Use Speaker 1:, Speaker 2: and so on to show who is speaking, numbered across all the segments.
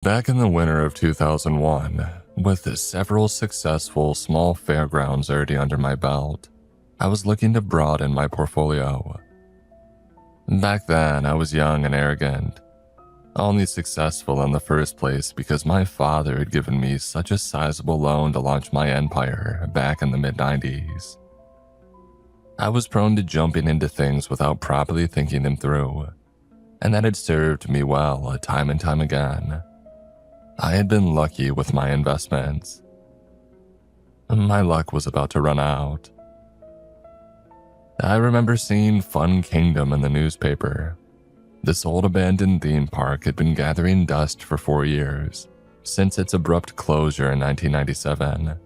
Speaker 1: Back in the winter of 2001, with several successful small fairgrounds already under my belt, I was looking to broaden my portfolio. Back then, I was young and arrogant, only successful in the first place because my father had given me such a sizable loan to launch my empire back in the mid-90s. I was prone to jumping into things without properly thinking them through, and that had served me well time and time again. I had been lucky with my investments. My luck was about to run out. I remember seeing Fun Kingdom in the newspaper. This old abandoned theme park had been gathering dust for 4 years, since its abrupt closure in 1997.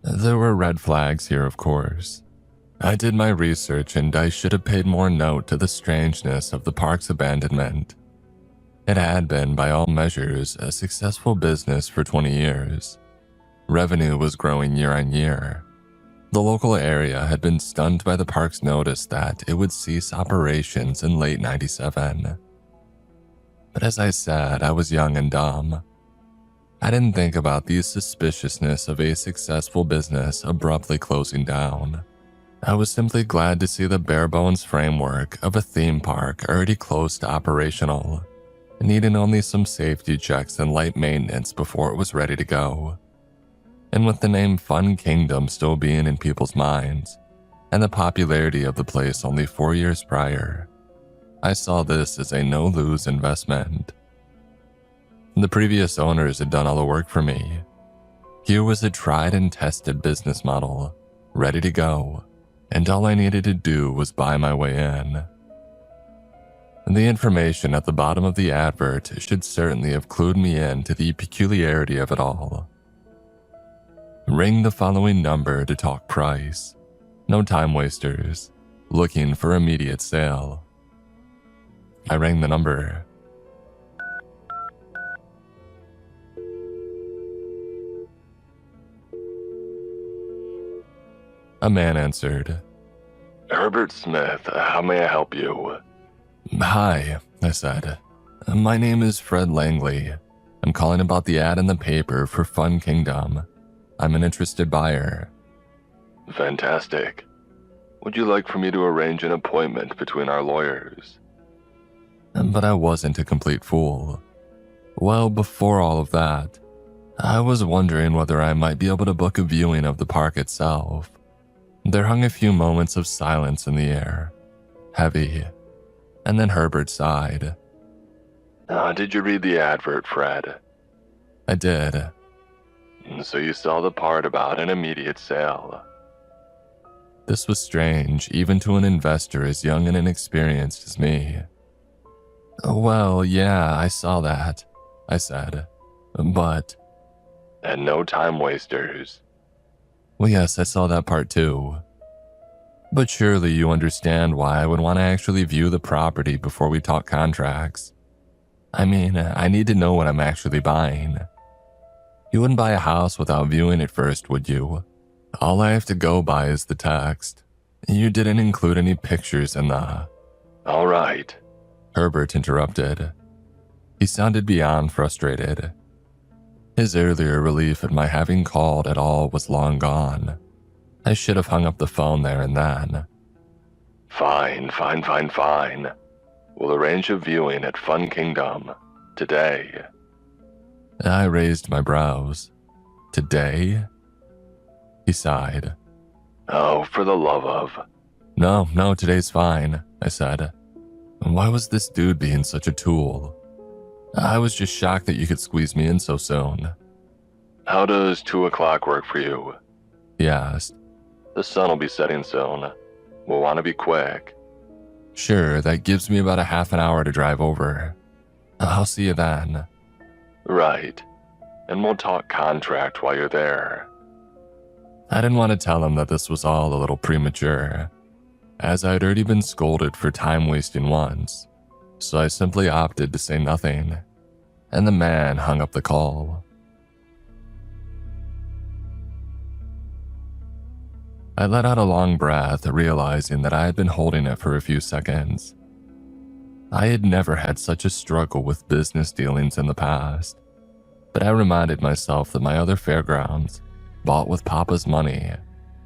Speaker 1: There were red flags here, of course. I did my research and I should have paid more note to the strangeness of the park's abandonment. It had been, by all measures, a successful business for 20 years. Revenue was growing year on year. The local area had been stunned by the park's notice that it would cease operations in late '97. But as I said, I was young and dumb. I didn't think about the suspiciousness of a successful business abruptly closing down. I was simply glad to see the bare-bones framework of a theme park already close to operational, needing only some safety checks and light maintenance before it was ready to go. And with the name Fun Kingdom still being in people's minds, and the popularity of the place only 4 years prior, I saw this as a no-lose investment. The previous owners had done all the work for me. Here was a tried and tested business model, ready to go, and all I needed to do was buy my way in. The information at the bottom of the advert should certainly have clued me in to the peculiarity of it all. Ring the following number to talk price. No time wasters. Looking for immediate sale. I rang the number. A man answered.
Speaker 2: Herbert Smith, how may I help you?
Speaker 1: Hi, I said. My name is Fred Langley. I'm calling about the ad in the paper for Fun Kingdom. I'm an interested buyer.
Speaker 2: Fantastic. Would you like for me to arrange an appointment between our lawyers?
Speaker 1: But I wasn't a complete fool. Well, before all of that, I was wondering whether I might be able to book a viewing of the park itself. There hung a few moments of silence in the air, heavy, and then Herbert sighed.
Speaker 2: Did you read the advert, Fred?
Speaker 1: I did.
Speaker 2: So you saw the part about an immediate sale.
Speaker 1: This was strange, even to an investor as young and inexperienced as me. Well, yeah, I saw that, I said. But...
Speaker 2: And no time wasters.
Speaker 1: Well, yes, I saw that part too. But surely you understand why I would want to actually view the property before we talk contracts. I mean, I need to know what I'm actually buying. You wouldn't buy a house without viewing it first, would you? All I have to go by is the text. You didn't include any pictures in the...
Speaker 2: All right,
Speaker 1: Herbert interrupted. He sounded beyond frustrated. His earlier relief at my having called at all was long gone. I should have hung up the phone there and then.
Speaker 2: Fine. We'll arrange a viewing at Fun Kingdom today.
Speaker 1: I raised my brows. Today? He sighed.
Speaker 2: Oh, for the love of...
Speaker 1: No, today's fine, I said. Why was this dude being such a tool? I was just shocked that you could squeeze me in so soon.
Speaker 2: How does 2 o'clock work for you?
Speaker 1: He asked.
Speaker 2: The sun will be setting soon. We'll want to be quick.
Speaker 1: Sure, that gives me about a half an hour to drive over. I'll see you then.
Speaker 2: Right. And we'll talk contract while you're there.
Speaker 1: I didn't want to tell him that this was all a little premature, as I'd already been scolded for time wasting once, so I simply opted to say nothing, and the man hung up the call. I let out a long breath, realizing that I had been holding it for a few seconds. I had never had such a struggle with business dealings in the past, but I reminded myself that my other fairgrounds, bought with Papa's money,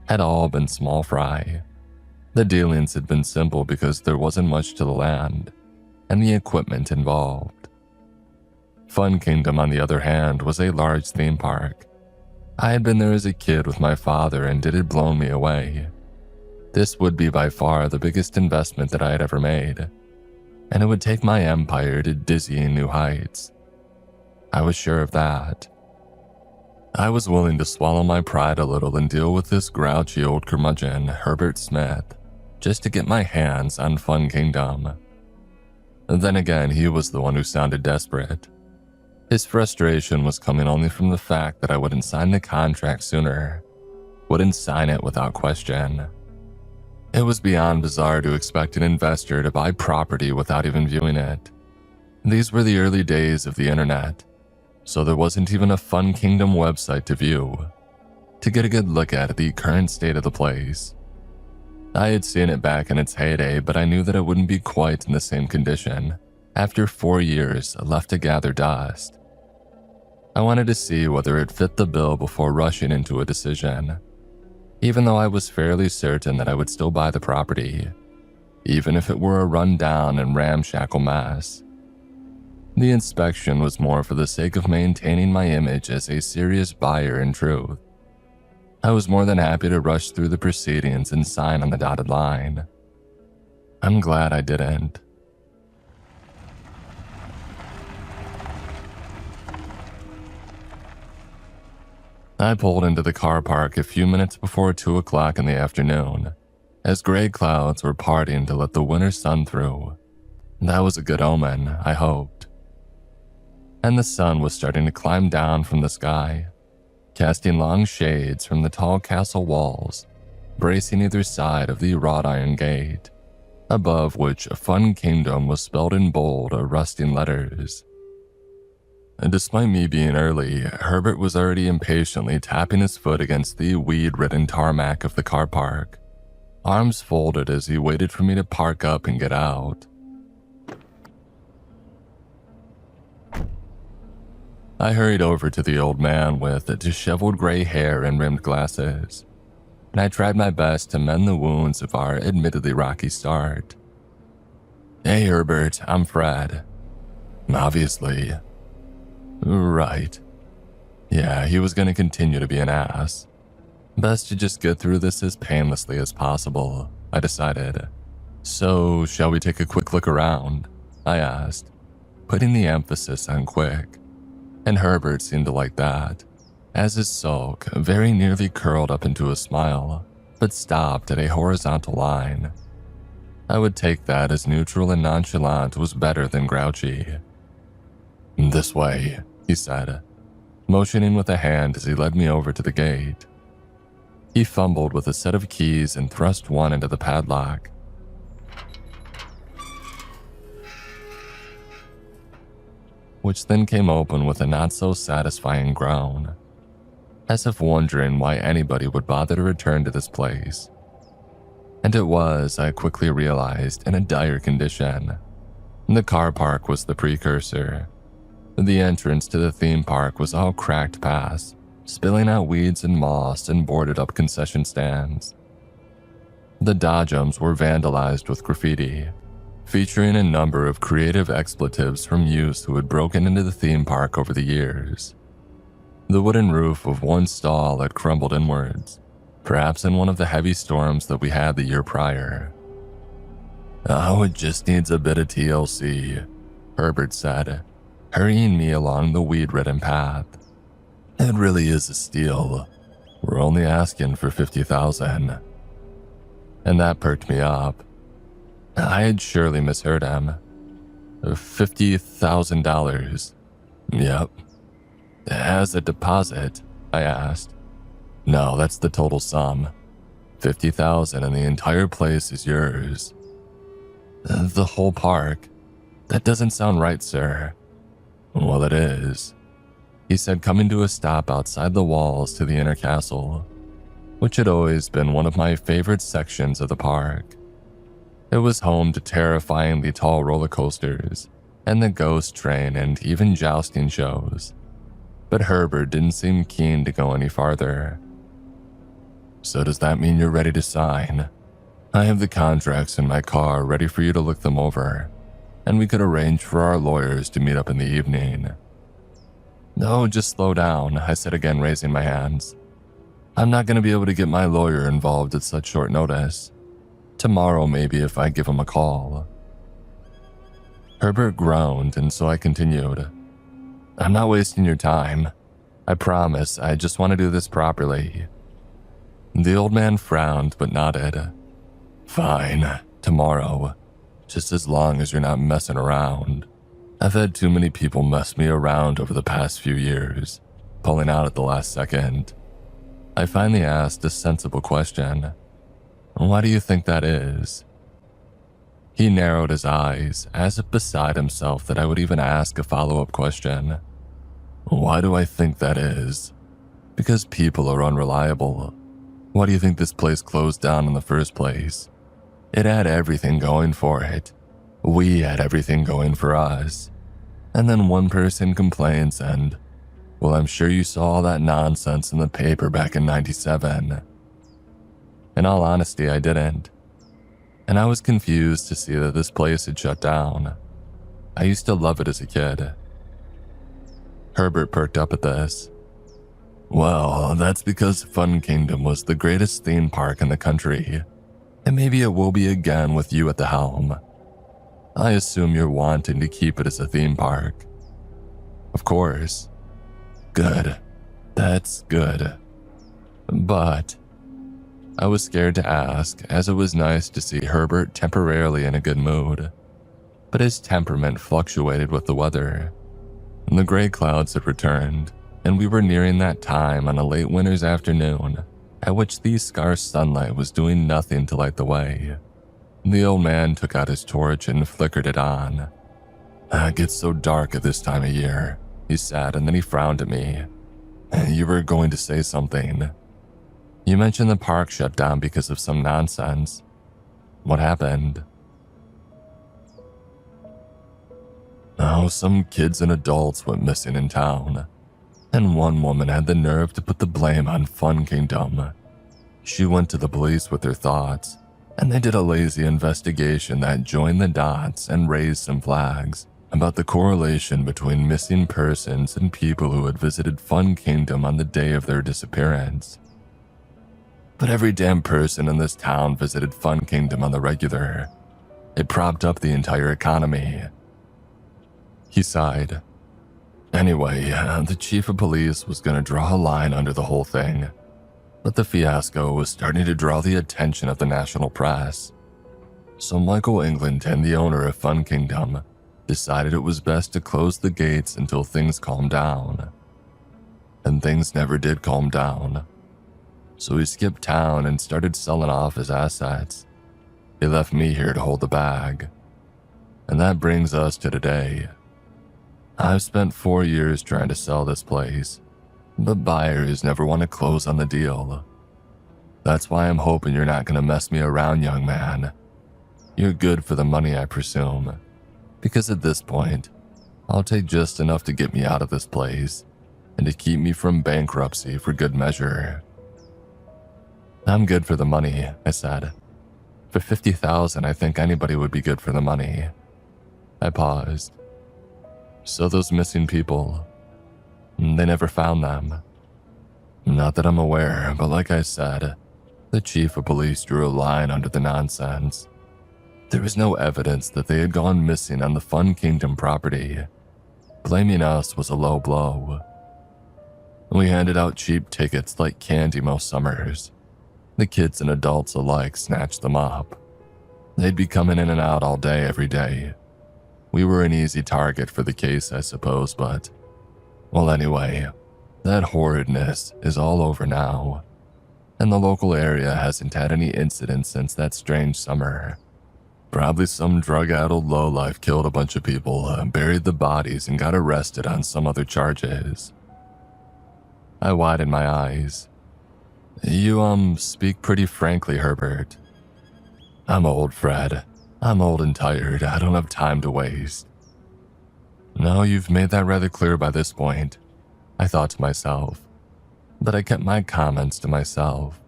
Speaker 1: had all been small fry. The dealings had been simple because there wasn't much to the land and the equipment involved. Fun Kingdom, on the other hand, was a large theme park. I had been there as a kid with my father, and it had blown me away. This would be by far the biggest investment that I had ever made, and it would take my empire to dizzying new heights. I was sure of that. I was willing to swallow my pride a little and deal with this grouchy old curmudgeon, Herbert Smith, just to get my hands on Fun Kingdom. Then again, he was the one who sounded desperate. His frustration was coming only from the fact that I wouldn't sign the contract sooner, wouldn't sign it without question. It was beyond bizarre to expect an investor to buy property without even viewing it. These were the early days of the internet, so there wasn't even a Fun Kingdom website to view, to get a good look at the current state of the place. I had seen it back in its heyday, but I knew that it wouldn't be quite in the same condition after 4 years left to gather dust. I wanted to see whether it fit the bill before rushing into a decision, even though I was fairly certain that I would still buy the property, even if it were a run-down and ramshackle mess. The inspection was more for the sake of maintaining my image as a serious buyer in truth. I was more than happy to rush through the proceedings and sign on the dotted line. I'm glad I didn't. I pulled into the car park a few minutes before 2 o'clock in the afternoon, as gray clouds were parting to let the winter sun through. That was a good omen, I hoped. And the sun was starting to climb down from the sky, casting long shades from the tall castle walls, bracing either side of the wrought iron gate, above which Fun Kingdom was spelled in bold, rusting letters. And despite me being early, Herbert was already impatiently tapping his foot against the weed-ridden tarmac of the car park, arms folded as he waited for me to park up and get out. I hurried over to the old man with disheveled gray hair and rimmed glasses, and I tried my best to mend the wounds of our admittedly rocky start. "Hey Herbert, I'm Fred." Obviously. Right. Yeah, he was going to continue to be an ass. Best to just get through this as painlessly as possible, I decided. "So, shall we take a quick look around?" I asked, putting the emphasis on quick. And Herbert seemed to like that, as his sulk very nearly curled up into a smile, but stopped at a horizontal line. I would take that as neutral and nonchalant was better than grouchy. "This way," he said, motioning with a hand as he led me over to the gate. He fumbled with a set of keys and thrust one into the padlock. Which then came open with a not-so-satisfying groan, as if wondering why anybody would bother to return to this place. And it was, I quickly realized, in a dire condition. The car park was the precursor. The entrance to the theme park was all cracked past, spilling out weeds and moss and boarded up concession stands. The dodgems were vandalized with graffiti, featuring a number of creative expletives from youths who had broken into the theme park over the years. The wooden roof of one stall had crumbled inwards, perhaps in one of the heavy storms that we had the year prior. "Oh, it just needs a bit of TLC," Herbert said, hurrying me along the weed-ridden path. "It really is a steal. We're only asking for $50,000. And that perked me up. I had surely misheard him. $50,000. Yep. As a deposit, I asked. "No, that's the total sum. $50,000 and the entire place is yours." "The whole park? That doesn't sound right, sir." "Well, it is," he said, coming to a stop outside the walls to the inner castle, which had always been one of my favorite sections of the park. It was home to terrifyingly tall roller coasters, and the ghost train, and even jousting shows. But Herbert didn't seem keen to go any farther. So does that mean you're ready to sign? I have the contracts in my car ready for you to look them over, and we could arrange for our lawyers to meet up in the evening. No, just slow down, I said again, raising my hands. I'm not going to be able to get my lawyer involved at such short notice. Tomorrow maybe if I give him a call. Herbert groaned, and so I continued. I'm not wasting your time. I promise, I just want to do this properly. The old man frowned but nodded. Fine, tomorrow. Just as long as you're not messing around. I've had too many people mess me around over the past few years, pulling out at the last second. I finally asked a sensible question. Why do you think that is? He narrowed his eyes, as if beside himself that I would even ask a follow-up question. Why do I think that is? Because people are unreliable. Why do you think this place closed down in the first place? It had everything going for it. We had everything going for us. And then one person complains and, well, I'm sure you saw all that nonsense in the paper back in '97. In all honesty, I didn't. And I was confused to see that this place had shut down. I used to love it as a kid. Herbert perked up at this. Well, that's because Fun Kingdom was the greatest theme park in the country. And maybe it will be again with you at the helm. I assume you're wanting to keep it as a theme park. Of course. Good. That's good. But I was scared to ask, as it was nice to see Herbert temporarily in a good mood. But his temperament fluctuated with the weather. The gray clouds had returned, and we were nearing that time on a late winter's afternoon at which the scarce sunlight was doing nothing to light the way. The old man took out his torch and flickered it on. It gets so dark at this time of year, he said, and then he frowned at me. You were going to say something. You mentioned the park shut down because of some nonsense. What happened? Oh, some kids and adults went missing in town, and one woman had the nerve to put the blame on Fun Kingdom. She went to the police with her thoughts, and they did a lazy investigation that joined the dots and raised some flags about the correlation between missing persons and people who had visited Fun Kingdom on the day of their disappearance. But every damn person in this town visited Fun Kingdom on the regular. It propped up the entire economy. He sighed. Anyway, the chief of police was going to draw a line under the whole thing, but the fiasco was starting to draw the attention of the national press. So Michael Englandton, the owner of Fun Kingdom, decided it was best to close the gates until things calmed down. And things never did calm down. So he skipped town and started selling off his assets. He left me here to hold the bag. And that brings us to today. I've spent 4 years trying to sell this place, but buyers never want to close on the deal. That's why I'm hoping you're not going to mess me around, young man. You're good for the money, I presume, because at this point, I'll take just enough to get me out of this place and to keep me from bankruptcy for good measure. I'm good for the money, I said. For $50,000, I think anybody would be good for the money. I paused. So those missing people, they never found them. Not that I'm aware, but like I said, the chief of police drew a line under the nonsense. There was no evidence that they had gone missing on the Fun Kingdom property. Blaming us was a low blow. We handed out cheap tickets like candy most summers. The kids and adults alike snatched them up. They'd be coming in and out all day every day. We were an easy target for the case, I suppose, but... Well, anyway, that horridness is all over now. And the local area hasn't had any incidents since that strange summer. Probably some drug-addled lowlife killed a bunch of people, buried the bodies, and got arrested on some other charges. I widened my eyes. You, speak pretty frankly, Herbert. I'm old, Fred. I'm old and tired. I don't have time to waste. No, you've made that rather clear by this point. I thought to myself, but I kept my comments to myself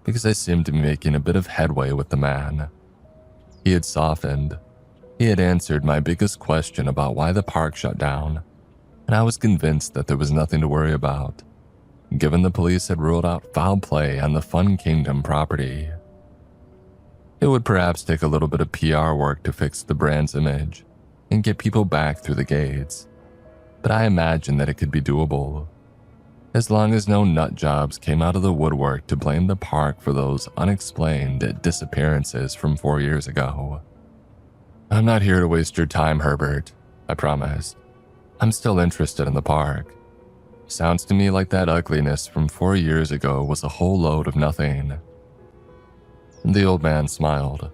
Speaker 1: because I seemed to be making a bit of headway with the man. He had softened. He had answered my biggest question about why the park shut down, and I was convinced that there was nothing to worry about, given the police had ruled out foul play on the Fun Kingdom property. It would perhaps take a little bit of PR work to fix the brand's image and get people back through the gates, but I imagined that it could be doable, as long as no nut jobs came out of the woodwork to blame the park for those unexplained disappearances from 4 years ago. "I'm not here to waste your time, Herbert," I promised. "I'm still interested in the park. Sounds to me like that ugliness from 4 years ago was a whole load of nothing." The old man smiled.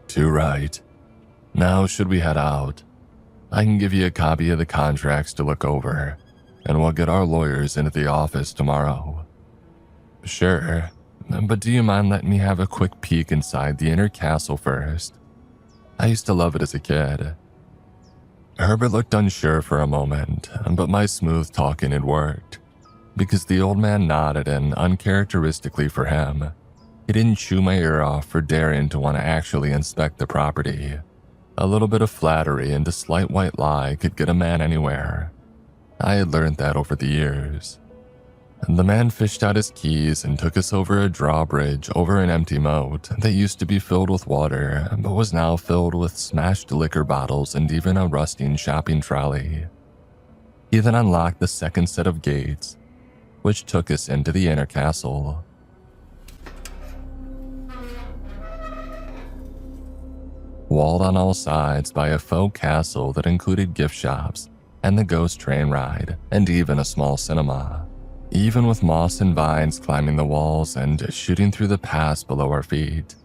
Speaker 1: "Too right. Now should we head out? I can give you a copy of the contracts to look over, and we'll get our lawyers into the office tomorrow." "Sure, but do you mind letting me have a quick peek inside the inner castle first? I used to love it as a kid." Herbert looked unsure for a moment, but my smooth talking had worked, because the old man nodded, and uncharacteristically for him, he didn't chew my ear off for daring to want to actually inspect the property. A little bit of flattery and a slight white lie could get a man anywhere. I had learned that over the years. The man fished out his keys and took us over a drawbridge over an empty moat that used to be filled with water but was now filled with smashed liquor bottles and even a rusting shopping trolley. He then unlocked the second set of gates, which took us into the inner castle. Walled on all sides by a faux castle that included gift shops and the ghost train ride and even a small cinema. Even with moss and vines climbing the walls and shooting through the paths below our feet,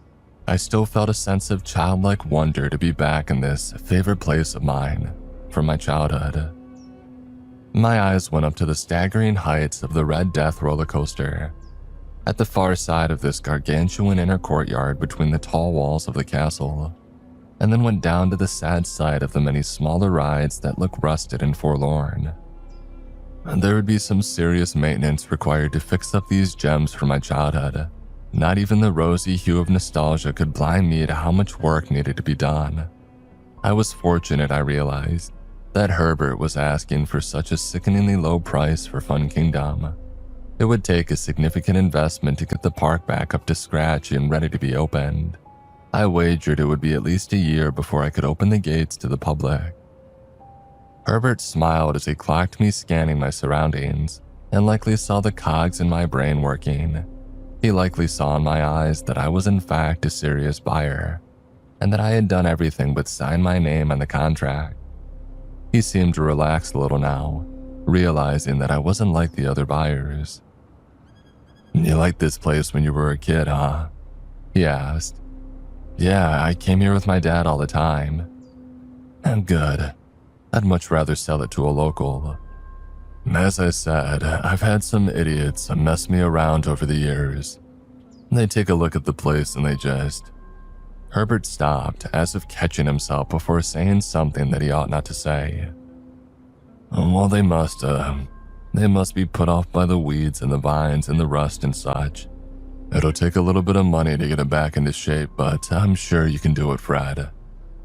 Speaker 1: I still felt a sense of childlike wonder to be back in this favorite place of mine from my childhood. My eyes went up to the staggering heights of the Red Death roller coaster, at the far side of this gargantuan inner courtyard between the tall walls of the castle, and then went down to the sad sight of the many smaller rides that look rusted and forlorn. There would be some serious maintenance required to fix up these gems from my childhood. Not even the rosy hue of nostalgia could blind me to how much work needed to be done. I was fortunate, I realized, that Herbert was asking for such a sickeningly low price for Fun Kingdom. It would take a significant investment to get the park back up to scratch and ready to be opened. I wagered it would be at least a year before I could open the gates to the public. Herbert smiled as he clocked me scanning my surroundings and likely saw the cogs in my brain working. He likely saw in my eyes that I was in fact a serious buyer and that I had done everything but sign my name on the contract. He seemed to relax a little now, realizing that I wasn't like the other buyers. "You liked this place when you were a kid, huh?" he asked. "Yeah, I came here with my dad all the time." "I'm good. I'd much rather sell it to a local. As I said, I've had some idiots mess me around over the years. They take a look at the place and they just..." Herbert stopped, as if catching himself before saying something that he ought not to say. "Well, they must be put off by the weeds and the vines and the rust and such. It'll take a little bit of money to get it back into shape, but I'm sure you can do it, Fred.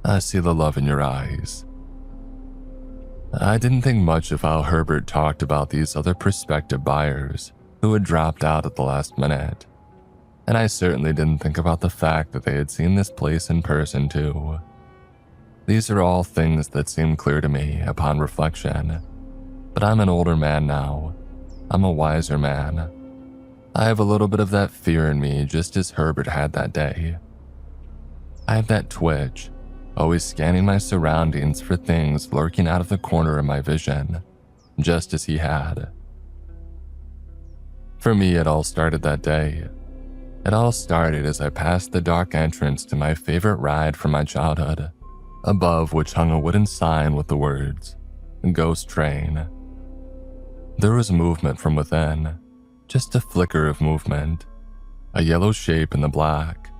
Speaker 1: I see the love in your eyes." I didn't think much of how Herbert talked about these other prospective buyers who had dropped out at the last minute, and I certainly didn't think about the fact that they had seen this place in person too. These are all things that seem clear to me upon reflection, but I'm an older man now. I'm a wiser man. I have a little bit of that fear in me, just as Herbert had that day. I have that twitch, always scanning my surroundings for things lurking out of the corner of my vision, just as he had. For me, it all started that day. It all started as I passed the dark entrance to my favorite ride from my childhood, above which hung a wooden sign with the words, "Ghost Train." There was movement from within, just a flicker of movement, a yellow shape in the black.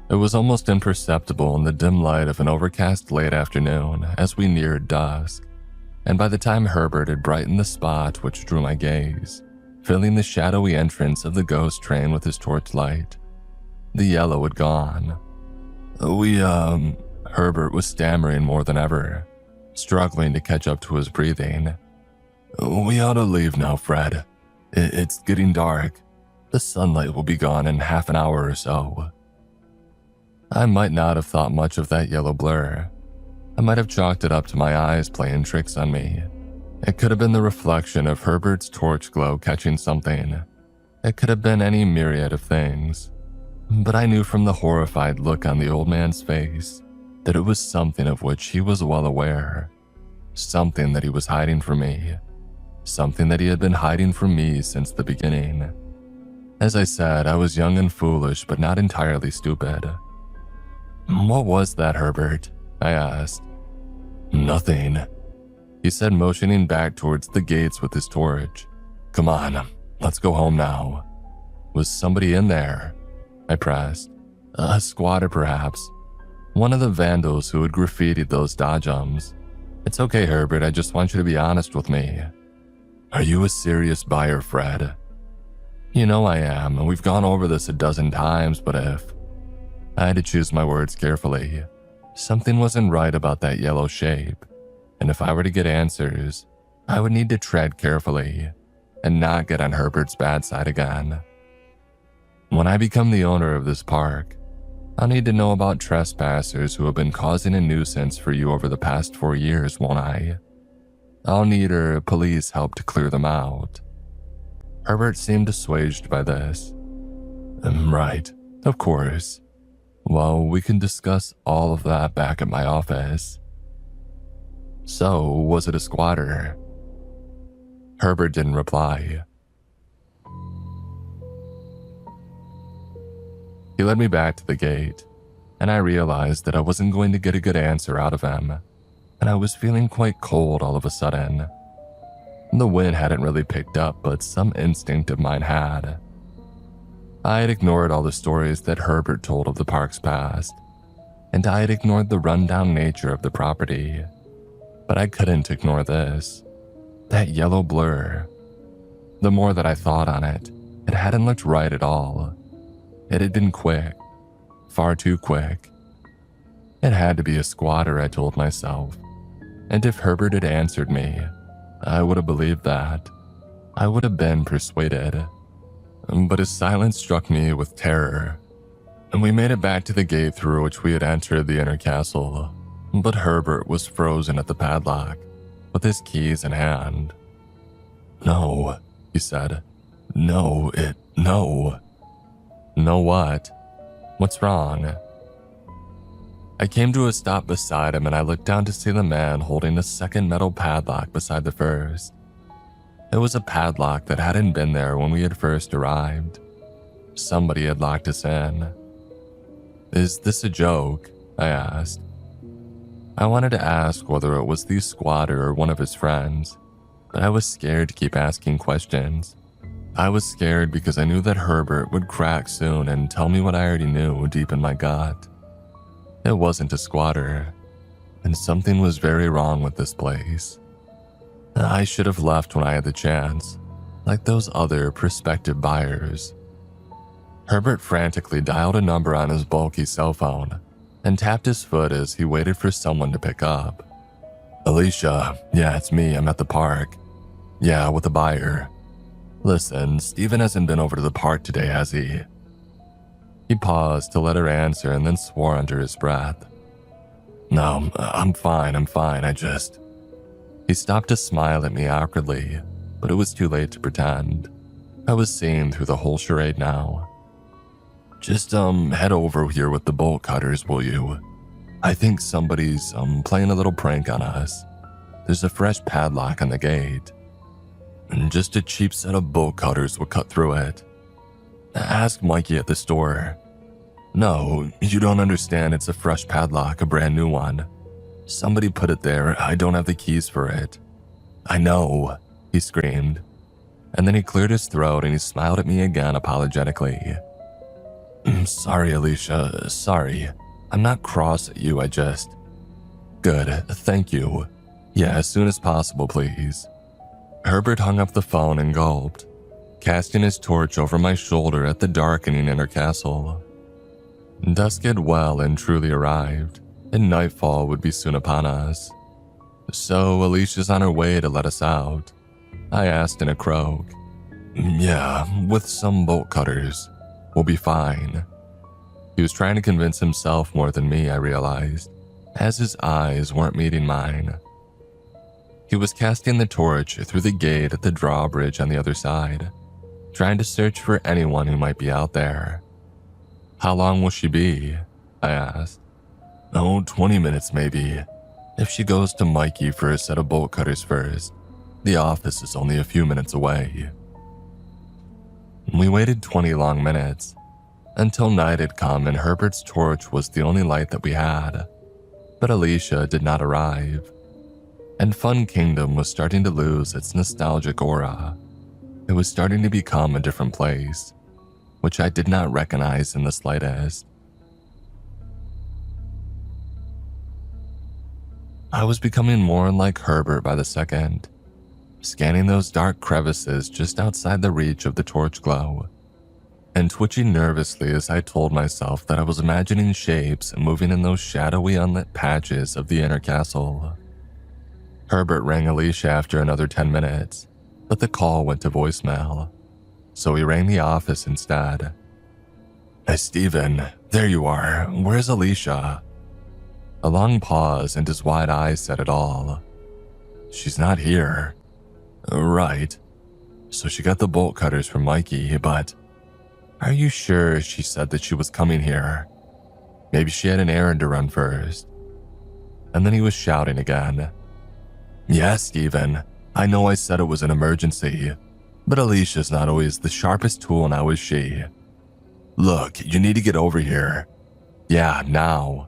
Speaker 1: It was almost imperceptible in the dim light of an overcast late afternoon as we neared dusk. and by the time Herbert had brightened the spot which drew my gaze, filling the shadowy entrance of the ghost train with his torchlight, the yellow had gone. Herbert was stammering more than ever, struggling to catch up to his breathing. We ought to leave now, Fred. It's getting dark. The sunlight will be gone in half an hour or so. I might not have thought much of that yellow blur. I might have chalked it up to my eyes playing tricks on me. It could have been the reflection of Herbert's torch glow catching something. It could have been any myriad of things. But I knew from the horrified look on the old man's face that it was something of which he was well aware. Something that he was hiding from me. Something that he had been hiding from me since the beginning. As I said, I was young and foolish, but not entirely stupid. What was that, Herbert? I asked. Nothing, he said, motioning back towards the gates with his torch. Come on, let's go home now. Was somebody in there? I pressed. A squatter, perhaps. One of the vandals who had graffitied those dodgems. It's okay, Herbert, I just want you to be honest with me. Are you a serious buyer, Fred? You know I am, and we've gone over this a dozen times, but if... I had to choose my words carefully. Something wasn't right about that yellow shape, and if I were to get answers, I would need to tread carefully and not get on Herbert's bad side again. When I become the owner of this park, I'll need to know about trespassers who have been causing a nuisance for you over the past 4 years, won't I? I'll need police help to clear them out. Herbert seemed assuaged by this. Right, of course. Well, we can discuss all of that back at my office. So, was it a squatter? Herbert didn't reply. He led me back to the gate, and I realized that I wasn't going to get a good answer out of him, and I was feeling quite cold all of a sudden. The wind hadn't really picked up, but some instinct of mine had. I had ignored all the stories that Herbert told of the park's past, and I had ignored the rundown nature of the property. But I couldn't ignore this. That yellow blur. The more that I thought on it, it hadn't looked right at all. It had been quick. Far too quick. It had to be a squatter, I told myself. And if Herbert had answered me, I would have believed that. I would have been persuaded. But his silence struck me with terror. And we made it back to the gate through which we had entered the inner castle. But Herbert was frozen at the padlock, with his keys in hand. No, he said. No. No what? What's wrong? I came to a stop beside him and I looked down to see the man holding a second metal padlock beside the first. It was a padlock that hadn't been there when we had first arrived. Somebody had locked us in. Is this a joke? I asked. I wanted to ask whether it was the squatter or one of his friends, but I was scared to keep asking questions. I was scared because I knew that Herbert would crack soon and tell me what I already knew deep in my gut. It wasn't a squatter, and something was very wrong with this place. I should have left when I had the chance, like those other prospective buyers. Herbert frantically dialed a number on his bulky cell phone and tapped his foot as he waited for someone to pick up. Alicia, yeah, it's me, I'm at the park. Yeah, with a buyer. Listen, Steven hasn't been over to the park today, has he? He paused to let her answer and then swore under his breath. No, I'm fine, I just... He stopped to smile at me awkwardly, but it was too late to pretend. I was seeing through the whole charade now. Just, head over here with the bolt cutters, will you? I think somebody's, playing a little prank on us. There's a fresh padlock on the gate. And just a cheap set of bolt cutters will cut through it. Ask Mikey at the store. No, you don't understand, it's a fresh padlock, a brand new one. Somebody put it there, I don't have the keys for it. I know, he screamed. And then he cleared his throat and he smiled at me again apologetically. Sorry, Alicia, sorry. I'm not cross at you, I just... Good, thank you. Yeah, as soon as possible, please. Herbert hung up the phone and gulped, casting his torch over my shoulder at the darkening inner castle. Dusk had well and truly arrived, and nightfall would be soon upon us. So Alicia's on her way to let us out, I asked in a croak. Yeah, with some bolt cutters. We'll be fine. He was trying to convince himself more than me, I realized, as his eyes weren't meeting mine. He was casting the torch through the gate at the drawbridge on the other side, trying to search for anyone who might be out there. How long will she be? I asked. Oh, 20 minutes maybe, if she goes to Mikey for a set of bolt cutters first. The office is only a few minutes away. We waited 20 long minutes, until night had come and Herbert's torch was the only light that we had. But Alicia did not arrive, and Fun Kingdom was starting to lose its nostalgic aura. It was starting to become a different place, which I did not recognize in the slightest. I was becoming more like Herbert by the second, scanning those dark crevices just outside the reach of the torch glow, and twitching nervously as I told myself that I was imagining shapes moving in those shadowy unlit patches of the inner castle. Herbert rang Alicia after another 10 minutes, but the call went to voicemail, so he rang the office instead. Hey Steven, there you are. Where's Alicia? A long pause and his wide eyes said it all. She's not here. Right. So she got the bolt cutters from Mikey, but are you sure she said that she was coming here? Maybe she had an errand to run first. And then he was shouting again. Yeah, Steven, I know I said it was an emergency, but Alicia's not always the sharpest tool now, is she? Look, you need to get over here. Yeah, now.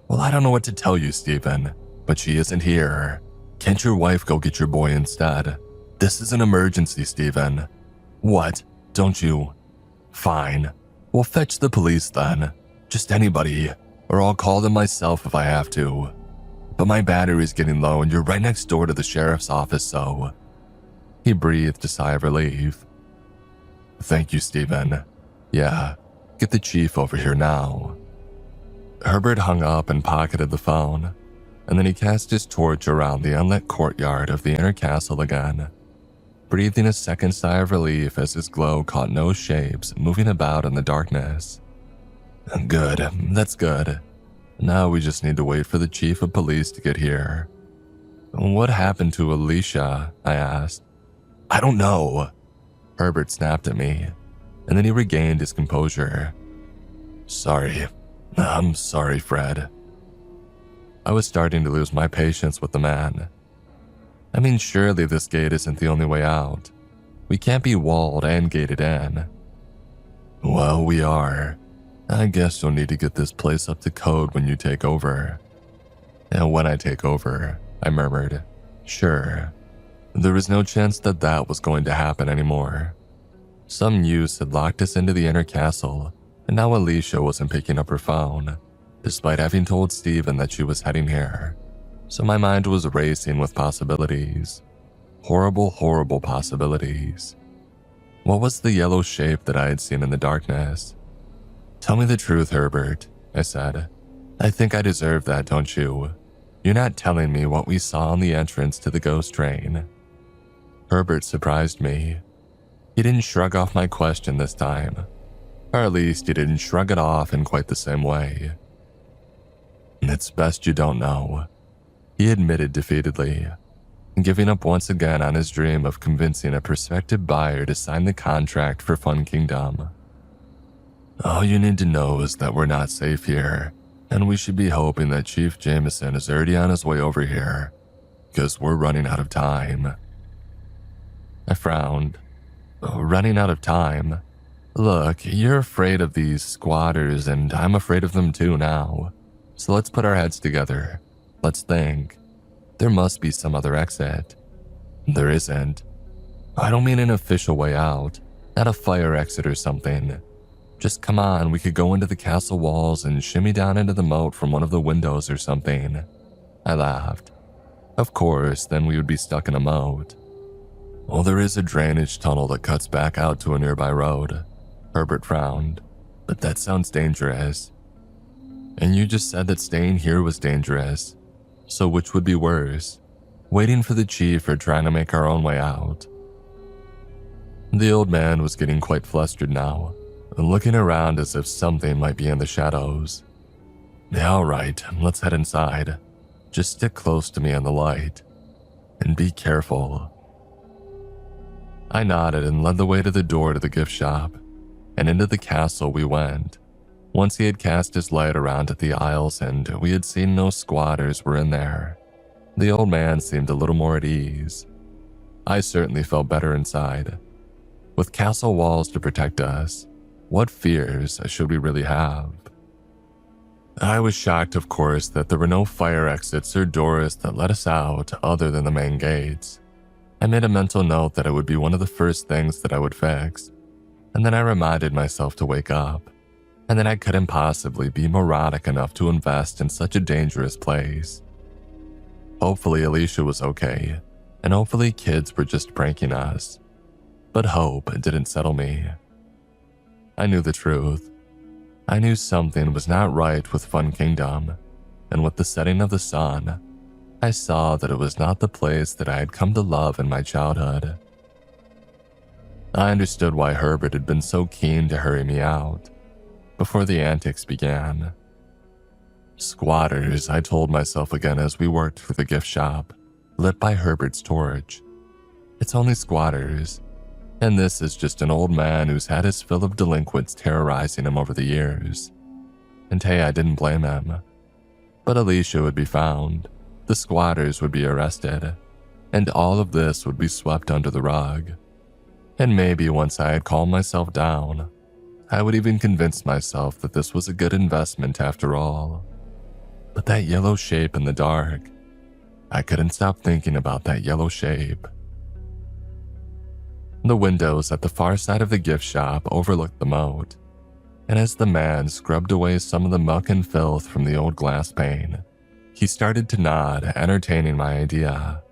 Speaker 1: Well, I don't know what to tell you, Steven, but she isn't here. Can't your wife go get your boy instead? This is an emergency, Steven. What? Don't you? Fine. We'll fetch the police then. Just anybody, or I'll call them myself if I have to. But my battery's getting low and you're right next door to the sheriff's office, so... He breathed a sigh of relief. Thank you, Steven. Yeah, get the chief over here now. Herbert hung up and pocketed the phone, and then he cast his torch around the unlit courtyard of the inner castle again, breathing a second sigh of relief as his glow caught no shapes moving about in the darkness. Good, that's good. Now we just need to wait for the chief of police to get here. What happened to Alicia? I asked. I don't know. Herbert snapped at me, and then he regained his composure. Sorry. I'm sorry, Fred. I was starting to lose my patience with the man. I mean, surely this gate isn't the only way out. We can't be walled and gated in. Well, we are. I guess you'll need to get this place up to code when you take over. And when I take over, I murmured. Sure. There was no chance that that was going to happen anymore. Some use had locked us into the inner castle, and now Alicia wasn't picking up her phone, despite having told Steven that she was heading here. So my mind was racing with possibilities. Horrible, horrible possibilities. What was the yellow shape that I had seen in the darkness? Tell me the truth, Herbert, I said. I think I deserve that, don't you? You're not telling me what we saw on the entrance to the ghost train. Herbert surprised me. He didn't shrug off my question this time, or at least he didn't shrug it off in quite the same way. It's best you don't know, he admitted defeatedly, giving up once again on his dream of convincing a prospective buyer to sign the contract for Fun Kingdom. All you need to know is that we're not safe here, and we should be hoping that Chief Jameson is already on his way over here, because we're running out of time. I frowned. Running out of time? Look, you're afraid of these squatters, and I'm afraid of them too now. So let's put our heads together. Let's think. There must be some other exit. There isn't. I don't mean an official way out, not a fire exit or something. Just come on, we could go into the castle walls and shimmy down into the moat from one of the windows or something. I laughed. Of course, then we would be stuck in a moat. Well, there is a drainage tunnel that cuts back out to a nearby road. Herbert frowned. But that sounds dangerous. And you just said that staying here was dangerous. So which would be worse? Waiting for the chief or trying to make our own way out? The old man was getting quite flustered now, looking around as if something might be in the shadows. Yeah, all right, let's head inside. Just stick close to me in the light. And be careful. I nodded and led the way to the door to the gift shop, and into the castle we went. Once he had cast his light around at the aisles and we had seen no squatters were in there, the old man seemed a little more at ease. I certainly felt better inside. With castle walls to protect us, what fears should we really have? I was shocked, of course, that there were no fire exits or doors that let us out other than the main gates. I made a mental note that it would be one of the first things that I would fix, and then I reminded myself to wake up, and that I couldn't possibly be moronic enough to invest in such a dangerous place. Hopefully Alicia was okay, and hopefully kids were just pranking us. But hope didn't settle me. I knew the truth. I knew something was not right with Fun Kingdom, and with the setting of the sun, I saw that it was not the place that I had come to love in my childhood. I understood why Herbert had been so keen to hurry me out before the antics began. Squatters, I told myself again as we worked through the gift shop, lit by Herbert's torch. It's only squatters, and this is just an old man who's had his fill of delinquents terrorizing him over the years. And hey, I didn't blame him. But Alicia would be found, the squatters would be arrested, and all of this would be swept under the rug. And maybe once I had calmed myself down, I would even convince myself that this was a good investment after all. But that yellow shape in the dark, I couldn't stop thinking about that yellow shape. The windows at the far side of the gift shop overlooked the moat, and as the man scrubbed away some of the muck and filth from the old glass pane, he started to nod, entertaining my idea.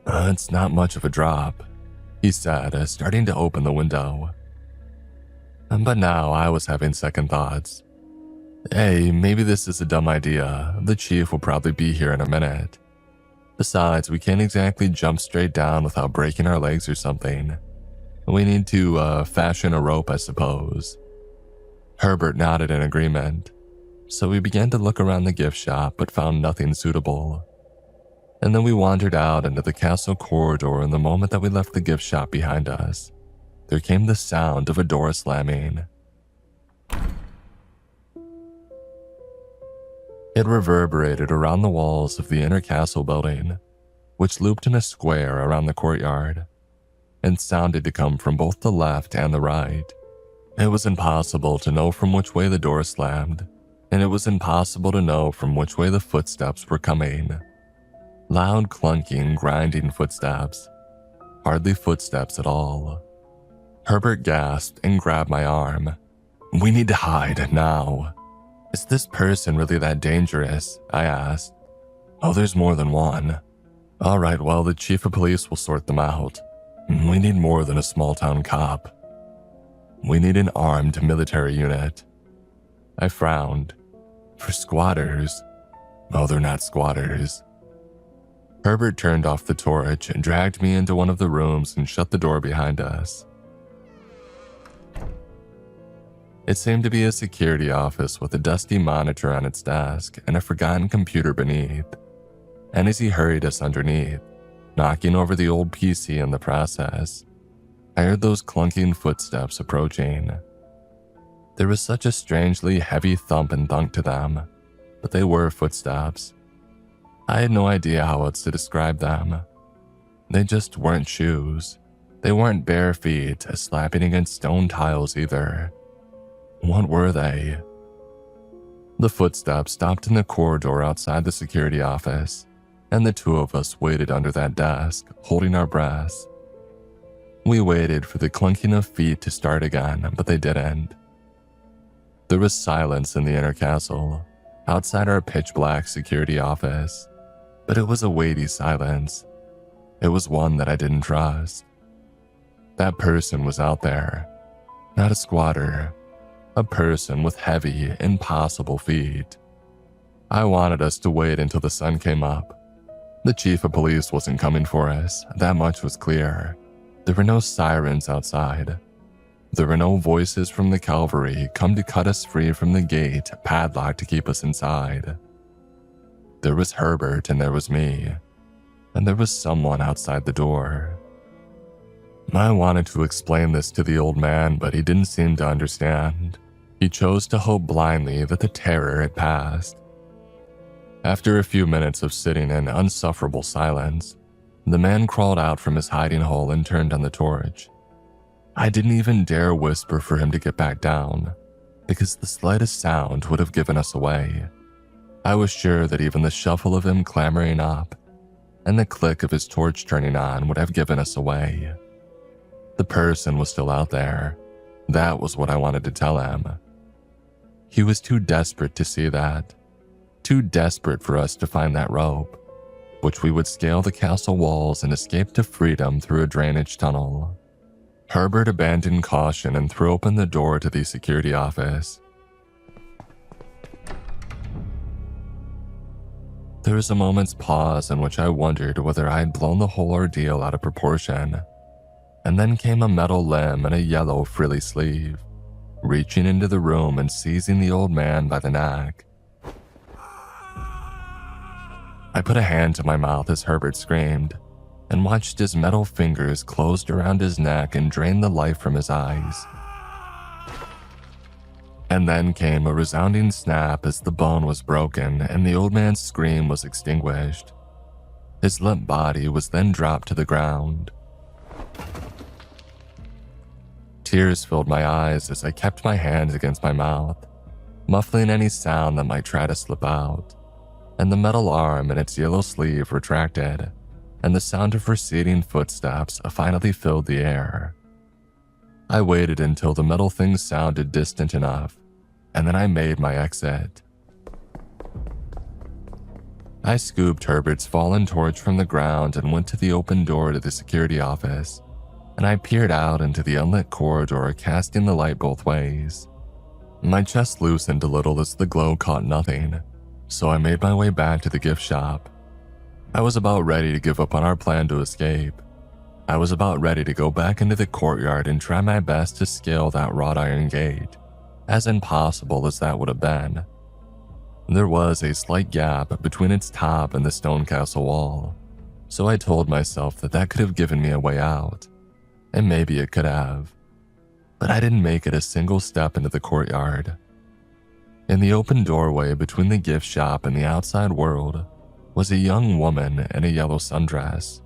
Speaker 1: It's not much of a drop, he said, starting to open the window. But now I was having second thoughts. Hey, maybe this is a dumb idea. The chief will probably be here in a minute. Besides, we can't exactly jump straight down without breaking our legs or something. We need to fashion a rope, I suppose. Herbert nodded in agreement, so we began to look around the gift shop but found nothing suitable. And then we wandered out into the castle corridor, and the moment that we left the gift shop behind us, there came the sound of a door slamming. It reverberated around the walls of the inner castle building, which looped in a square around the courtyard, and sounded to come from both the left and the right. It was impossible to know from which way the door slammed, and it was impossible to know from which way the footsteps were coming. Loud clunking, grinding footsteps. Hardly footsteps at all. Herbert gasped and grabbed my arm. We need to hide, now. Is this person really that dangerous? I asked. Oh, there's more than one. All right, well, the chief of police will sort them out. We need more than a small-town cop. We need an armed military unit. I frowned. For squatters? Oh, they're not squatters. Herbert turned off the torch and dragged me into one of the rooms and shut the door behind us. It seemed to be a security office with a dusty monitor on its desk and a forgotten computer beneath. And as he hurried us underneath, knocking over the old PC in the process, I heard those clunking footsteps approaching. There was such a strangely heavy thump and thunk to them, but they were footsteps. I had no idea how else to describe them. They just weren't shoes. They weren't bare feet slapping against stone tiles either. What were they? The footsteps stopped in the corridor outside the security office, and the two of us waited under that desk, holding our breaths. We waited for the clunking of feet to start again, but they didn't. There was silence in the inner castle, outside our pitch-black security office, but it was a weighty silence. It was one that I didn't trust. That person was out there, not a squatter, a person with heavy, impossible feet. I wanted us to wait until the sun came up. The chief of police wasn't coming for us, that much was clear. There were no sirens outside. There were no voices from the cavalry come to cut us free from the gate padlocked to keep us inside. There was Herbert and there was me, and there was someone outside the door. I wanted to explain this to the old man, but he didn't seem to understand. He chose to hope blindly that the terror had passed. After a few minutes of sitting in unsufferable silence, the man crawled out from his hiding hole and turned on the torch. I didn't even dare whisper for him to get back down, because the slightest sound would have given us away. I was sure that even the shuffle of him clambering up and the click of his torch turning on would have given us away. The person was still out there. That was what I wanted to tell him. He was too desperate to see that. Too desperate for us to find that rope, which we would scale the castle walls and escape to freedom through a drainage tunnel. Herbert abandoned caution and threw open the door to the security office. There was a moment's pause in which I wondered whether I had blown the whole ordeal out of proportion. And then came a metal limb and a yellow frilly sleeve, reaching into the room and seizing the old man by the neck. I put a hand to my mouth as Herbert screamed, and watched his metal fingers closed around his neck and drain the life from his eyes. And then came a resounding snap as the bone was broken and the old man's scream was extinguished. His limp body was then dropped to the ground. Tears filled my eyes as I kept my hands against my mouth, muffling any sound that might try to slip out, and the metal arm in its yellow sleeve retracted, and the sound of receding footsteps finally filled the air. I waited until the metal thing sounded distant enough, and then I made my exit. I scooped Herbert's fallen torch from the ground and went to the open door to the security office, and I peered out into the unlit corridor, casting the light both ways. My chest loosened a little as the glow caught nothing, so I made my way back to the gift shop. I was about ready to give up on our plan to escape. I was about ready to go back into the courtyard and try my best to scale that wrought iron gate, as impossible as that would have been. There was a slight gap between its top and the stone castle wall, so I told myself that that could have given me a way out, and maybe it could have. But I didn't make it a single step into the courtyard. In the open doorway between the gift shop and the outside world was a young woman in a yellow sundress,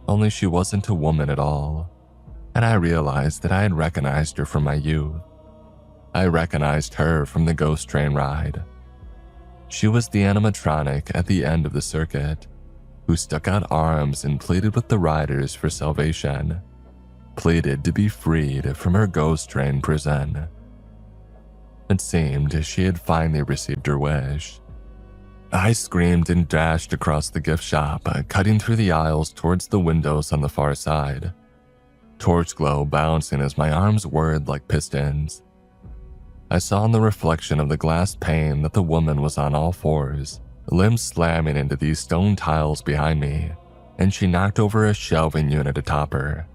Speaker 1: only she wasn't a woman at all, and I realized that I had recognized her from my youth. I recognized her from the ghost train ride. She was the animatronic at the end of the circuit, who stuck out arms and pleaded with the riders for salvation, pleaded to be freed from her ghost train prison. It seemed she had finally received her wish. I screamed and dashed across the gift shop, cutting through the aisles towards the windows on the far side, torch glow bouncing as my arms whirred like pistons. I saw in the reflection of the glass pane that the woman was on all fours, limbs slamming into these stone tiles behind me, and she knocked over a shelving unit atop her,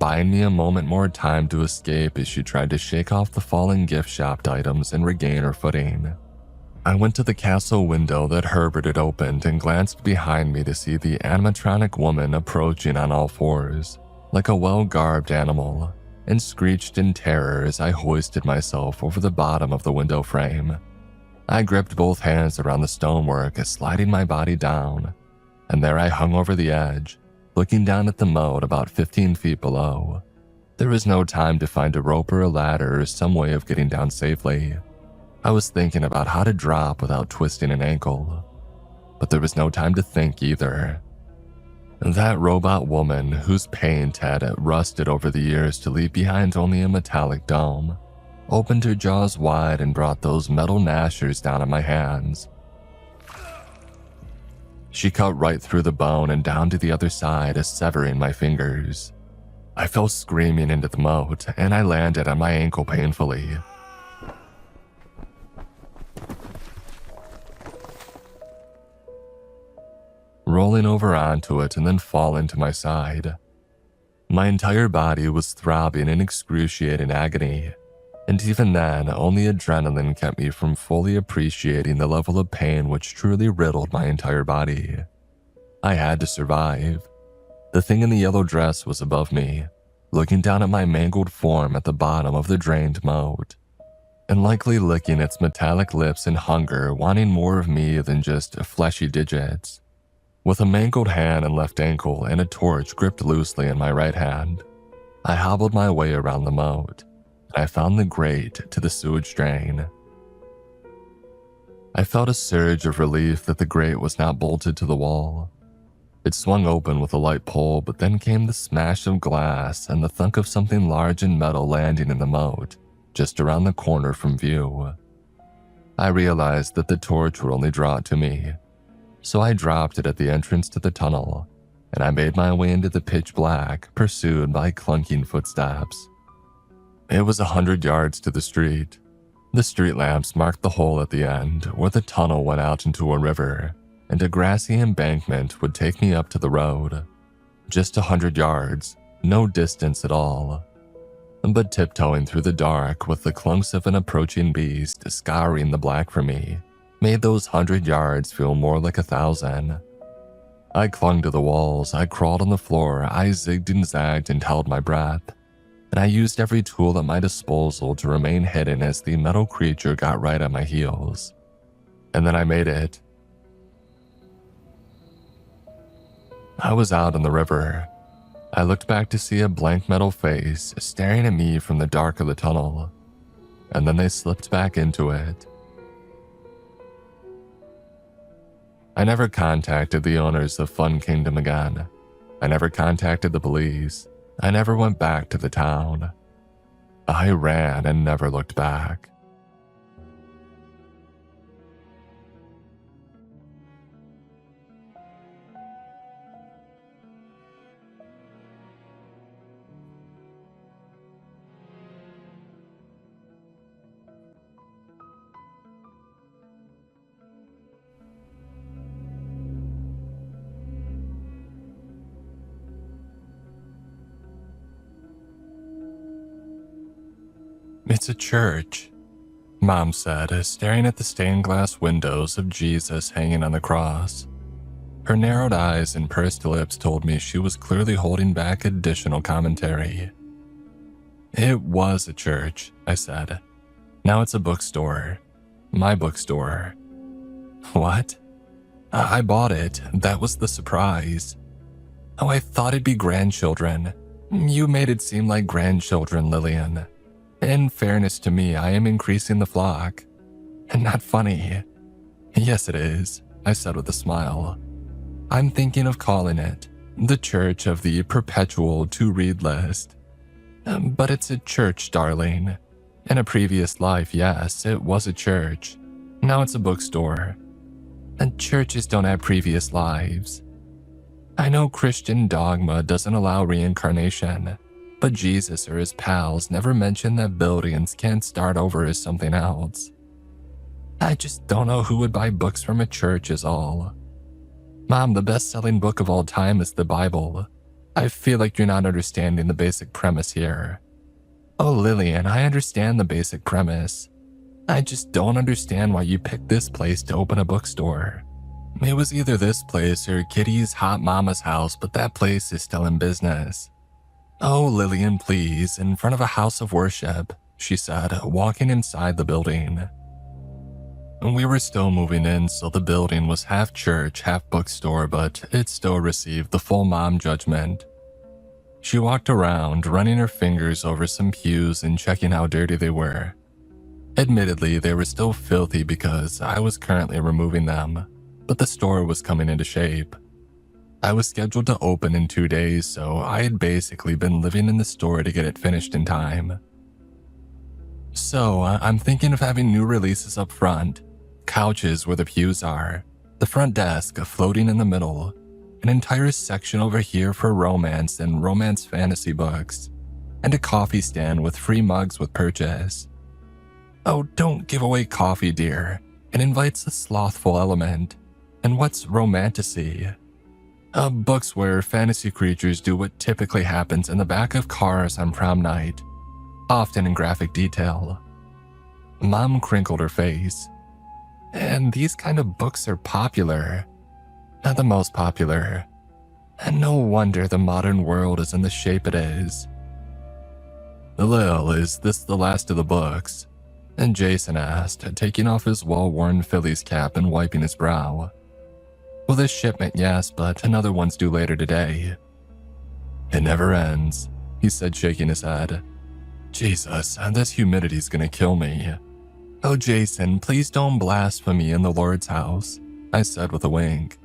Speaker 1: buying me a moment more time to escape as she tried to shake off the fallen gift shop items and regain her footing. I went to the castle window that Herbert had opened and glanced behind me to see the animatronic woman approaching on all fours, like a well-garbed animal, and screeched in terror as I hoisted myself over the bottom of the window frame. I gripped both hands around the stonework, sliding my body down, and there I hung over the edge, looking down at the moat about 15 feet below. There was no time to find a rope or a ladder or some way of getting down safely. I was thinking about how to drop without twisting an ankle, but there was no time to think either. That robot woman, whose paint had rusted over the years to leave behind only a metallic dome, opened her jaws wide and brought those metal gnashers down on my hands. She cut right through the bone and down to the other side, severing my fingers. I fell screaming into the moat, and I landed on my ankle painfully. Rolling over onto it and then falling to my side. My entire body was throbbing in excruciating agony, and even then, only adrenaline kept me from fully appreciating the level of pain which truly riddled my entire body. I had to survive. The thing in the yellow dress was above me, looking down at my mangled form at the bottom of the drained moat, and likely licking its metallic lips in hunger, wanting more of me than just fleshy digits. With a mangled hand and left ankle and a torch gripped loosely in my right hand, I hobbled my way around the moat, and I found the grate to the sewage drain. I felt a surge of relief that the grate was not bolted to the wall. It swung open with a light pull, but then came the smash of glass and the thunk of something large and metal landing in the moat, just around the corner from view. I realized that the torch would only draw it to me, so I dropped it at the entrance to the tunnel, and I made my way into the pitch black, pursued by clunking footsteps. It was 100 yards to the street. The street lamps marked the hole at the end, where the tunnel went out into a river, and a grassy embankment would take me up to the road. Just 100 yards, no distance at all. But tiptoeing through the dark with the clunks of an approaching beast scouring the black for me made those 100 yards feel more like 1,000. I clung to the walls, I crawled on the floor, I zigged and zagged and held my breath, and I used every tool at my disposal to remain hidden as the metal creature got right at my heels. And then I made it. I was out on the river. I looked back to see a blank metal face staring at me from the dark of the tunnel, and then they slipped back into it. I never contacted the owners of Fun Kingdom again. I never contacted the police. I never went back to the town. I ran and never looked back. It's a church, Mom said, staring at the stained glass windows of Jesus hanging on the cross. Her narrowed eyes and pursed lips told me she was clearly holding back additional commentary. It was a church, I said. Now it's a bookstore. My bookstore. What? I bought it. That was the surprise. Oh, I thought it'd be grandchildren. You made it seem like grandchildren, Lillian. In fairness to me, I am increasing the flock. Not funny. Yes, it is, I said with a smile. I'm thinking of calling it the Church of the Perpetual To-Read List. But it's a church, darling. In a previous life, yes, it was a church. Now it's a bookstore. And churches don't have previous lives. I know Christian dogma doesn't allow reincarnation, but Jesus or his pals never mention that buildings can't start over as something else. I just don't know who would buy books from a church is all. Mom, the best-selling book of all time is the Bible. I feel like you're not understanding the basic premise here. Oh, Lillian, I understand the basic premise. I just don't understand why you picked this place to open a bookstore. It was either this place or Kitty's hot mama's house, but that place is still in business. Oh, Lillian, please, in front of a house of worship, she said, walking inside the building. We were still moving in, so the building was half church, half bookstore, but it still received the full mom judgment. She walked around, running her fingers over some pews and checking how dirty they were. Admittedly, they were still filthy because I was currently removing them, but the store was coming into shape. I was scheduled to open in 2 days, so I had basically been living in the store to get it finished in time. So, I'm thinking of having new releases up front, couches where the pews are, The front desk floating in the middle, an entire section over here for romance and romance fantasy books, and a coffee stand with free mugs with purchase. Oh, don't give away coffee, dear. It invites a slothful element. And what's romantasy? Books where fantasy creatures do what typically happens in the back of cars on prom night, often in graphic detail. Mom crinkled her face. And these kind of books are popular. Not the most popular. And no wonder the modern world is in the shape it is. Lil, is this the last of the books? And Jason asked, taking off his well-worn Phillies cap and wiping his brow. Well, this shipment, yes, but another one's due later today. It never ends, he said, shaking his head. Jesus, this humidity's gonna kill me. Oh, Jason, please don't blaspheme in the Lord's house, I said with a wink.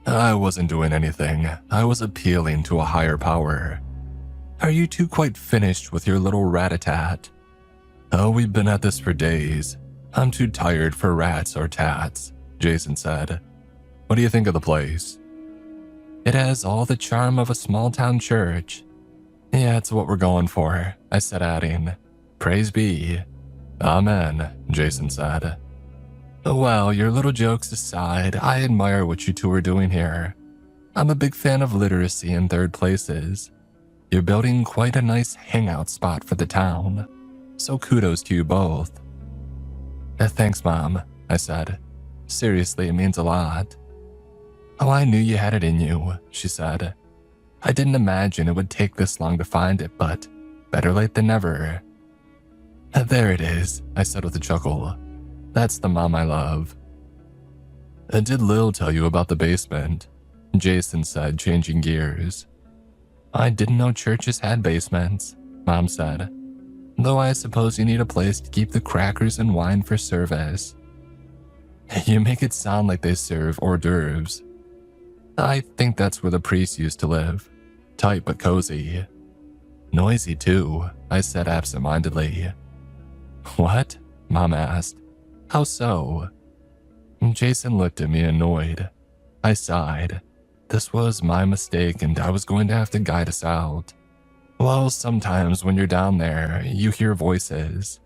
Speaker 1: I wasn't doing anything. I was appealing to a higher power. Are you two quite finished with your little rat-a-tat? Oh, we've been at this for days. I'm too tired for rats or tats, Jason said. What do you think of the place? It has all the charm of a small-town church. Yeah, it's what we're going for, I said, adding, praise be. Amen, Jason said. Well, your little jokes aside, I admire what you two are doing here. I'm a big fan of literacy in third places. You're building quite a nice hangout spot for the town. So kudos to you both. Thanks, Mom, I said. Seriously, it means a lot. Oh, I knew you had it in you, she said. I didn't imagine it would take this long to find it, but better late than never. There it is, I said with a chuckle. That's the mom I love. Did Lil tell you about the basement? Jason said, changing gears. I didn't know churches had basements, Mom said. Though I suppose you need a place to keep the crackers and wine for service. You make it sound like they serve hors d'oeuvres. I think that's where the priests used to live. Tight but cozy. Noisy too, I said absent-mindedly. What? Mom asked. How so? Jason looked at me annoyed. I sighed. This was my mistake and I was going to have to guide us out. Well, sometimes when you're down there, you hear voices.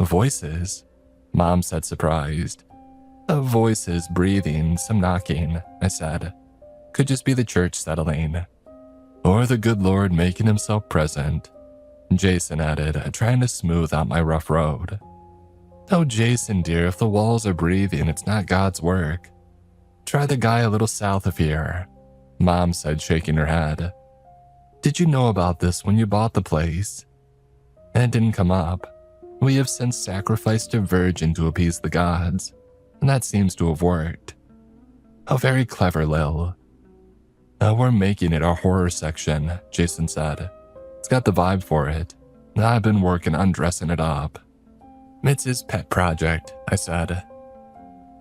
Speaker 1: Voices? Mom said, surprised. Voices, breathing, some knocking, I said. Could just be the church settling. Or the good Lord making himself present, Jason added, trying to smooth out my rough road. Oh, Jason, dear, if the walls are breathing, it's not God's work. Try the guy a little south of here, Mom said, shaking her head. Did you know about this when you bought the place? It didn't come up. We have since sacrificed a virgin to appease the gods, and that seems to have worked. Oh, very clever, Lil. We're making it our horror section, Jason said. It's got the vibe for it. I've been working on dressing it up. It's his pet project, I said.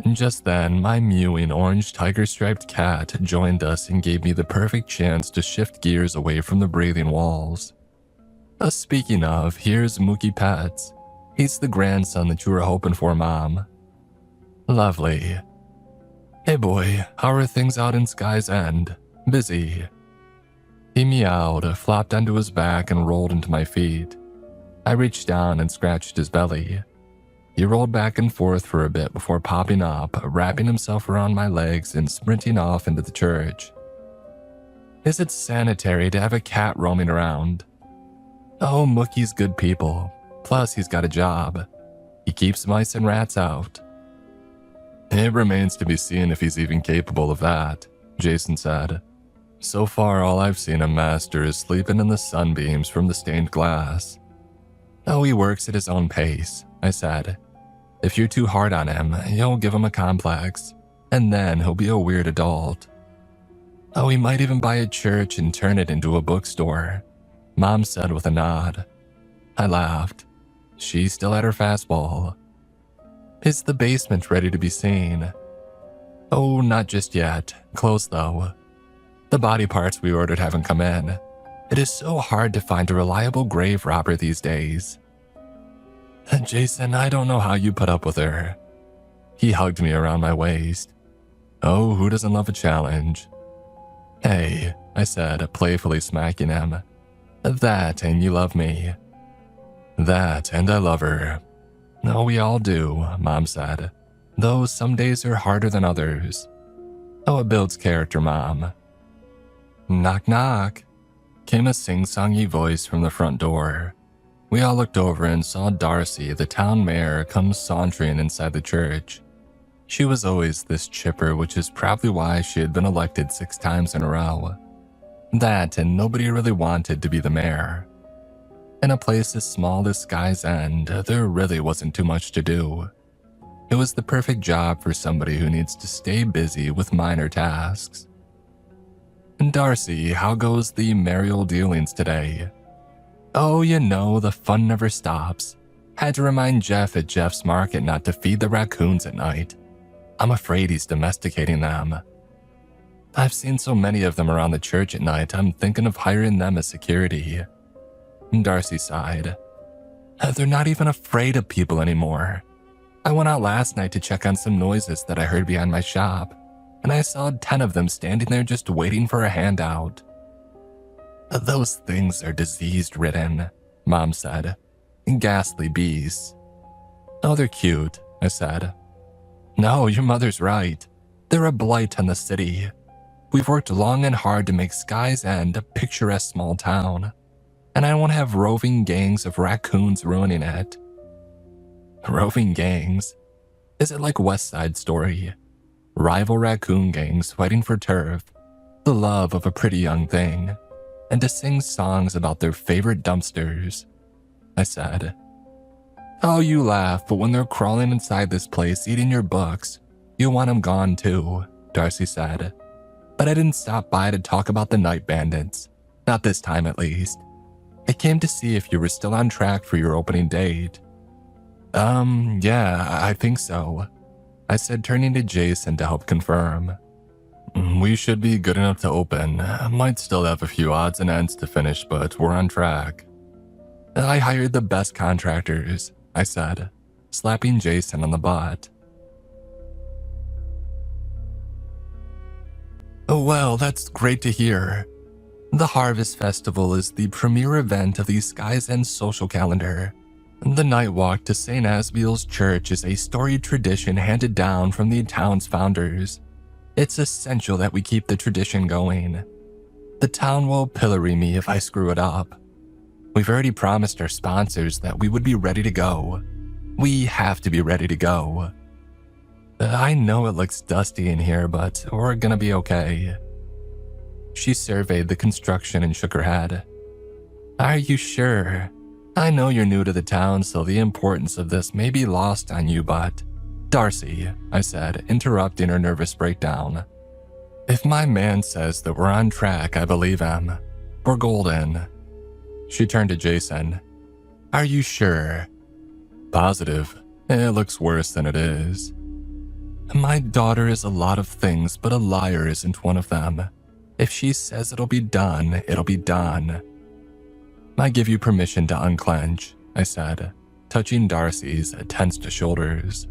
Speaker 1: And just then, my mewing orange tiger-striped cat joined us and gave me the perfect chance to shift gears away from the breathing walls. Speaking of, here's Mookie Pets. He's the grandson that you were hoping for, Mom. Lovely. Hey boy, how are things out in Sky's End? Busy. He meowed, flopped onto his back, and rolled into my feet. I reached down and scratched his belly. He rolled back and forth for a bit before popping up, wrapping himself around my legs and sprinting off into the church. Is it sanitary to have a cat roaming around? Oh, Mookie's good people. Plus, he's got a job. He keeps mice and rats out. It remains to be seen if he's even capable of that, Jason said. So far, all I've seen him master is sleeping in the sunbeams from the stained glass. Oh, he works at his own pace, I said. If you're too hard on him, you'll give him a complex, and then he'll be a weird adult. Oh, he might even buy a church and turn it into a bookstore, Mom said with a nod. I laughed. She's still at her fastball. Is the basement ready to be seen? Oh, not just yet. Close though. The body parts we ordered haven't come in. It is so hard to find a reliable grave robber these days. Jason, I don't know how you put up with her. He hugged me around my waist. Oh, who doesn't love a challenge? Hey, I said, playfully smacking him. That and you love me. That and I love her. No, we all do, Mom said. Though some days are harder than others. Oh, it builds character, Mom. Knock, knock, came a sing-songy voice from the front door. We all looked over and saw Darcy, the town mayor, come sauntering inside the church. She was always this chipper, which is probably why she had been elected 6 times in a row. That and nobody really wanted to be the mayor. In a place as small as Sky's End, there really wasn't too much to do. It was the perfect job for somebody who needs to stay busy with minor tasks. And Darcy, how goes the mayoral dealings today? Oh, you know, the fun never stops. Had to remind Jeff at Jeff's Market not to feed the raccoons at night. I'm afraid he's domesticating them. I've seen so many of them around the church at night, I'm thinking of hiring them as security. Darcy sighed. They're not even afraid of people anymore. I went out last night to check on some noises that I heard behind my shop, and I saw 10 of them standing there just waiting for a handout. Those things are disease-ridden, Mom said. Ghastly beasts. Oh, they're cute, I said. No, your mother's right. They're a blight on the city. We've worked long and hard to make Sky's End a picturesque small town, and I won't have roving gangs of raccoons ruining it. Roving gangs? Is it like West Side Story? Rival raccoon gangs fighting for turf, the love of a pretty young thing, and to sing songs about their favorite dumpsters, I said. Oh, you laugh, but when they're crawling inside this place eating your books, you want them gone too, Darcy said. But I didn't stop by to talk about the night bandits. Not this time, at least. I came to see if you were still on track for your opening date. Yeah, I think so, I said, turning to Jason to help confirm. We should be good enough to open. Might still have a few odds and ends to finish, but we're on track. I hired the best contractors, I said, slapping Jason on the butt. Oh, well, that's great to hear. The Harvest Festival is the premier event of the Sky's End social calendar. The night walk to St. Asbiel's Church is a storied tradition handed down from the town's founders. It's essential that we keep the tradition going. The town will pillory me if I screw it up. We've already promised our sponsors that we would be ready to go. We have to be ready to go. I know it looks dusty in here, but we're gonna be okay. She surveyed the construction and shook her head. Are you sure? I know you're new to the town, so the importance of this may be lost on you, but... Darcy, I said, interrupting her nervous breakdown. If my man says that we're on track, I believe him. We're golden. She turned to Jason. Are you sure? Positive. It looks worse than it is. My daughter is a lot of things, but a liar isn't one of them. If she says it'll be done, it'll be done. I give you permission to unclench, I said, touching Darcy's tensed shoulders.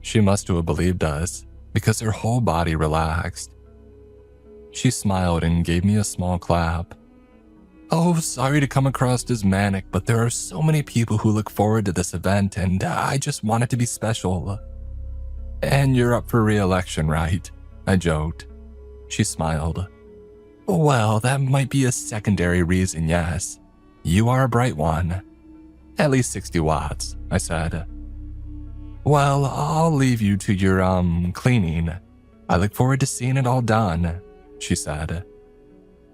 Speaker 1: She must have believed us, because her whole body relaxed. She smiled and gave me a small clap. Oh, sorry to come across as manic, but there are so many people who look forward to this event, and I just want it to be special. And you're up for re-election, right? I joked. She smiled. Well, that might be a secondary reason, yes. You are a bright one. At least 60 watts, I said. Well, I'll leave you to your, cleaning. I look forward to seeing it all done, she said.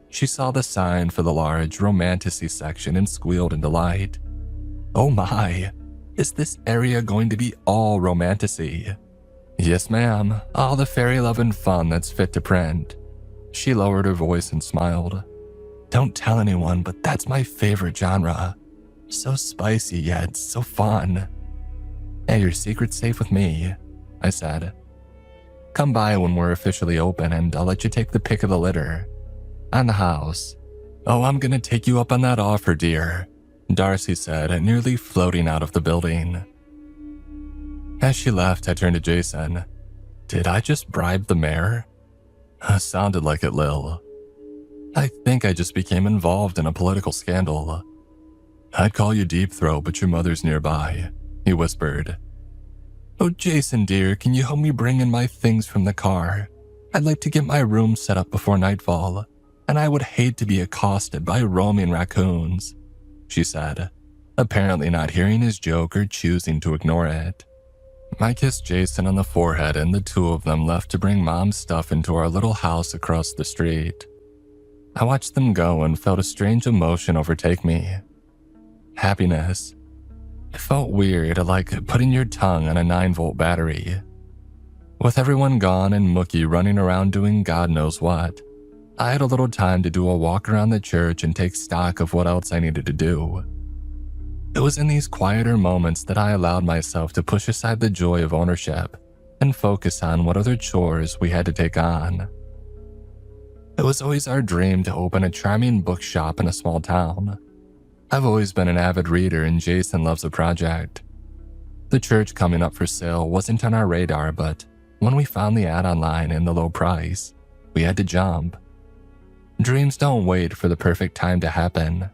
Speaker 1: She saw the sign for the large romanticy section and squealed in delight. Oh my, is this area going to be all romanticy? Yes, ma'am, all the fairy love and fun that's fit to print. She lowered her voice and smiled. Don't tell anyone, but that's my favorite genre. So spicy yet so fun. Hey, your secret's safe with me, I said. Come by when we're officially open and I'll let you take the pick of the litter. On the house. Oh, I'm gonna take you up on that offer, dear. Darcy said, nearly floating out of the building. As she left, I turned to Jason. Did I just bribe the mayor? Sounded like it, Lil. I think I just became involved in a political scandal. I'd call you Deep Throat, but your mother's nearby, he whispered. Oh, Jason dear, can you help me bring in my things from the car? I'd like to get my room set up before nightfall, and I would hate to be accosted by roaming raccoons, she said, apparently not hearing his joke or choosing to ignore it. I kissed Jason on the forehead and the two of them left to bring Mom's stuff into our little house across the street. I watched them go and felt a strange emotion overtake me. Happiness. It felt weird, like putting your tongue on a 9-volt battery. With everyone gone and Mookie running around doing God knows what, I had a little time to do a walk around the church and take stock of what else I needed to do. It was in these quieter moments that I allowed myself to push aside the joy of ownership and focus on what other chores we had to take on. It was always our dream to open a charming bookshop in a small town. I've always been an avid reader and Jason loves a project. The church coming up for sale wasn't on our radar, but when we found the ad online and the low price, we had to jump. Dreams don't wait for the perfect time to happen.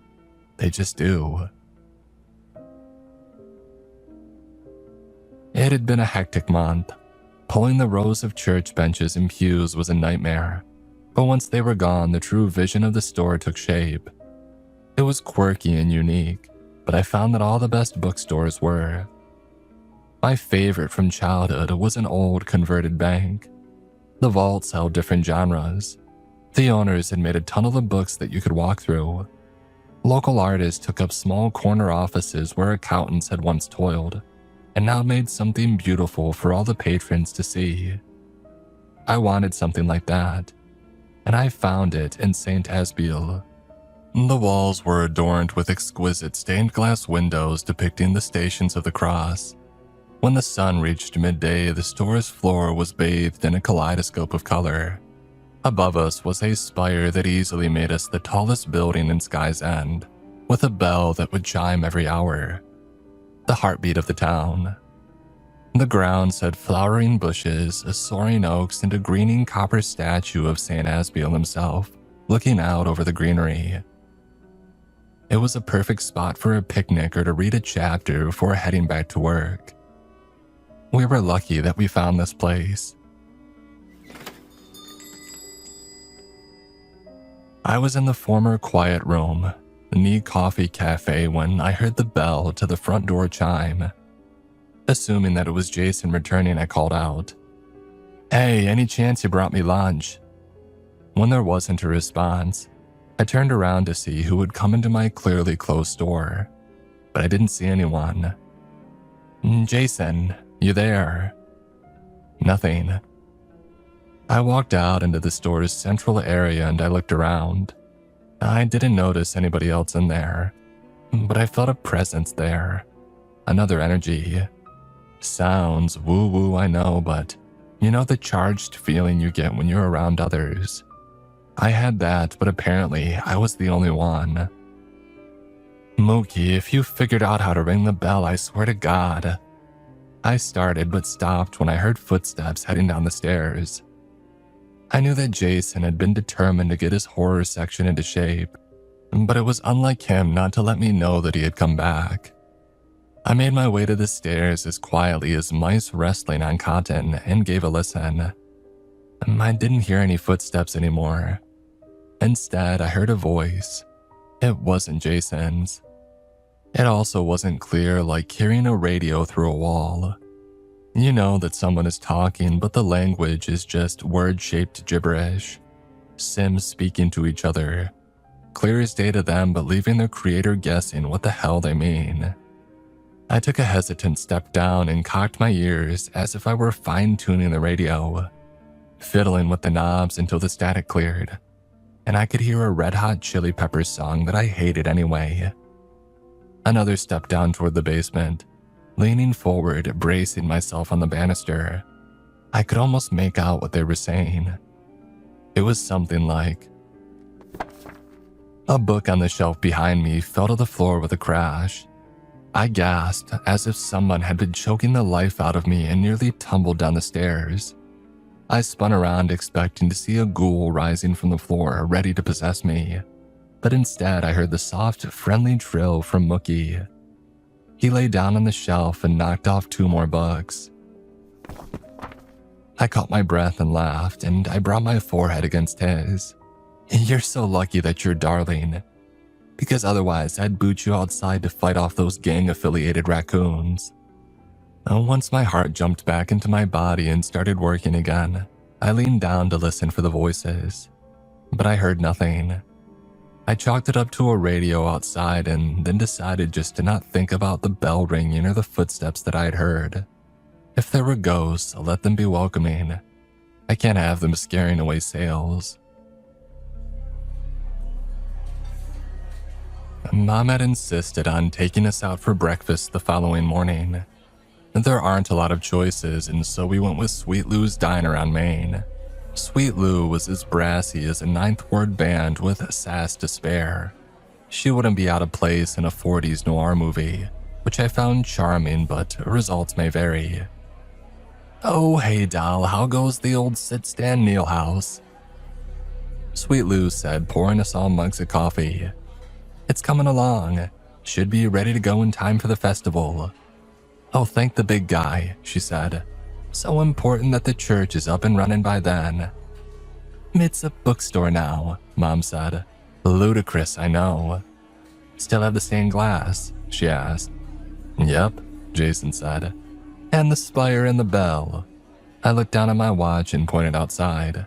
Speaker 1: They just do. It had been a hectic month. Pulling the rows of church benches and pews was a nightmare, but once they were gone, the true vision of the store took shape. It was quirky and unique, but I found that all the best bookstores were. My favorite from childhood was an old converted bank. The vaults held different genres. The owners had made a tunnel of books that you could walk through. Local artists took up small corner offices where accountants had once toiled, and now made something beautiful for all the patrons to see. I wanted something like that, and I found it in St. Asbiel. The walls were adorned with exquisite stained glass windows depicting the Stations of the Cross. When the sun reached midday, the store's floor was bathed in a kaleidoscope of color. Above us was a spire that easily made us the tallest building in Sky's End, with a bell that would chime every hour. The heartbeat of the town. The grounds had flowering bushes, soaring oaks, and a greening copper statue of St. Asbiel himself, looking out over the greenery. It was a perfect spot for a picnic or to read a chapter before heading back to work. We were lucky that we found this place. I was in the former quiet room, the neat coffee cafe, when I heard the bell to the front door chime. Assuming that it was Jason returning, I called out, "Hey, any chance you brought me lunch?" When there wasn't a response, I turned around to see who would come into my clearly closed door, but I didn't see anyone. "Jason, you there?" Nothing. I walked out into the store's central area and I looked around. I didn't notice anybody else in there, but I felt a presence there. Another energy. Sounds woo-woo, I know, but you know the charged feeling you get when you're around others. I had that, but apparently I was the only one. "Mookie, if you figured out how to ring the bell, I swear to God." I started but stopped when I heard footsteps heading down the stairs. I knew that Jason had been determined to get his horror section into shape, but it was unlike him not to let me know that he had come back. I made my way to the stairs as quietly as mice wrestling on cotton and gave a listen. I didn't hear any footsteps anymore. Instead, I heard a voice. It wasn't Jason's. It also wasn't clear, like hearing a radio through a wall. You know that someone is talking, but the language is just word-shaped gibberish. Sims speaking to each other. Clear as day to them, but leaving their creator guessing what the hell they mean. I took a hesitant step down and cocked my ears as if I were fine-tuning the radio, fiddling with the knobs until the static cleared, and I could hear a Red Hot Chili Peppers song that I hated anyway. Another step down toward the basement, leaning forward, bracing myself on the banister. I could almost make out what they were saying. It was something like, A book on the shelf behind me fell to the floor with a crash. I gasped as if someone had been choking the life out of me and nearly tumbled down the stairs. I spun around expecting to see a ghoul rising from the floor ready to possess me, but instead I heard the soft, friendly trill from Mookie. He lay down on the shelf and knocked off 2 more books. I caught my breath and laughed, and I brought my forehead against his. "You're so lucky that you're darling, because otherwise I'd boot you outside to fight off those gang-affiliated raccoons." Once my heart jumped back into my body and started working again, I leaned down to listen for the voices, but I heard nothing. I chalked it up to a radio outside and then decided just to not think about the bell ringing or the footsteps that I'd heard. If there were ghosts, let them be welcoming. I can't have them scaring away sales. Mom had insisted on taking us out for breakfast the following morning. There aren't a lot of choices, and so we went with Sweet Lou's Diner on Main. Sweet Lou was as brassy as a Ninth Ward band with sass to spare. She wouldn't be out of place in a 40s noir movie, which I found charming, but results may vary. "Oh, hey doll, how goes the old sit-stand Neil house?" Sweet Lou said, pouring us all mugs of coffee. "It's coming along. Should be ready to go in time for the festival." "Oh, thank the big guy," she said. "So important that the church is up and running by then." "It's a bookstore now," Mom said. "Ludicrous, I know." "Still have the stained glass?" she asked. "Yep," Jason said. "And the spire and the bell." I looked down at my watch and pointed outside.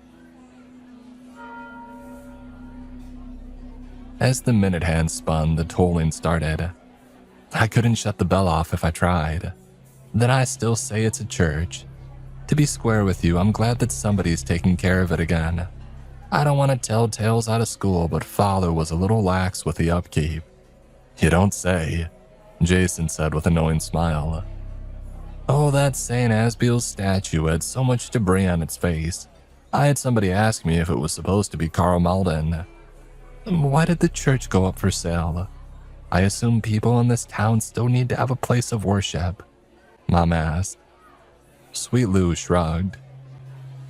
Speaker 1: As the minute hand spun, the tolling started. I couldn't shut the bell off if I tried. Then I still say it's a church. To be square with you, I'm glad that somebody's taking care of it again. I don't want to tell tales out of school, but Father was a little lax with the upkeep. "You don't say," Jason said with a knowing smile. "Oh, that St. Asbiel's statue had so much debris on its face. I had somebody ask me if it was supposed to be Karl Malden." "Why did the church go up for sale? I assume people in this town still need to have a place of worship," Mom asked. Sweet Lou shrugged.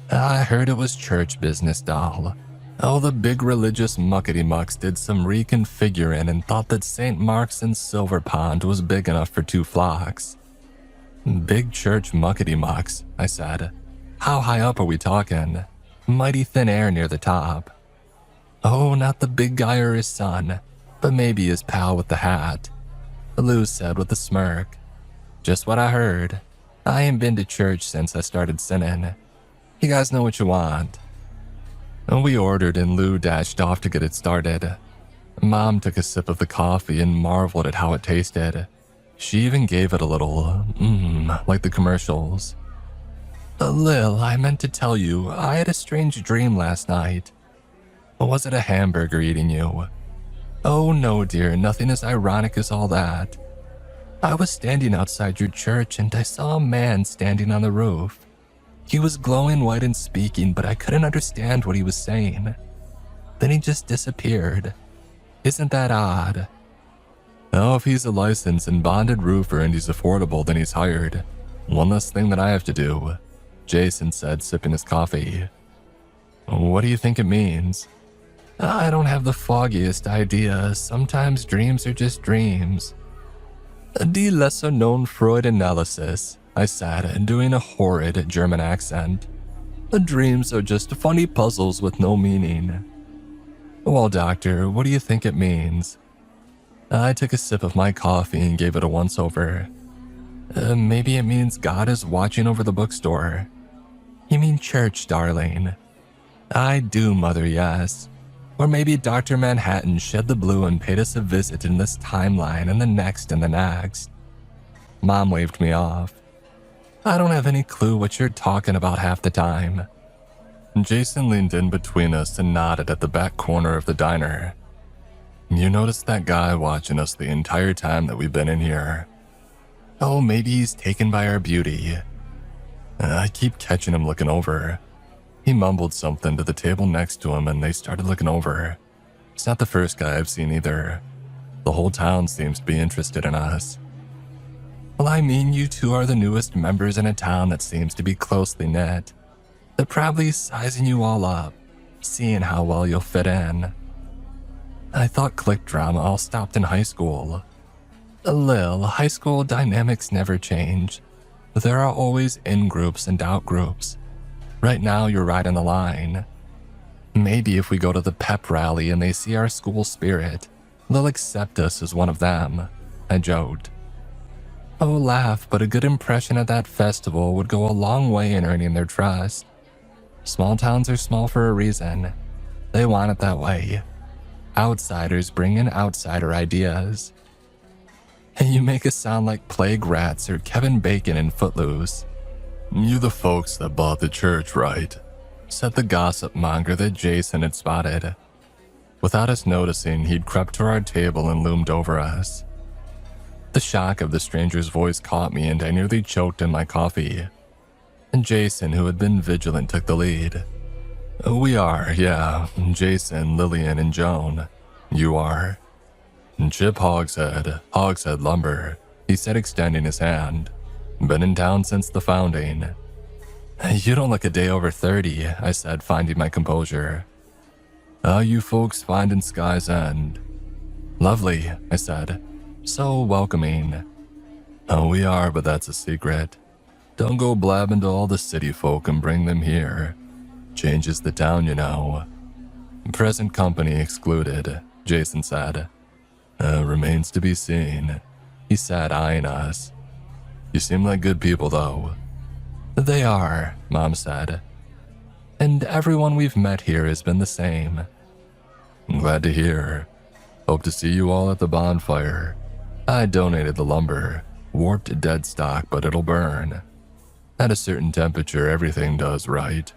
Speaker 1: "I heard it was church business, doll. Oh, the big religious muckety-mucks did some reconfiguring and thought that St. Mark's in Silver Pond was big enough for 2 flocks. "Big church muckety-mucks," I said. "How high up are we talking? Mighty thin air near the top." "Oh, not the big guy or his son, but maybe his pal with the hat," Lou said with a smirk. "Just what I heard. I ain't been to church since I started sinning. You guys know what you want." We ordered and Lou dashed off to get it started. Mom took a sip of the coffee and marveled at how it tasted. She even gave it a little, like the commercials. "Lil, I meant to tell you, I had a strange dream last night." "Was it a hamburger eating you?" "Oh no, dear, nothing as ironic as all that. I was standing outside your church and I saw a man standing on the roof. He was glowing white and speaking, but I couldn't understand what he was saying. Then he just disappeared. Isn't that odd?" "Oh, if he's a licensed and bonded roofer and he's affordable, then he's hired. One less thing that I have to do," Jason said, sipping his coffee. "What do you think it means?" "I don't have the foggiest idea. Sometimes dreams are just dreams." "Die lesser-known Freud analysis," I said, doing a horrid German accent. "Dreams are just funny puzzles with no meaning." "Well, doctor, what do you think it means?" I took a sip of my coffee and gave it a once-over. Maybe it means God is watching over the bookstore." "You mean church, darling?" "I do, mother, yes. Or maybe Dr. Manhattan shed the blue and paid us a visit in this timeline and the next and the next." Mom waved me off. "I don't have any clue what you're talking about half the time." Jason leaned in between us and nodded at the back corner of the diner. "You noticed that guy watching us the entire time that we've been in here?" "Oh, maybe he's taken by our beauty." "I keep catching him looking over." He mumbled something to the table next to him and they started looking over. He's not the first guy I've seen either. The whole town seems to be interested in us. Well, I mean, you two are the newest members in a town that seems to be closely knit. They're probably sizing you all up, seeing how well you'll fit in. I thought clique drama all stopped in high school. Lil, high school dynamics never change. There are always in-groups and out-groups. Right now, you're right on the line. Maybe if we go to the pep rally and they see our school spirit, they'll accept us as one of them, I joked. Oh, laugh, but a good impression at that festival would go a long way in earning their trust. Small towns are small for a reason. They want it that way. Outsiders bring in outsider ideas. And you make us sound like Plague Rats or Kevin Bacon in Footloose. You the folks that bought the church, right? Said the gossip monger that Jason had spotted. Without us noticing, he'd crept to our table and loomed over us. The shock of the stranger's voice caught me and I nearly choked in my coffee. And Jason, who had been vigilant, took the lead. We are, yeah. Jason, Lillian, and Joan. You are? Chip Hogshead Lumber, he said, extending his hand. Been in town since the founding. You don't look a day over 30, I said, finding my composure. How you folks finding Sky's End? Lovely, I said. So welcoming. Oh, we are, but that's a secret. Don't go blabbing to all the city folk and bring them here. Changes the town, you know. Present company excluded, Jason said. Remains to be seen, he said, eyeing us. You seem like good people, though. They are, Mom said. And everyone we've met here has been the same. I'm glad to hear. Hope to see you all at the bonfire. I donated the lumber. Warped dead stock, but it'll burn. At a certain temperature, everything does, right?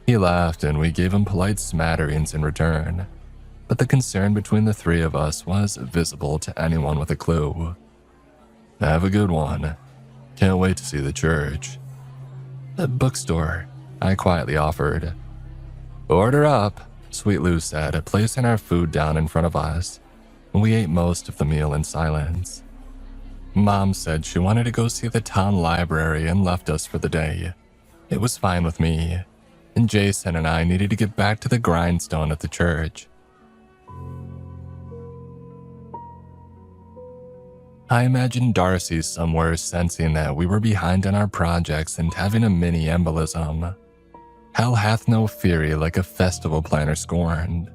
Speaker 1: He laughed and we gave him polite smatterings in return. But the concern between the three of us was visible to anyone with a clue. Have a good one. Can't wait to see the church. The bookstore, I quietly offered. Order up, Sweet Lou said, placing our food down in front of us. We ate most of the meal in silence. Mom said she wanted to go see the town library and left us for the day. It was fine with me, and Jason and I needed to get back to the grindstone at the church. I imagined Darcy somewhere sensing that we were behind on our projects and having a mini embolism. Hell hath no fury like a festival planner scorned.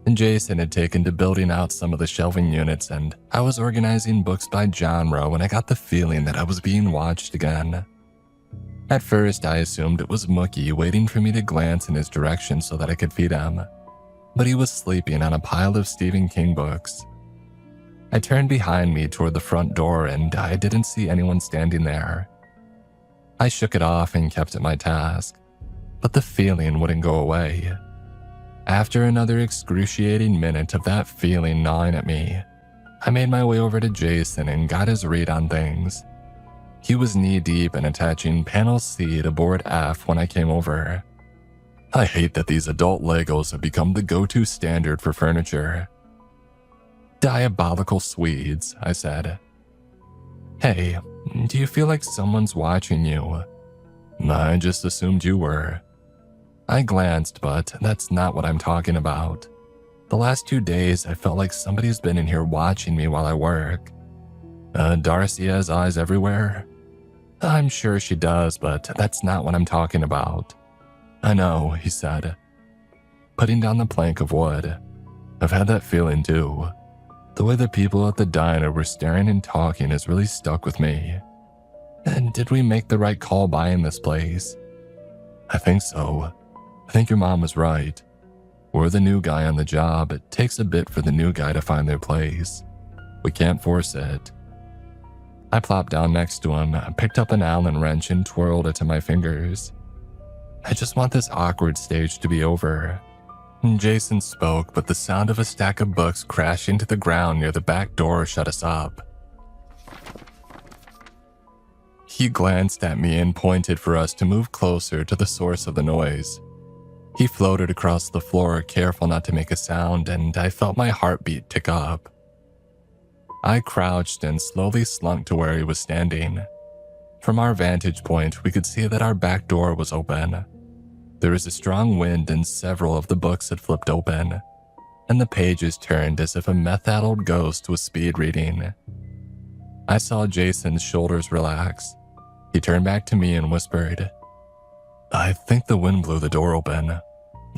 Speaker 1: And Jason had taken to building out some of the shelving units, and I was organizing books by genre when I got the feeling that I was being watched again. At first, I assumed it was Mookie waiting for me to glance in his direction so that I could feed him, but he was sleeping on a pile of Stephen King books. I turned behind me toward the front door and I didn't see anyone standing there. I shook it off and kept at my task, but the feeling wouldn't go away. After another excruciating minute of that feeling gnawing at me, I made my way over to Jason and got his read on things. He was knee-deep in attaching panel C to board F when I came over. I hate that these adult Legos have become the go-to standard for furniture. Diabolical Swedes, I said. Hey, do you feel like someone's watching you? I just assumed you were. I glanced, but that's not what I'm talking about. The last 2 days, I felt like somebody's been in here watching me while I work. Darcy has eyes everywhere? I'm sure she does, but that's not what I'm talking about. I know, he said, putting down the plank of wood. I've had that feeling too. The way the people at the diner were staring and talking has really stuck with me. And did we make the right call buying this place? I think so. I think your mom was right. We're the new guy on the job. It takes a bit for the new guy to find their place. We can't force it. I plopped down next to him, picked up an Allen wrench and twirled it to my fingers. I just want this awkward stage to be over. Jason spoke, but the sound of a stack of books crashing to the ground near the back door shut us up. He glanced at me and pointed for us to move closer to the source of the noise. He floated across the floor, careful not to make a sound, and I felt my heartbeat tick up. I crouched and slowly slunk to where he was standing. From our vantage point, we could see that our back door was open. There was a strong wind and several of the books had flipped open, and the pages turned as if a meth-addled ghost was speed reading. I saw Jason's shoulders relax. He turned back to me and whispered, "I think the wind blew the door open.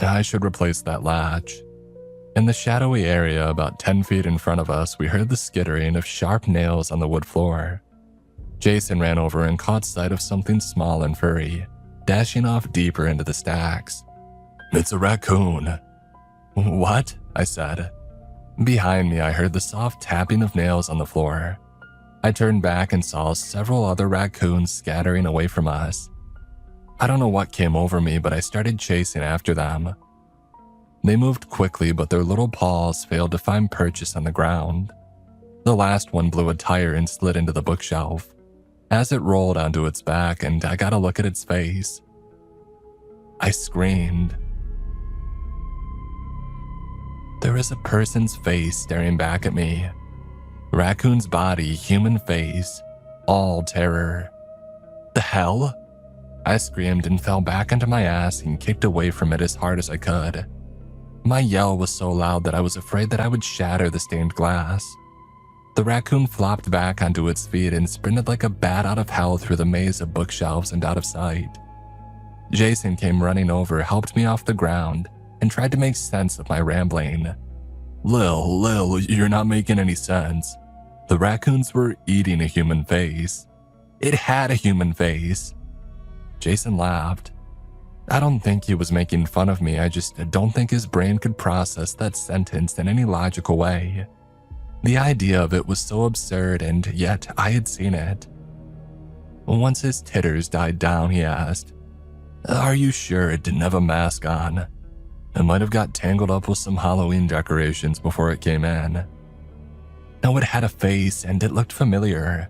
Speaker 1: I should replace that latch." In the shadowy area about 10 feet in front of us, we heard the skittering of sharp nails on the wood floor. Jason ran over and caught sight of something small and furry, dashing off deeper into the stacks. "It's a raccoon." "What?" I said. Behind me, I heard the soft tapping of nails on the floor. I turned back and saw several other raccoons scattering away from us. I don't know what came over me, but I started chasing after them. They moved quickly, but their little paws failed to find purchase on the ground. The last one blew a tire and slid into the bookshelf. As it rolled onto its back, and I got a look at its face, I screamed. There was a person's face staring back at me. Raccoon's body, human face, all terror. "The hell?" I screamed and fell back onto my ass and kicked away from it as hard as I could. My yell was so loud that I was afraid that I would shatter the stained glass. The raccoon flopped back onto its feet and sprinted like a bat out of hell through the maze of bookshelves and out of sight. Jason came running over, helped me off the ground, and tried to make sense of my rambling. Lil, you're not making any sense. The raccoons were eating a human face. It had a human face." Jason laughed. I don't think he was making fun of me, I just don't think his brain could process that sentence in any logical way. The idea of it was so absurd, and yet I had seen it. Once his titters died down, he asked, "Are you sure it didn't have a mask on? It might have got tangled up with some Halloween decorations before it came in." "No, it had a face, and it looked familiar."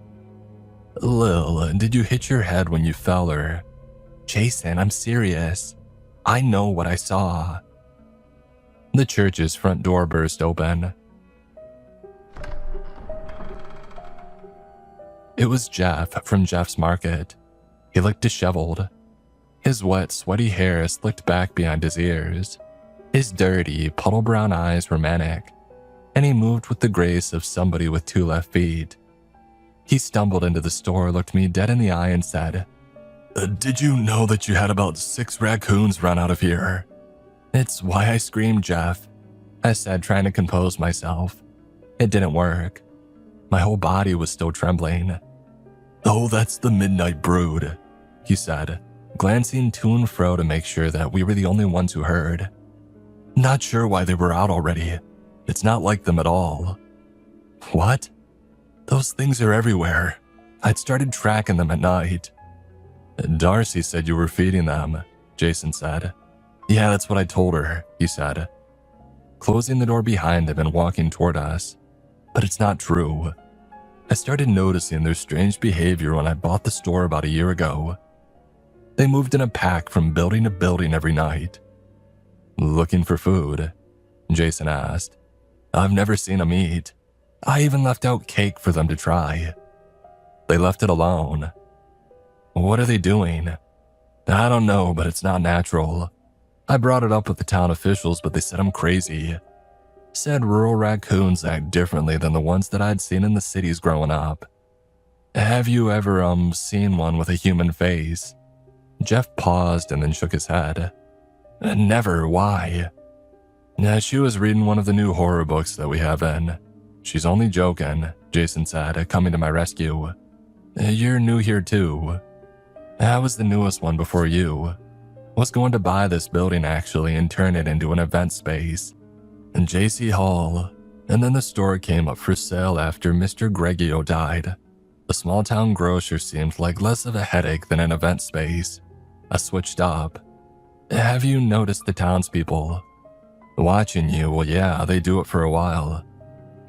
Speaker 1: "Lil, did you hit your head when you fell or—" "Jason, I'm serious. I know what I saw." The church's front door burst open. It was Jeff from Jeff's Market. He looked disheveled. His wet, sweaty hair slicked back behind his ears. His dirty, puddle-brown eyes were manic, and he moved with the grace of somebody with 2 left feet. He stumbled into the store, looked me dead in the eye, and said, "Did you know that you had about 6 raccoons run out of here?" "It's why I screamed, Jeff," I said, trying to compose myself. It didn't work. My whole body was still trembling. "Oh, that's the midnight brood," he said, glancing to and fro to make sure that we were the only ones who heard. "Not sure why they were out already. It's not like them at all." "What?" "Those things are everywhere. I'd started tracking them at night." "Darcy said you were feeding them," Jason said. "Yeah, that's what I told her," he said, closing the door behind him and walking toward us. "But it's not true. I started noticing their strange behavior when I bought the store about a year ago. They moved in a pack from building to building every night." "Looking for food?" Jason asked. "I've never seen them eat. I even left out cake for them to try." "They left it alone." "What are they doing?" "I don't know, but it's not natural. I brought it up with the town officials, but they said I'm crazy. Said rural raccoons act differently than the ones that I'd seen in the cities growing up." "Have you ever, seen one with a human face?" Jeff paused and then shook his head. "Never, why?" "She was reading one of the new horror books that we have in." "She's only joking," Jason said, coming to my rescue. "You're new here too." "I was the newest one before you. Was going to buy this building actually and turn it into an event space. And J.C. Hall. And then the store came up for sale after Mr. Greggio died. The small town grocer seemed like less of a headache than an event space. I switched up. Have you noticed the townspeople? Watching you, well yeah, they do it for a while.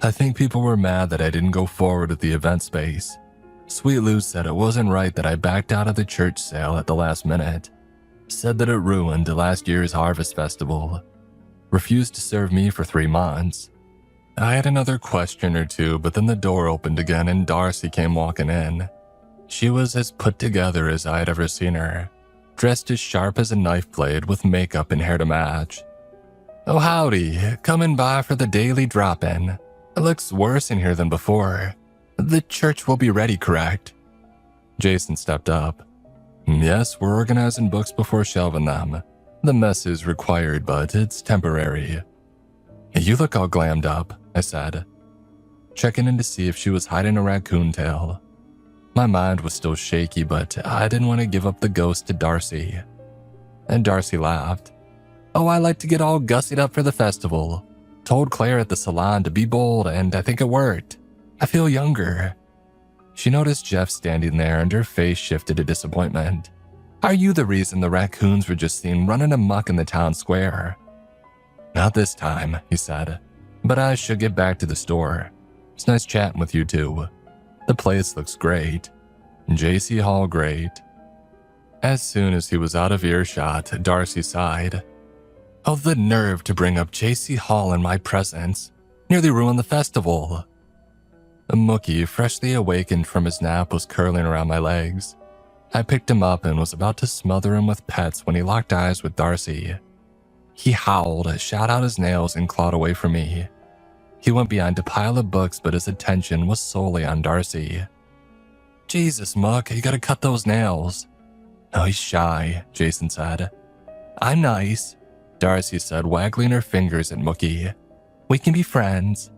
Speaker 1: I think people were mad that I didn't go forward with the event space. Sweet Lou said it wasn't right that I backed out of the church sale at the last minute. Said that it ruined last year's harvest festival. Refused to serve me for 3 months. I had another question or two, but then the door opened again and Darcy came walking in. She was as put together as I had ever seen her, dressed as sharp as a knife blade with makeup and hair to match. "Oh howdy, coming by for the daily drop-in. It looks worse in here than before. The church will be ready, correct?" Jason stepped up. "Yes, we're organizing books before shelving them. The mess is required, but it's temporary." "You look all glammed up," I said, checking in to see if she was hiding a raccoon tail. My mind was still shaky, but I didn't want to give up the ghost to Darcy. And Darcy laughed. "Oh, I like to get all gussied up for the festival. Told Claire at the salon to be bold, and I think it worked. I feel younger." She noticed Jeff standing there, and her face shifted to disappointment. "Are you the reason the raccoons were just seen running amok in the town square?" "Not this time," he said, "but I should get back to the store. It's nice chatting with you two. The place looks great. J.C. Hall great." As soon as he was out of earshot, Darcy sighed. "Oh, the nerve to bring up J.C. Hall in my presence. Nearly ruined the festival." Mookie, freshly awakened from his nap, was curling around my legs. I picked him up and was about to smother him with pets when he locked eyes with Darcy. He howled, shot out his nails, and clawed away from me. He went behind a pile of books, but his attention was solely on Darcy. "Jesus, Mook, you gotta cut those nails." "Oh, he's shy," Jason said. "I'm nice," Darcy said, waggling her fingers at Mookie. "We can be friends."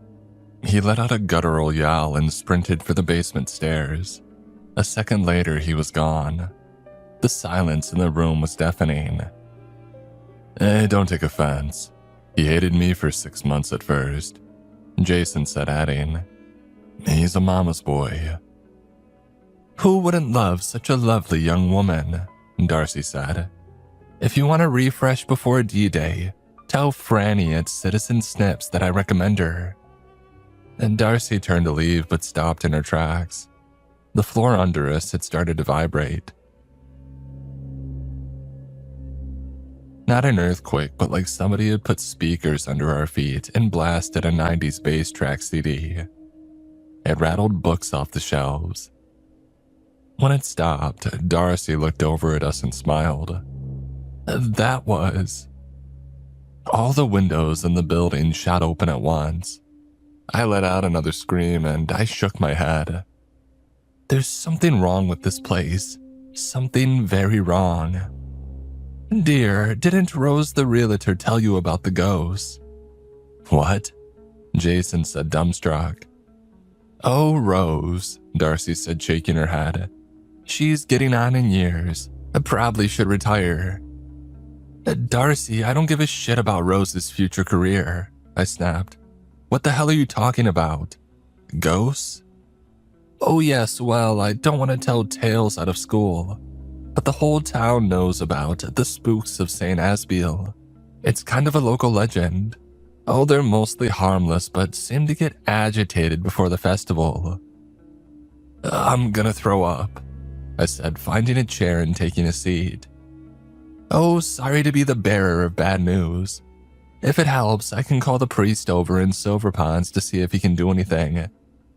Speaker 1: He let out a guttural yowl and sprinted for the basement stairs. A second later, he was gone. The silence in the room was deafening. Don't take offense. He hated me for 6 months at first," Jason said, adding, "He's a mama's boy." "Who wouldn't love such a lovely young woman?" Darcy said. "If you want a refresh before D-Day, tell Franny at Citizen Snips that I recommend her." And Darcy turned to leave but stopped in her tracks. The floor under us had started to vibrate. Not an earthquake, but like somebody had put speakers under our feet and blasted a 90s bass track CD. It rattled books off the shelves. When it stopped, Darcy looked over at us and smiled. That was... All the windows in the building shot open at once. I let out another scream and I shook my head. There's something wrong with this place. Something very wrong. "Dear, didn't Rose the realtor tell you about the ghosts?" "What?" Jason said, dumbstruck. "Oh, Rose," Darcy said, shaking her head. "She's getting on in years. I probably should retire." "Darcy, I don't give a shit about Rose's future career," I snapped. "What the hell are you talking about? Ghosts?" "Oh yes, well, I don't want to tell tales out of school. But the whole town knows about the spooks of St. Asbiel. It's kind of a local legend. Oh, they're mostly harmless, but seem to get agitated before the festival." "I'm gonna throw up," I said, finding a chair and taking a seat. "Oh, sorry to be the bearer of bad news. If it helps, I can call the priest over in Silver Ponds to see if he can do anything.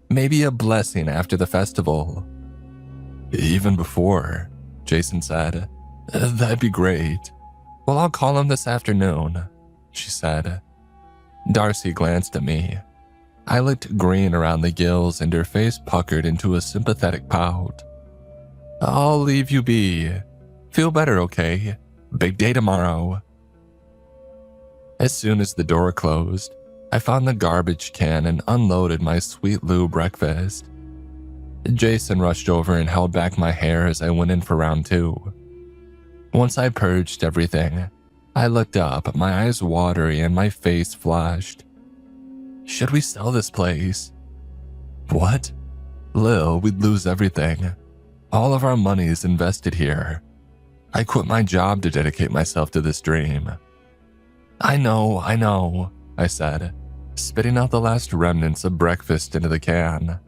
Speaker 1: Maybe a blessing after the festival." "Even before," Jason said. "That'd be great." "Well, I'll call him this afternoon," she said. Darcy glanced at me. I looked green around the gills and her face puckered into a sympathetic pout. "I'll leave you be. Feel better, okay? Big day tomorrow." As soon as the door closed, I found the garbage can and unloaded my Sweet Lou breakfast. Jason rushed over and held back my hair as I went in for round 2. Once I purged everything, I looked up, my eyes watery and my face flushed. "Should we sell this place?" "What?" "Lil, we'd lose everything. All of our money's invested here. I quit my job to dedicate myself to this dream." I know, I said, spitting out the last remnants of breakfast into the can.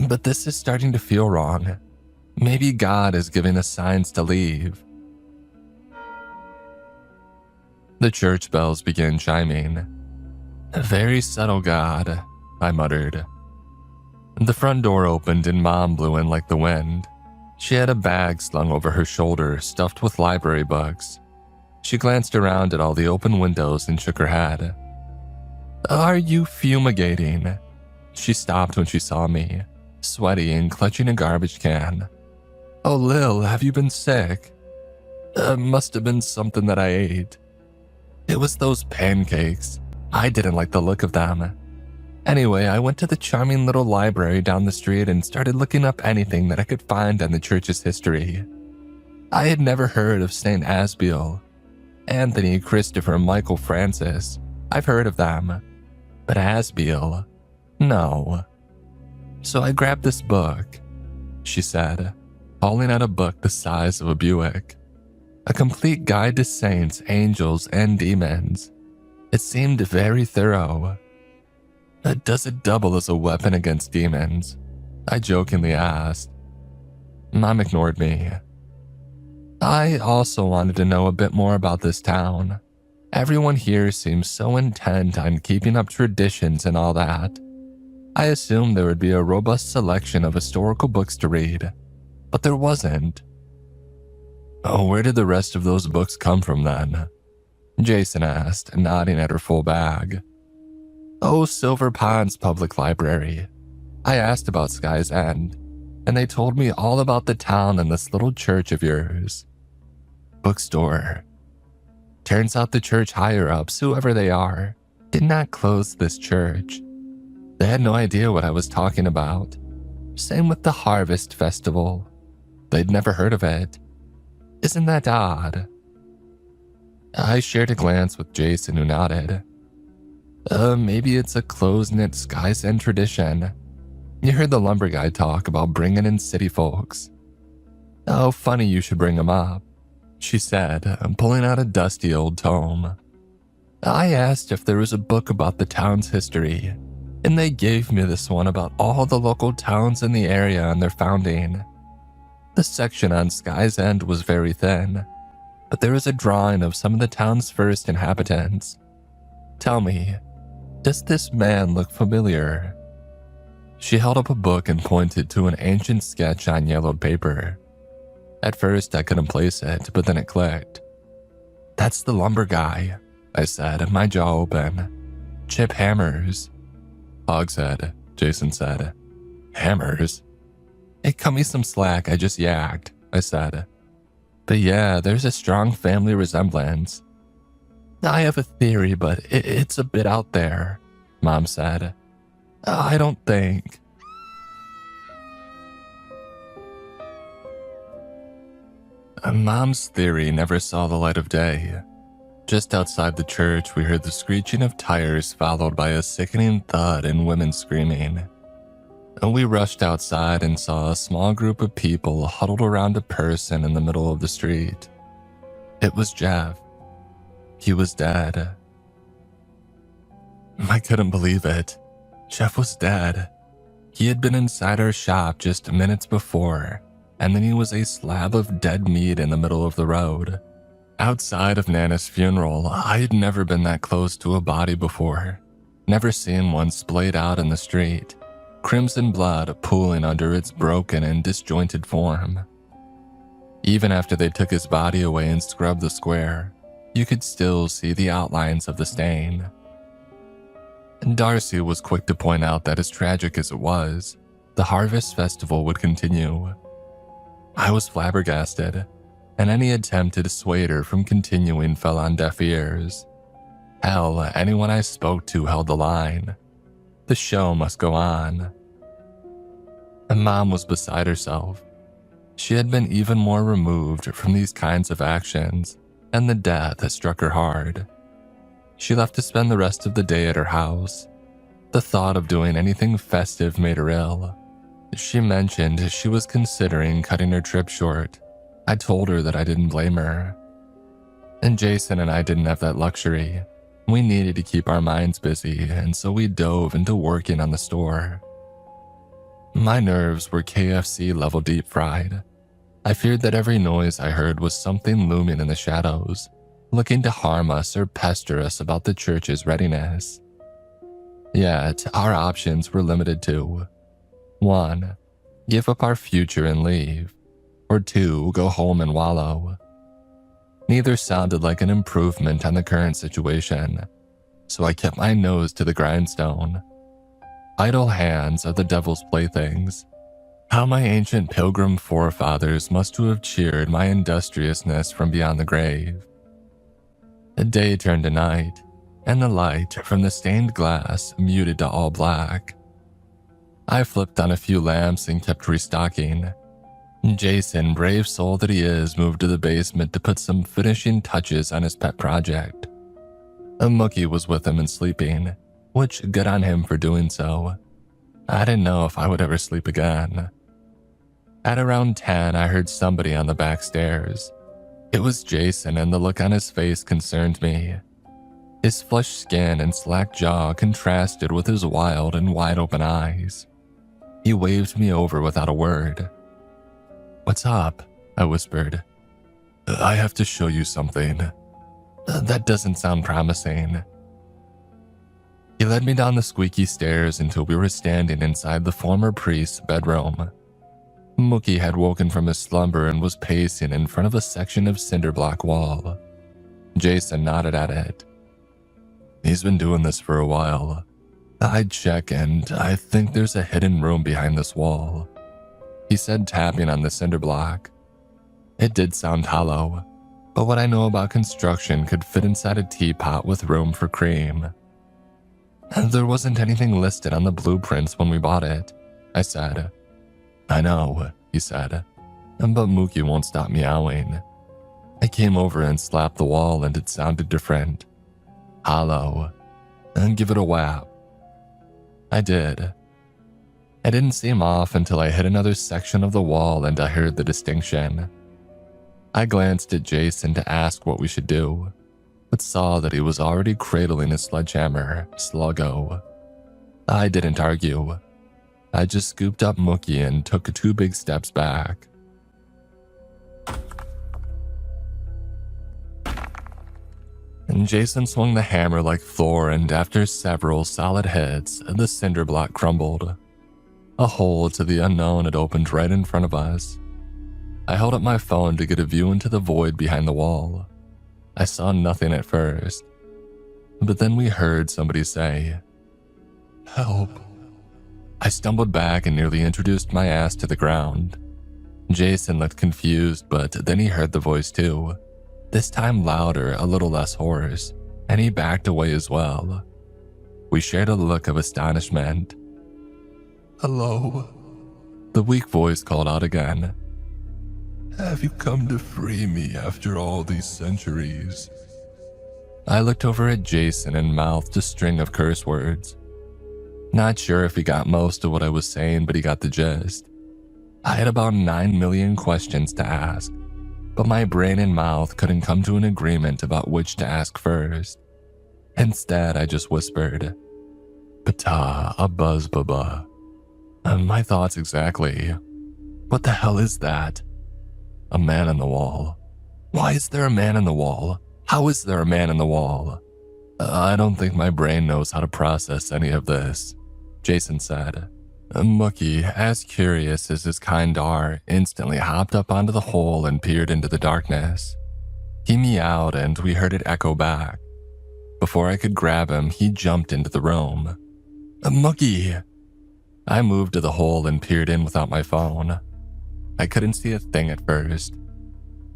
Speaker 1: "But this is starting to feel wrong. Maybe God is giving us signs to leave." The church bells began chiming. "A very subtle God," I muttered. The front door opened and Mom blew in like the wind. She had a bag slung over her shoulder stuffed with library books. She glanced around at all the open windows and shook her head. "Are you fumigating?" She stopped when she saw me, sweaty and clutching a garbage can. "Oh, Lil, have you been sick?" Must have been something that I ate." "It was those pancakes. I didn't like the look of them. Anyway, I went to the charming little library down the street and started looking up anything that I could find on the church's history. I had never heard of St. Asbiel, Anthony, Christopher, Michael, Francis. I've heard of them. But Asbiel, no. So I grabbed this book," she said, hauling out a book the size of a Buick. "A complete guide to saints, angels, and demons. It seemed very thorough." "Does it double as a weapon against demons?" I jokingly asked. Mom ignored me. "I also wanted to know a bit more about this town. Everyone here seems so intent on keeping up traditions and all that. I assumed there would be a robust selection of historical books to read, but there wasn't." "Oh, where did the rest of those books come from then?" Jason asked, nodding at her full bag. "Oh, Silver Pond's public library. I asked about Sky's End, and they told me all about the town and this little church of yours." "Bookstore. Turns out the church higher-ups, whoever they are, did not close this church. They had no idea what I was talking about. Same with the Harvest Festival. They'd never heard of it. Isn't that odd?" I shared a glance with Jason, who nodded. Maybe it's a close-knit Sky's End tradition. You heard the lumber guy talk about bringing in city folks." "Oh, funny you should bring him up," she said, pulling out a dusty old tome. "I asked if there was a book about the town's history, and they gave me this one about all the local towns in the area and their founding. The section on Sky's End was very thin, but there was a drawing of some of the town's first inhabitants. Tell me, does this man look familiar?" She held up a book and pointed to an ancient sketch on yellowed paper. At first, I couldn't place it, but then it clicked. "That's the lumber guy," I said, my jaw open. "Chip Hammers." "Hogshead," Jason said. "Hammers?" "Hey, cut me some slack, I just yacked," I said. "But yeah, there's a strong family resemblance." "I have a theory, but it's a bit out there," Mom said. "I don't think." Mom's theory never saw the light of day. Just outside the church, we heard the screeching of tires followed by a sickening thud and women screaming. We rushed outside and saw a small group of people huddled around a person in the middle of the street. It was Jeff. He was dead. I couldn't believe it. Jeff was dead. He had been inside our shop just minutes before, and then he was a slab of dead meat in the middle of the road. Outside of Nana's funeral, I had never been that close to a body before. Never seen one splayed out in the street, crimson blood pooling under its broken and disjointed form. Even after they took his body away and scrubbed the square, you could still see the outlines of the stain. And Darcy was quick to point out that as tragic as it was, the Harvest Festival would continue. I was flabbergasted, and any attempt to dissuade her from continuing fell on deaf ears. Hell, anyone I spoke to held the line. The show must go on. And Mom was beside herself. She had been even more removed from these kinds of actions, and the death had struck her hard. She left to spend the rest of the day at her house. The thought of doing anything festive made her ill. She mentioned she was considering cutting her trip short. I told her that I didn't blame her. And Jason and I didn't have that luxury. We needed to keep our minds busy, and so we dove into working on the store. My nerves were KFC-level deep fried. I feared that every noise I heard was something looming in the shadows, looking to harm us or pester us about the church's readiness. Yet, our options were limited to 1. Give up our future and leave, or 2. Go home and wallow. Neither sounded like an improvement on the current situation, so I kept my nose to the grindstone. Idle hands are the devil's playthings. How my ancient pilgrim forefathers must have cheered my industriousness from beyond the grave. The day turned to night, and the light from the stained glass muted to all black. I flipped on a few lamps and kept restocking. Jason, brave soul that he is, moved to the basement to put some finishing touches on his pet project. A Mookie was with him and sleeping, which good on him for doing so. I didn't know if I would ever sleep again. At around 10, I heard somebody on the back stairs. It was Jason, and the look on his face concerned me. His flushed skin and slack jaw contrasted with his wild and wide-open eyes. He waved me over without a word. "What's up?" I whispered. "I have to show you something." That doesn't sound promising. He led me down the squeaky stairs until we were standing inside the former priest's bedroom. Mookie had woken from his slumber and was pacing in front of a section of cinder block wall. Jason nodded at it. "He's been doing this for a while. I'd check, and I think there's a hidden room behind this wall," he said, tapping on the cinder block. It did sound hollow, but what I know about construction could fit inside a teapot with room for cream. "There wasn't anything listed on the blueprints when we bought it," I said. "I know," he said, "but Mookie won't stop meowing." I came over and slapped the wall, and it sounded different. Hollow. "And give it a whap." I did. It didn't seem off until I hit another section of the wall and I heard the distinction. I glanced at Jason to ask what we should do, but saw that he was already cradling his sledgehammer, sluggo. I didn't argue. I just scooped up Mookie and took 2 big steps back. And Jason swung the hammer like Thor, and after several solid hits, the cinder block crumbled. A hole to the unknown had opened right in front of us. I held up my phone to get a view into the void behind the wall. I saw nothing at first, but then we heard somebody say, "Help." I stumbled back and nearly introduced my ass to the ground. Jason looked confused, but then he heard the voice too. This time louder, a little less hoarse, and he backed away as well. We shared a look of astonishment. "Hello?" The weak voice called out again. "Have you come to free me after all these centuries?" I looked over at Jason and mouthed a string of curse words. Not sure if he got most of what I was saying, but he got the gist. I had about 9 million questions to ask, but my brain and mouth couldn't come to an agreement about which to ask first. Instead, I just whispered, "Pata, a buzz baba." My thoughts exactly. What the hell is that? A man in the wall. Why is there a man in the wall? How is there a man in the wall? I don't think my brain knows how to process any of this, Jason said. Mookie, as curious as his kind are, instantly hopped up onto the hole and peered into the darkness. He meowed and we heard it echo back. Before I could grab him, he jumped into the room. Mookie! I moved to the hole and peered in without my phone. I couldn't see a thing at first.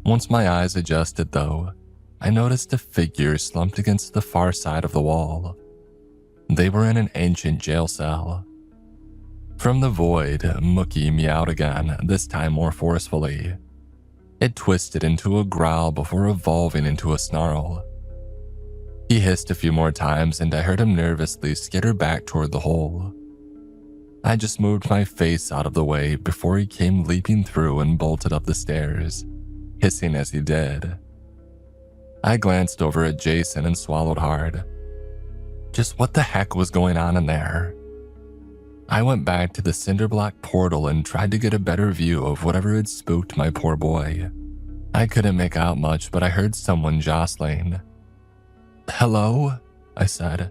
Speaker 1: Once my eyes adjusted, though, I noticed a figure slumped against the far side of the wall. They were in an ancient jail cell. From the void, Mookie meowed again, this time more forcefully. It twisted into a growl before evolving into a snarl. He hissed a few more times and I heard him nervously skitter back toward the hole. I just moved my face out of the way before he came leaping through and bolted up the stairs, hissing as he did. I glanced over at Jason and swallowed hard. Just what the heck was going on in there? I went back to the cinderblock portal and tried to get a better view of whatever had spooked my poor boy. I couldn't make out much, but I heard someone jostling. "Hello?" I said.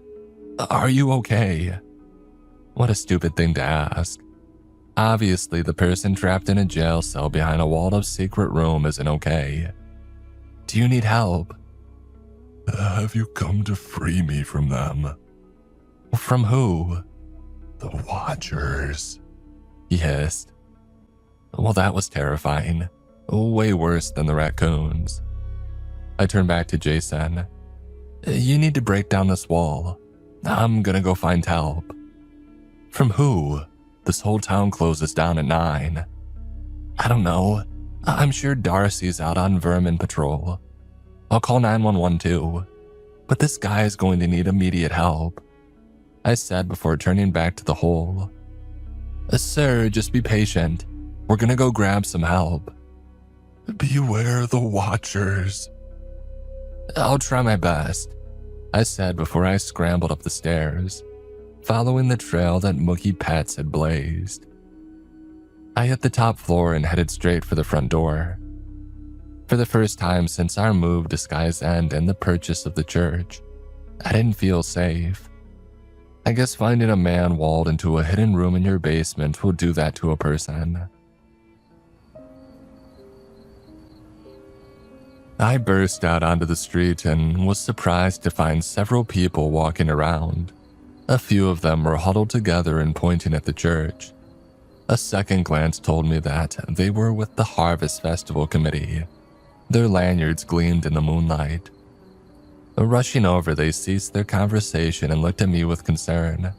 Speaker 1: "Are you okay?" What a stupid thing to ask. Obviously, the person trapped in a jail cell behind a walled-up secret room isn't okay. "Do you need help?"
Speaker 2: Have you come to free me from them?
Speaker 1: "From who?"
Speaker 2: The Watchers.
Speaker 1: He hissed. Well, that was terrifying. Way worse than the raccoons. I turned back to Jason. "You need to break down this wall. I'm gonna go find help." "From who? This whole town closes down at 9. "I don't know. I'm sure Darcy's out on vermin patrol. I'll call 911 too. But this guy is going to need immediate help," I said before turning back to the hole. "Sir, just be patient. We're gonna go grab some help."
Speaker 2: Beware the Watchers.
Speaker 1: "I'll try my best," I said before I scrambled up the stairs, following the trail that Mookie Pets had blazed. I hit the top floor and headed straight for the front door. For the first time since our move to Sky's End and the purchase of the church, I didn't feel safe. I guess finding a man walled into a hidden room in your basement will do that to a person. I burst out onto the street and was surprised to find several people walking around. A few of them were huddled together and pointing at the church. A second glance told me that they were with the Harvest Festival Committee. Their lanyards gleamed in the moonlight. Rushing over, they ceased their conversation and looked at me with concern.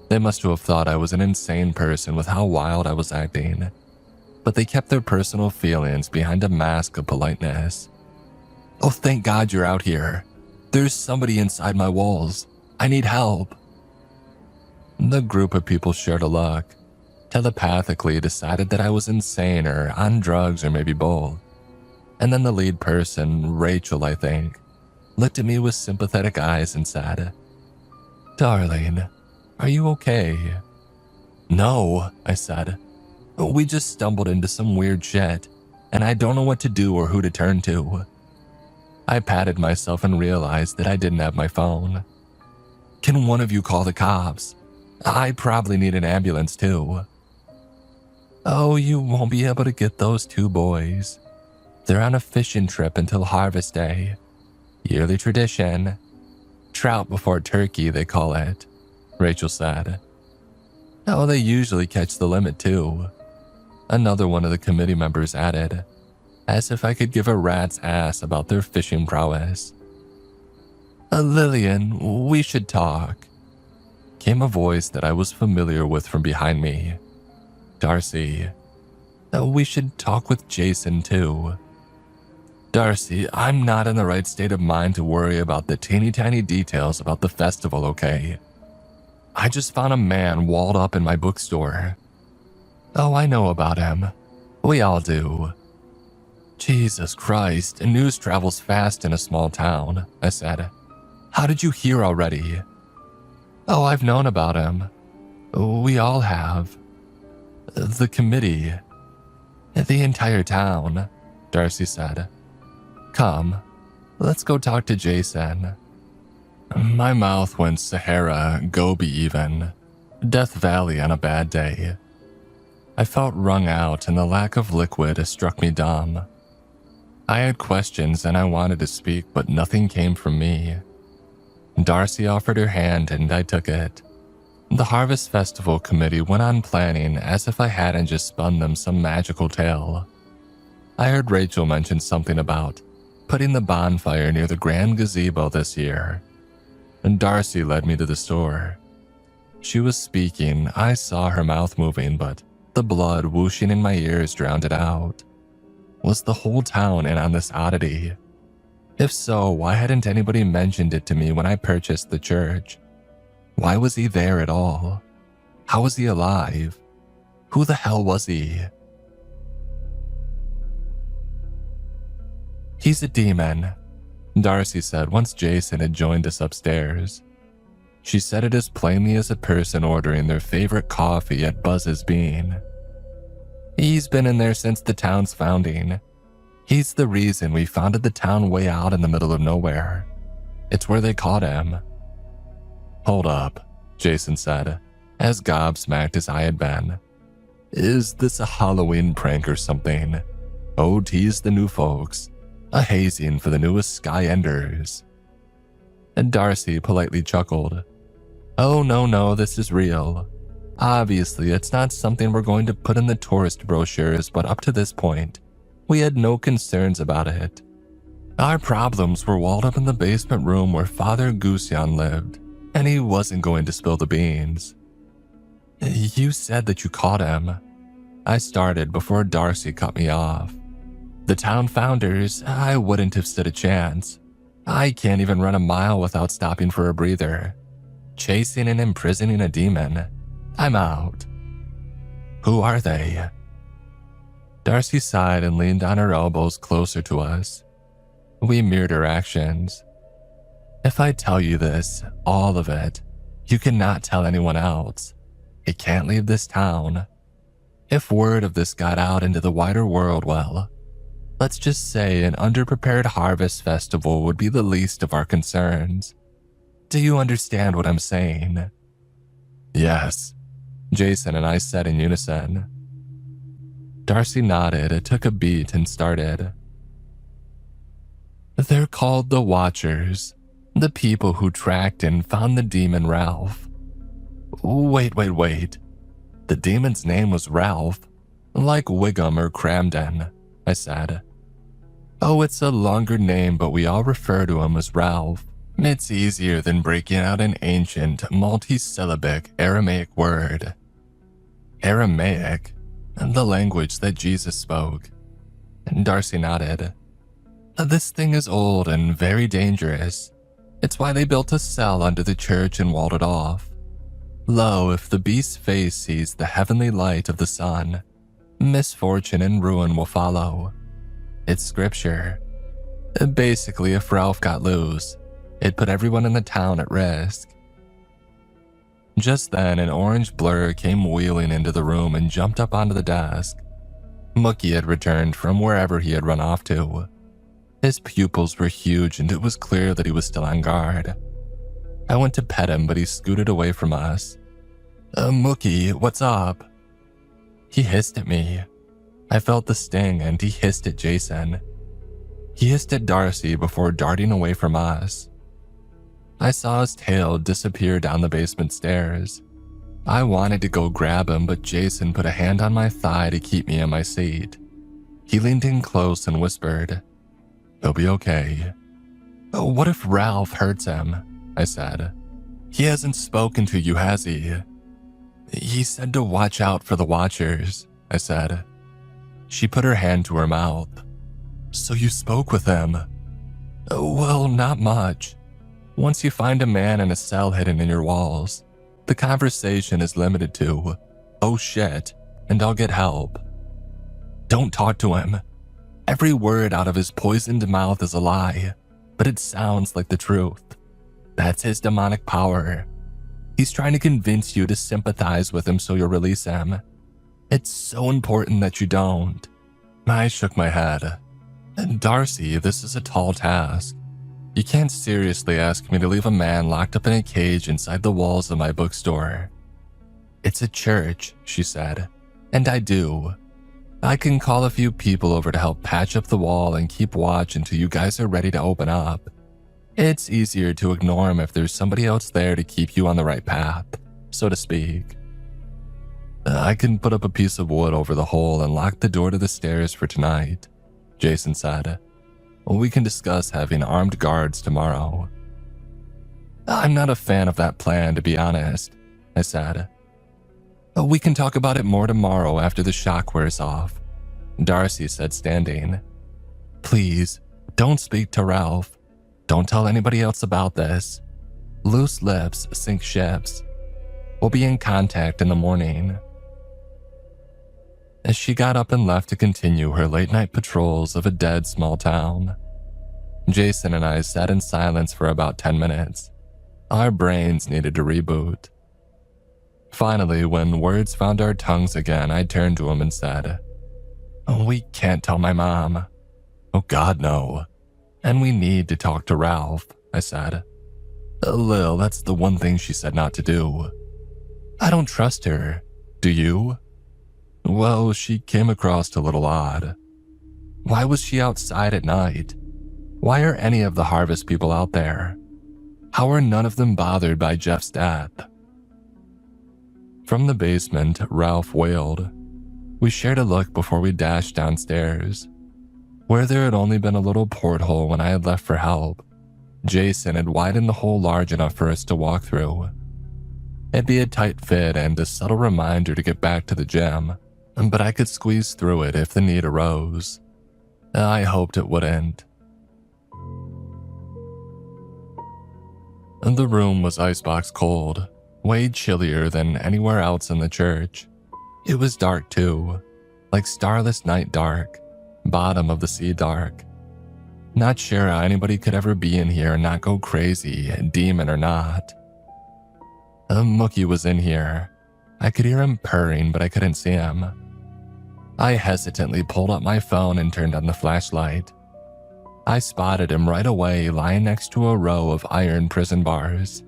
Speaker 1: They must have thought I was an insane person with how wild I was acting, but they kept their personal feelings behind a mask of politeness. "Oh, thank God you're out here. There's somebody inside my walls. I need help." The group of people shared a look, telepathically decided that I was insane or on drugs or maybe both. And then the lead person, Rachel, I think, looked at me with sympathetic eyes and said, "Darling, are you okay?" "No," I said. "We just stumbled into some weird shit, and I don't know what to do or who to turn to." I patted myself and realized that I didn't have my phone. "Can one of you call the cops? I probably need an ambulance too." "Oh, you won't be able to get those two boys. They're on a fishing trip until Harvest Day. Yearly tradition. Trout before turkey, they call it," Rachel said. "Oh, they usually catch the limit too," another one of the committee members added, as if I could give a rat's ass about their fishing prowess. "Lillian, we should talk," came a voice that I was familiar with from behind me. "Darcy, we should talk with Jason too." "Darcy, I'm not in the right state of mind to worry about the teeny tiny details about the festival, okay? I just found a man walled up in my bookstore." "Oh, I know about him. We all do." "Jesus Christ, news travels fast in a small town," I said. "How did you hear already?" "Oh, I've known about him. We all have. The committee. The entire town," Darcy said. "Come, let's go talk to Jason." My mouth went Sahara, Gobi even. Death Valley on a bad day. I felt wrung out and the lack of liquid struck me dumb. I had questions and I wanted to speak, but nothing came from me. Darcy offered her hand and I took it. The Harvest Festival Committee went on planning as if I hadn't just spun them some magical tale. I heard Rachel mention something about putting the bonfire near the grand gazebo this year, and Darcy led me to the store. She was speaking, I saw her mouth moving, but the blood whooshing in my ears drowned it out. Was the whole town in on this oddity? If so, why hadn't anybody mentioned it to me when I purchased the church? Why was he there at all? How was he alive? Who the hell was he? "He's a demon," Darcy said once Jason had joined us upstairs. She said it as plainly as a person ordering their favorite coffee at Buzz's Bean. "He's been in there since the town's founding. He's the reason we founded the town way out in the middle of nowhere. It's where they caught him." "Hold up," Jason said, as gobsmacked as I had been. "Is this a Halloween prank or something? Oh, tease the new folks. A hazing for the newest sky enders." And Darcy politely chuckled. "Oh, no, this is real. Obviously, it's not something we're going to put in the tourist brochures, but up to this point, we had no concerns about it. Our problems were walled up in the basement room where Father Gusion lived, and he wasn't going to spill the beans." "You said that you caught him," I started before Darcy cut me off. "The town founders, I wouldn't have stood a chance. I can't even run a mile without stopping for a breather. Chasing and imprisoning a demon, I'm out." "Who are they?" Darcy sighed and leaned on her elbows closer to us. We mirrored her actions. "If I tell you this, all of it, you cannot tell anyone else. It can't leave this town. If word of this got out into the wider world, well, let's just say an underprepared harvest festival would be the least of our concerns. Do you understand what I'm saying?" "Yes," Jason and I said in unison. Darcy nodded, took a beat, and started. "They're called the Watchers, the people who tracked and found the demon Ralph." Wait. The demon's name was Ralph, like Wiggum or Cramden," I said. "Oh, it's a longer name, but we all refer to him as Ralph. It's easier than breaking out an ancient, multi-syllabic Aramaic word." "Aramaic? The language that Jesus spoke." Darcy nodded. "This thing is old and very dangerous. It's why they built a cell under the church and walled it off. Lo, if the beast's face sees the heavenly light of the sun, misfortune and ruin will follow. It's scripture. Basically, if Ralph got loose, it put everyone in the town at risk." Just then, an orange blur came wheeling into the room and jumped up onto the desk. Mookie had returned from wherever he had run off to. His pupils were huge and it was clear that he was still on guard. I went to pet him, but he scooted away from us. "Mookie, what's up?" He hissed at me. I felt the sting and he hissed at Jason. He hissed at Darcy before darting away from us. I saw his tail disappear down the basement stairs. I wanted to go grab him, but Jason put a hand on my thigh to keep me in my seat. He leaned in close and whispered, "He'll be okay." "What if Ralph hurts him?" I said. "He hasn't spoken to you, has he?" "He said to watch out for the Watchers," I said. She put her hand to her mouth. "So you spoke with him?" "Well, not much. Once you find a man in a cell hidden in your walls, the conversation is limited to, 'Oh shit,' and I'll get help." "Don't talk to him. Every word out of his poisoned mouth is a lie, but it sounds like the truth. That's his demonic power. He's trying to convince you to sympathize with him so you'll release him. It's so important that you don't." I shook my head. "Darcy, this is a tall task. You can't seriously ask me to leave a man locked up in a cage inside the walls of my bookstore." "It's a church," she said, "and I do. I can call a few people over to help patch up the wall and keep watch until you guys are ready to open up. It's easier to ignore him if there's somebody else there to keep you on the right path, so to speak." "I can put up a piece of wood over the hole and lock the door to the stairs for tonight," Jason said. "We can discuss having armed guards tomorrow." "I'm not a fan of that plan, to be honest," I said. "We can talk about it more tomorrow after the shock wears off," Darcy said, standing. "Please, don't speak to Ralph. Don't tell anybody else about this. Loose lips sink ships. We'll be in contact in the morning." As she got up and left to continue her late-night patrols of a dead small town, Jason and I sat in silence for about 10 minutes. Our brains needed to reboot. Finally, when words found our tongues again, I turned to him and said, "We can't tell my mom." Oh God, no. And we need to talk to Ralph, I said. Lil, that's the one thing she said not to do. I don't trust her. Do you? Well, she came across a little odd. Why was she outside at night? Why are any of the harvest people out there? How are none of them bothered by Jeff's death? From the basement, Ralph wailed. We shared a look before we dashed downstairs. Where there had only been a little porthole when I had left for help, Jason had widened the hole large enough for us to walk through. It'd be a tight fit and a subtle reminder to get back to the gym, but I could squeeze through it if the need arose. I hoped it wouldn't. The room was icebox cold, way chillier than anywhere else in the church. It was dark too, like starless night dark, bottom of the sea dark. Not sure how anybody could ever be in here and not go crazy, demon or not. Mookie was in here. I could hear him purring, but I couldn't see him. I hesitantly pulled up my phone and turned on the flashlight. I spotted him right away lying next to a row of iron prison bars.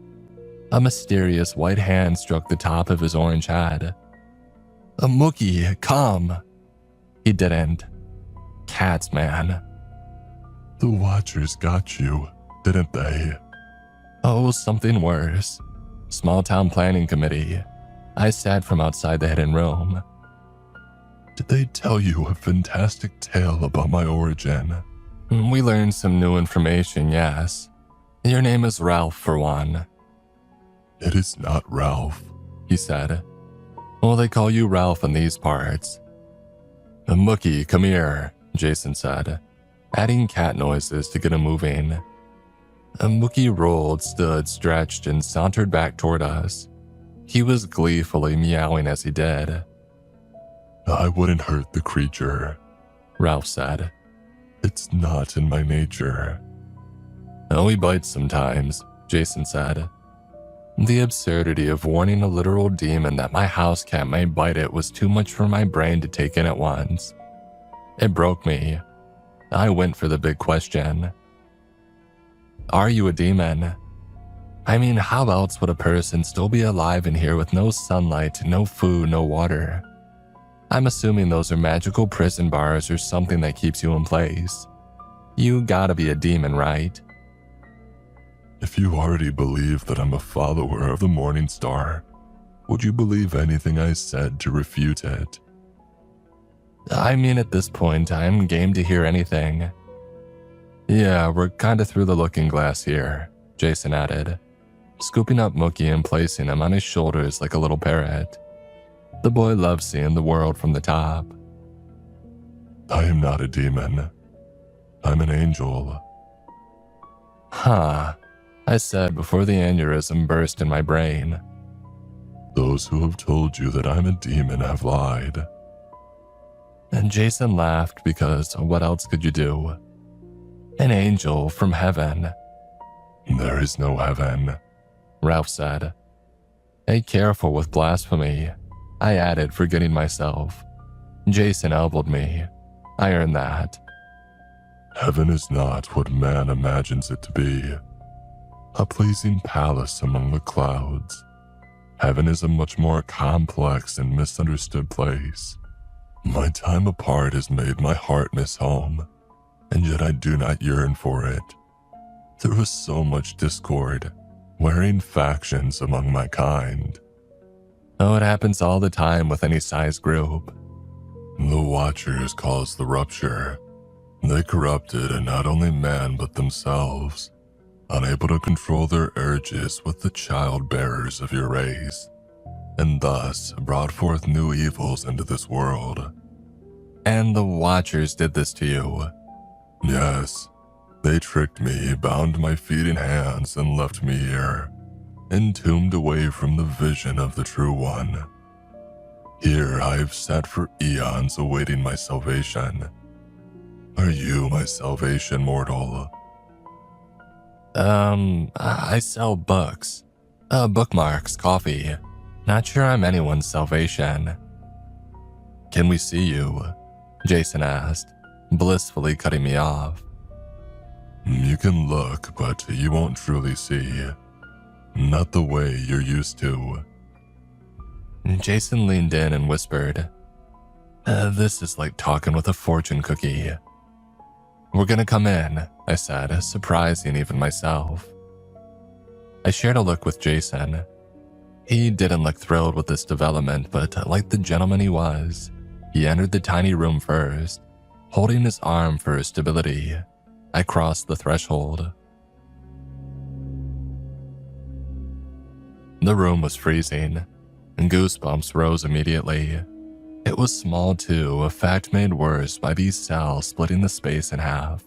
Speaker 1: A mysterious white hand stroked the top of his orange head. Mookie, come. He didn't. Cats, man.
Speaker 2: The Watchers got you, didn't they?
Speaker 1: Oh, something worse. Small town planning committee. I sat from outside the hidden room.
Speaker 2: Did they tell you a fantastic tale about my origin?
Speaker 1: We learned some new information, yes. Your name is Ralph, for one.
Speaker 2: It is not Ralph,
Speaker 1: he said. Well, they call you Ralph in these parts. Mookie, come here, Jason said, adding cat noises to get him moving. Mookie rolled, stood, stretched, and sauntered back toward us. He was gleefully meowing as he did.
Speaker 2: I wouldn't hurt the creature,
Speaker 1: Ralph said.
Speaker 2: It's not in my nature.
Speaker 1: Oh, he bites sometimes, Jason said. The absurdity of warning a literal demon that my house cat may bite it was too much for my brain to take in at once. It broke me. I went for the big question. Are you a demon? I mean, how else would a person still be alive in here with no sunlight, no food, no water? I'm assuming those are magical prison bars or something that keeps you in place. You gotta be a demon, right?
Speaker 2: If you already believe that I'm a follower of the Morning Star, would you believe anything I said to refute it?
Speaker 1: I mean, at this point, I'm game to hear anything. Yeah, we're kinda through the looking glass here, Jason added, scooping up Mookie and placing him on his shoulders like a little parrot. The boy loves seeing the world from the top.
Speaker 2: I am not a demon. I'm an angel.
Speaker 1: Huh, I said before the aneurysm burst in my brain.
Speaker 2: Those who have told you that I'm a demon have lied.
Speaker 1: And Jason laughed because what else could you do? An angel from heaven.
Speaker 2: There is no heaven,
Speaker 1: Ralph said. Hey, careful with blasphemy, I added, forgetting myself. Jason elbowed me. I earned that.
Speaker 2: Heaven is not what man imagines it to be. A pleasing palace among the clouds. Heaven is a much more complex and misunderstood place. My time apart has made my heart miss home, and yet I do not yearn for it. There was so much discord, wearing factions among my kind.
Speaker 1: Oh, it happens all the time with any size group.
Speaker 2: The Watchers caused the rupture. They corrupted not only man but themselves, unable to control their urges with the child bearers of your race, and thus brought forth new evils into this world.
Speaker 1: And the Watchers did this to you?
Speaker 2: Yes, they tricked me, bound my feet and hands, and left me here, entombed away from the vision of the True One. Here I have sat for eons awaiting my salvation. Are you my salvation, mortal?
Speaker 1: I sell books. Bookmarks, coffee. Not sure I'm anyone's salvation. Can we see you? Jason asked, blissfully cutting me off.
Speaker 2: You can look, but you won't truly see. Not the way you're used to.
Speaker 1: Jason leaned in and whispered, "This is like talking with a fortune cookie." "We're gonna come in," I said, surprising even myself. I shared a look with Jason. He didn't look thrilled with this development, but like the gentleman he was, he entered the tiny room first, holding his arm for stability. I crossed the threshold. The room was freezing, and goosebumps rose immediately. It was small too, a fact made worse by these cells splitting the space in half.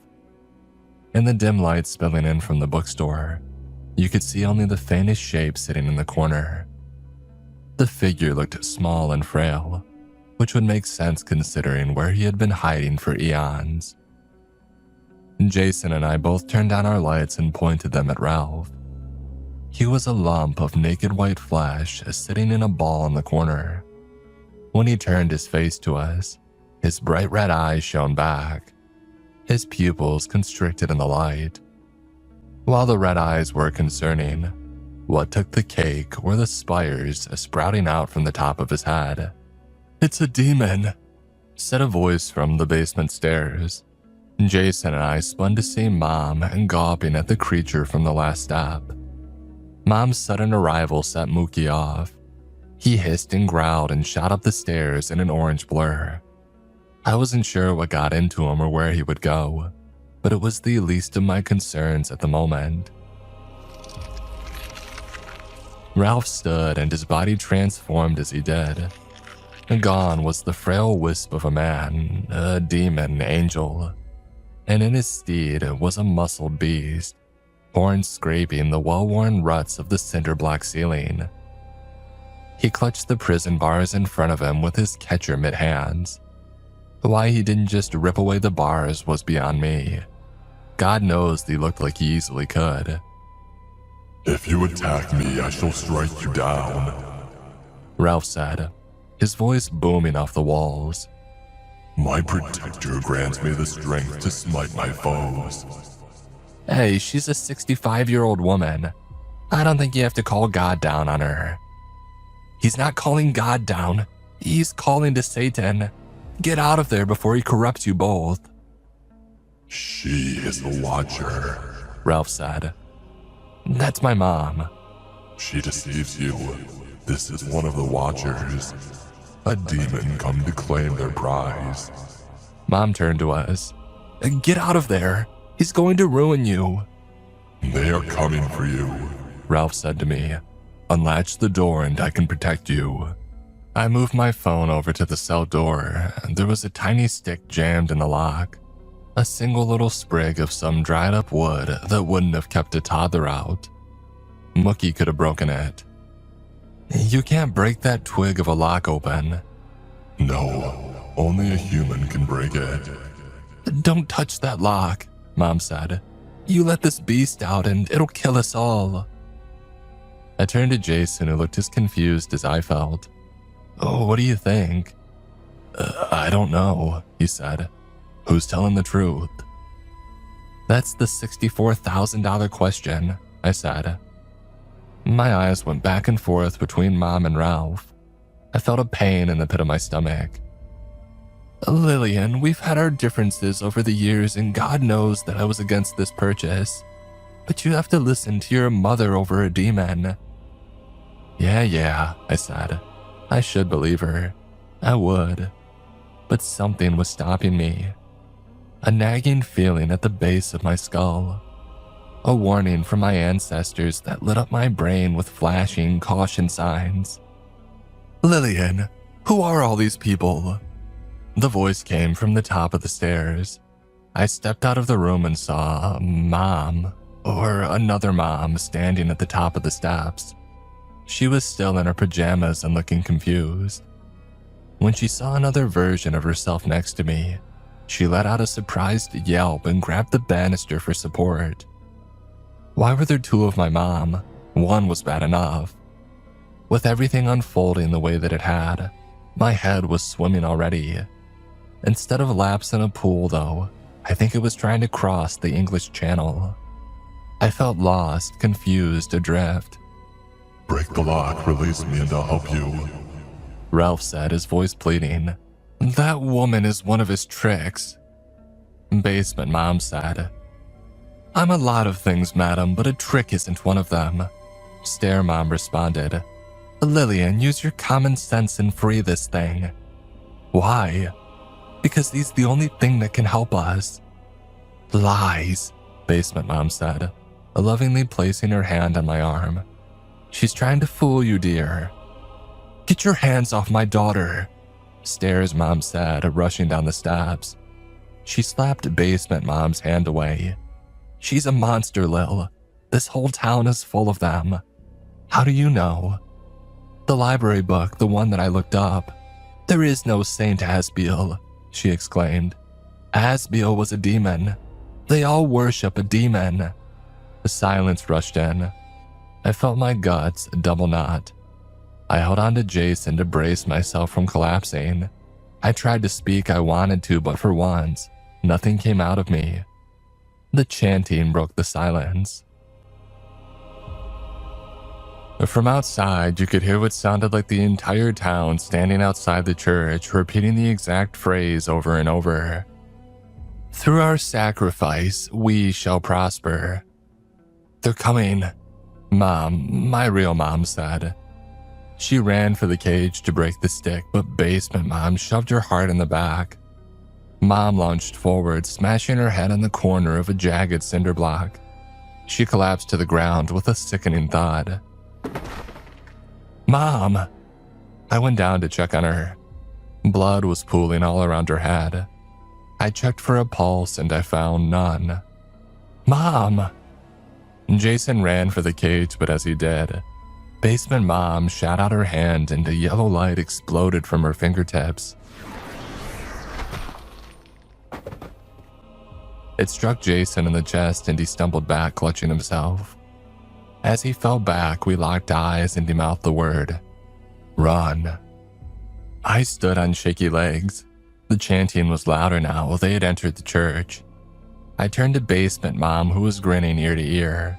Speaker 1: In the dim light spilling in from the bookstore, you could see only the faintest shape sitting in the corner. The figure looked small and frail, which would make sense considering where he had been hiding for eons. Jason and I both turned down our lights and pointed them at Ralph. He was a lump of naked white flesh sitting in a ball in the corner. When he turned his face to us, his bright red eyes shone back, his pupils constricted in the light. While the red eyes were concerning, what took the cake were the spires sprouting out from the top of his head. "It's a demon," said a voice from the basement stairs. Jason and I spun to see Mom gawping at the creature from the last step. Mom's sudden arrival set Mookie off. He hissed and growled and shot up the stairs in an orange blur. I wasn't sure what got into him or where he would go, but it was the least of my concerns at the moment. Ralph stood and his body transformed as he did. Gone was the frail wisp of a man, a demon angel, and in his stead was a muscled beast, horns scraping the well-worn ruts of the cinder-block ceiling. He clutched the prison bars in front of him with his catcher mid-hands. Why he didn't just rip away the bars was beyond me. God knows he looked like he easily could.
Speaker 2: "If you attack me, I shall strike you down,"
Speaker 1: Ralph said, his voice booming off the walls.
Speaker 2: "My protector grants me the strength to smite my foes."
Speaker 1: Hey, she's a 65-year-old woman. I don't think you have to call God down on her. He's not calling God down. He's calling to Satan. Get out of there before he corrupts you both.
Speaker 2: "She is the Watcher,"
Speaker 1: Ralph said. That's my mom.
Speaker 2: "She deceives you. This is one of the Watchers. A demon come to claim their prize."
Speaker 1: Mom turned to us. Get out of there. He's going to ruin you.
Speaker 2: "They are coming for you,"
Speaker 1: Ralph said to me. Unlatch the door and I can protect you. I moved my phone over to the cell door. There was a tiny stick jammed in the lock. A single little sprig of some dried up wood that wouldn't have kept a toddler out. Mookie could have broken it. You can't break that twig of a lock open.
Speaker 2: "No, only a human can break it."
Speaker 1: Don't touch that lock, Mom said. You let this beast out and it'll kill us all. I turned to Jason, who looked as confused as I felt. Oh, what do you think? I don't know, he said. Who's telling the truth? That's the $64,000 question, I said. My eyes went back and forth between Mom and Ralph. I felt a pain in the pit of my stomach. Lillian, we've had our differences over the years and God knows that I was against this purchase. But you have to listen to your mother over a demon. Yeah, I said. I should believe her. I would. But something was stopping me. A nagging feeling at the base of my skull. A warning from my ancestors that lit up my brain with flashing caution signs. Lillian, who are all these people? The voice came from the top of the stairs. I stepped out of the room and saw Mom, or another mom, standing at the top of the steps. She was still in her pajamas and looking confused. When she saw another version of herself next to me, she let out a surprised yelp and grabbed the banister for support. Why were there two of my mom? One was bad enough. With everything unfolding the way that it had, my head was swimming already. Instead of laps in a pool, though, I think it was trying to cross the English Channel. I felt lost, confused, adrift.
Speaker 2: Break the lock, release me, and I'll help you.
Speaker 1: Ralph said, his voice pleading. That woman is one of his tricks. Basement Mom said. I'm a lot of things, madam, but a trick isn't one of them. Stair Mom responded. Lillian, use your common sense and free this thing. Why? Because he's the only thing that can help us. Lies, Basement Mom said, lovingly placing her hand on my arm. She's trying to fool you, dear. Get your hands off my daughter, Stairs Mom said, rushing down the steps. She slapped Basement Mom's hand away. She's a monster, Lil. This whole town is full of them. How do you know? The library book, the one that I looked up. There is no Saint Asbiel, she exclaimed. Asbiel was a demon. They all worship a demon. The silence rushed in. I felt my guts double knot. I held on to Jason to brace myself from collapsing. I tried to speak, I wanted to, but for once, nothing came out of me. The chanting broke the silence. From outside, you could hear what sounded like the entire town standing outside the church, repeating the exact phrase over and over. Through our sacrifice, we shall prosper. They're coming, Mom, my real mom said. She ran for the cage to break the stick, but Basement Mom shoved her hard in the back. Mom lunged forward, smashing her head on the corner of a jagged cinder block. She collapsed to the ground with a sickening thud. Mom! I went down to check on her. Blood was pooling all around her head. I checked for a pulse and I found none. Mom! Jason ran for the cage, but as he did, Basement Mom shot out her hand and a yellow light exploded from her fingertips. It struck Jason in the chest and he stumbled back, clutching himself. As he fell back, we locked eyes and he mouthed the word, Run. I stood on shaky legs. The chanting was louder now. They had entered the church. I turned to Basement Mom, who was grinning ear to ear.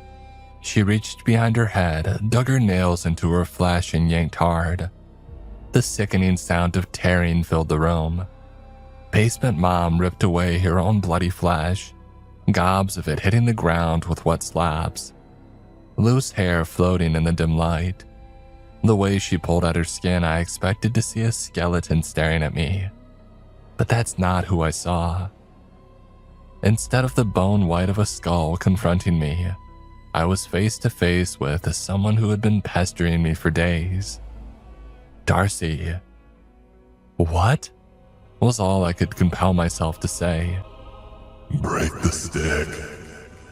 Speaker 1: She reached behind her head, dug her nails into her flesh and yanked hard. The sickening sound of tearing filled the room. Basement Mom ripped away her own bloody flesh, gobs of it hitting the ground with wet slabs. Loose hair floating in the dim light. The way she pulled at her skin, I expected to see a skeleton staring at me. But that's not who I saw. Instead of the bone white of a skull confronting me, I was face to face with someone who had been pestering me for days. Darcy. What? Was all I could compel myself to say.
Speaker 2: Break the stick,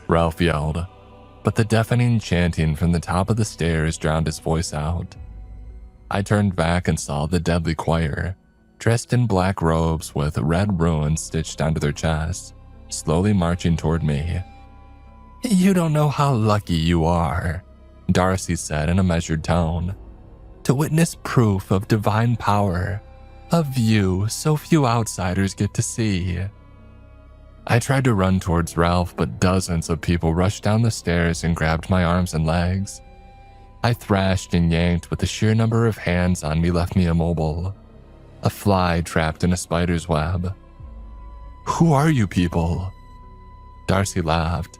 Speaker 1: Ralph yelled, but the deafening chanting from the top of the stairs drowned his voice out. I turned back and saw the deadly choir, dressed in black robes with red runes stitched onto their chests, slowly marching toward me. You don't know how lucky you are, Darcy said in a measured tone, to witness proof of divine power, a view so few outsiders get to see. I tried to run towards Ralph, but dozens of people rushed down the stairs and grabbed my arms and legs. I thrashed and yanked, but the sheer number of hands on me left me immobile, a fly trapped in a spider's web. Who are you people? Darcy laughed,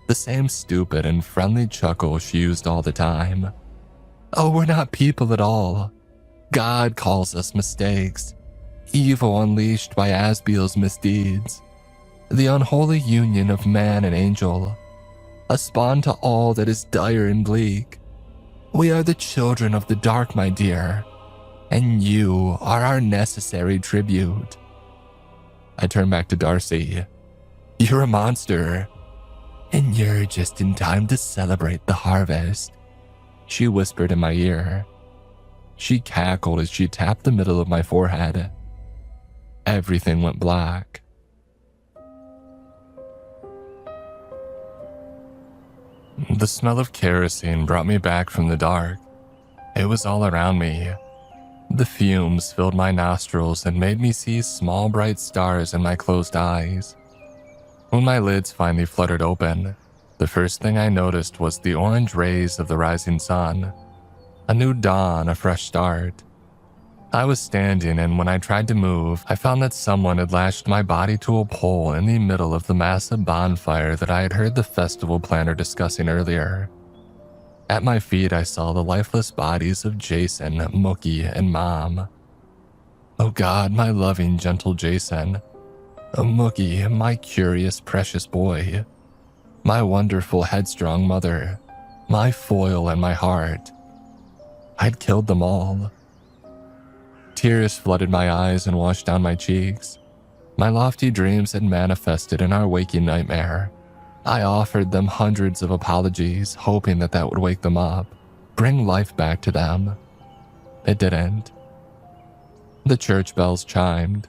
Speaker 1: the same stupid and friendly chuckle she used all the time. Oh, we're not people at all. God calls us mistakes, evil unleashed by Asbiel's misdeeds. The unholy union of man and angel, a spawn to all that is dire and bleak. We are the children of the dark, my dear, and you are our necessary tribute. I turned back to Darcy. You're a monster, and you're just in time to celebrate the harvest, she whispered in my ear. She cackled as she tapped the middle of my forehead. Everything went black. The smell of kerosene brought me back from the dark. It was all around me. The fumes filled my nostrils and made me see small bright stars in my closed eyes. When my lids finally fluttered open, the first thing I noticed was the orange rays of the rising sun. A new dawn, a fresh start. I was standing, and when I tried to move, I found that someone had lashed my body to a pole in the middle of the massive bonfire that I had heard the festival planner discussing earlier. At my feet, I saw the lifeless bodies of Jason, Mookie, and Mom. Oh God, my loving, gentle Jason. Mookie, my curious, precious boy. My wonderful, headstrong mother. My foil and my heart. I'd killed them all. Tears flooded my eyes and washed down my cheeks. My lofty dreams had manifested in our waking nightmare. I offered them hundreds of apologies, hoping that would wake them up, bring life back to them. It didn't. The church bells chimed.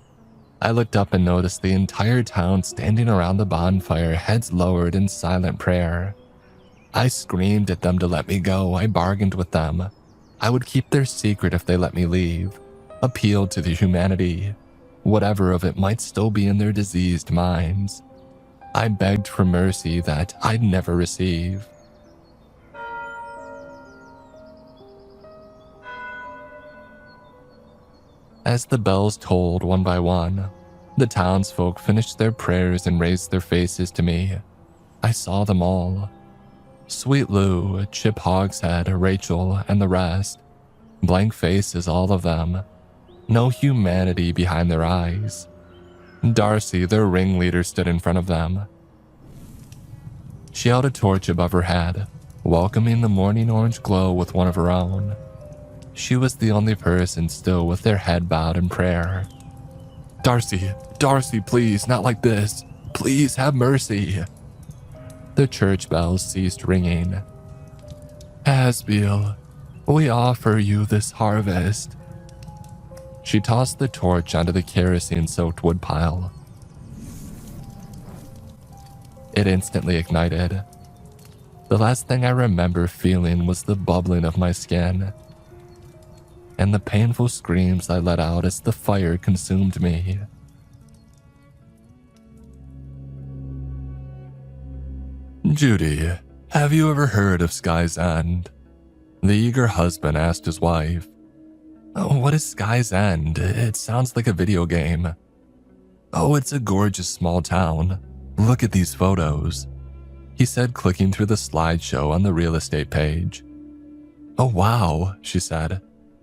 Speaker 1: I looked up and noticed the entire town standing around the bonfire, heads lowered in silent prayer. I screamed at them to let me go. I bargained with them. I would keep their secret if they let me leave. Appealed to their humanity. Whatever of it might still be in their diseased minds. I begged for mercy that I'd never receive. As the bells tolled one by one, the townsfolk finished their prayers and raised their faces to me. I saw them all. Sweet Lou, Chip Hogshead, Rachel, and the rest. Blank faces, all of them. No humanity behind their eyes. Darcy, their ringleader, stood in front of them. She held a torch above her head, welcoming the morning orange glow with one of her own. She was the only person still with their head bowed in prayer. Darcy, please, not like this. Please have mercy. The church bells ceased ringing. Asbiel, we offer you this harvest. She tossed the torch onto the kerosene-soaked woodpile. It instantly ignited. The last thing I remember feeling was the bubbling of my skin and the painful screams I let out as the fire consumed me. Judy, have you ever heard of Sky's End? The eager husband asked his wife. Oh, what is Sky's End? It sounds like a video game. Oh, it's a gorgeous small town. Look at these photos, he said, clicking through the slideshow on the real estate page. Oh, wow, she said.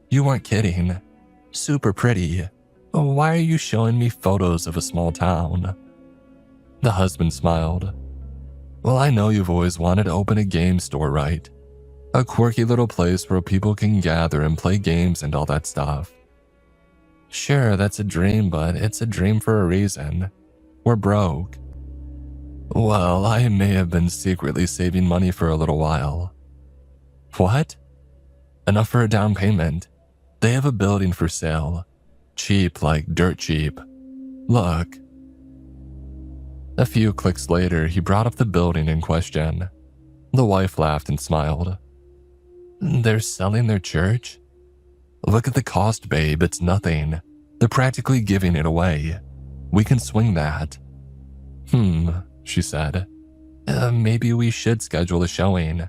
Speaker 1: You weren't kidding. Super pretty. Why are you showing me photos of a small town? The husband smiled. Well, I know you've always wanted to open a game store, right? A quirky little place where people can gather and play games and all that stuff. Sure, that's a dream, but it's a dream for a reason. We're broke. Well, I may have been secretly saving money for a little while. What? Enough for a down payment. They have a building for sale. Cheap, like dirt cheap. Look. A few clicks later, he brought up the building in question. The wife laughed and smiled. They're selling their church? Look at the cost, babe, it's nothing. They're practically giving it away. We can swing that. She said. Maybe we should schedule a showing.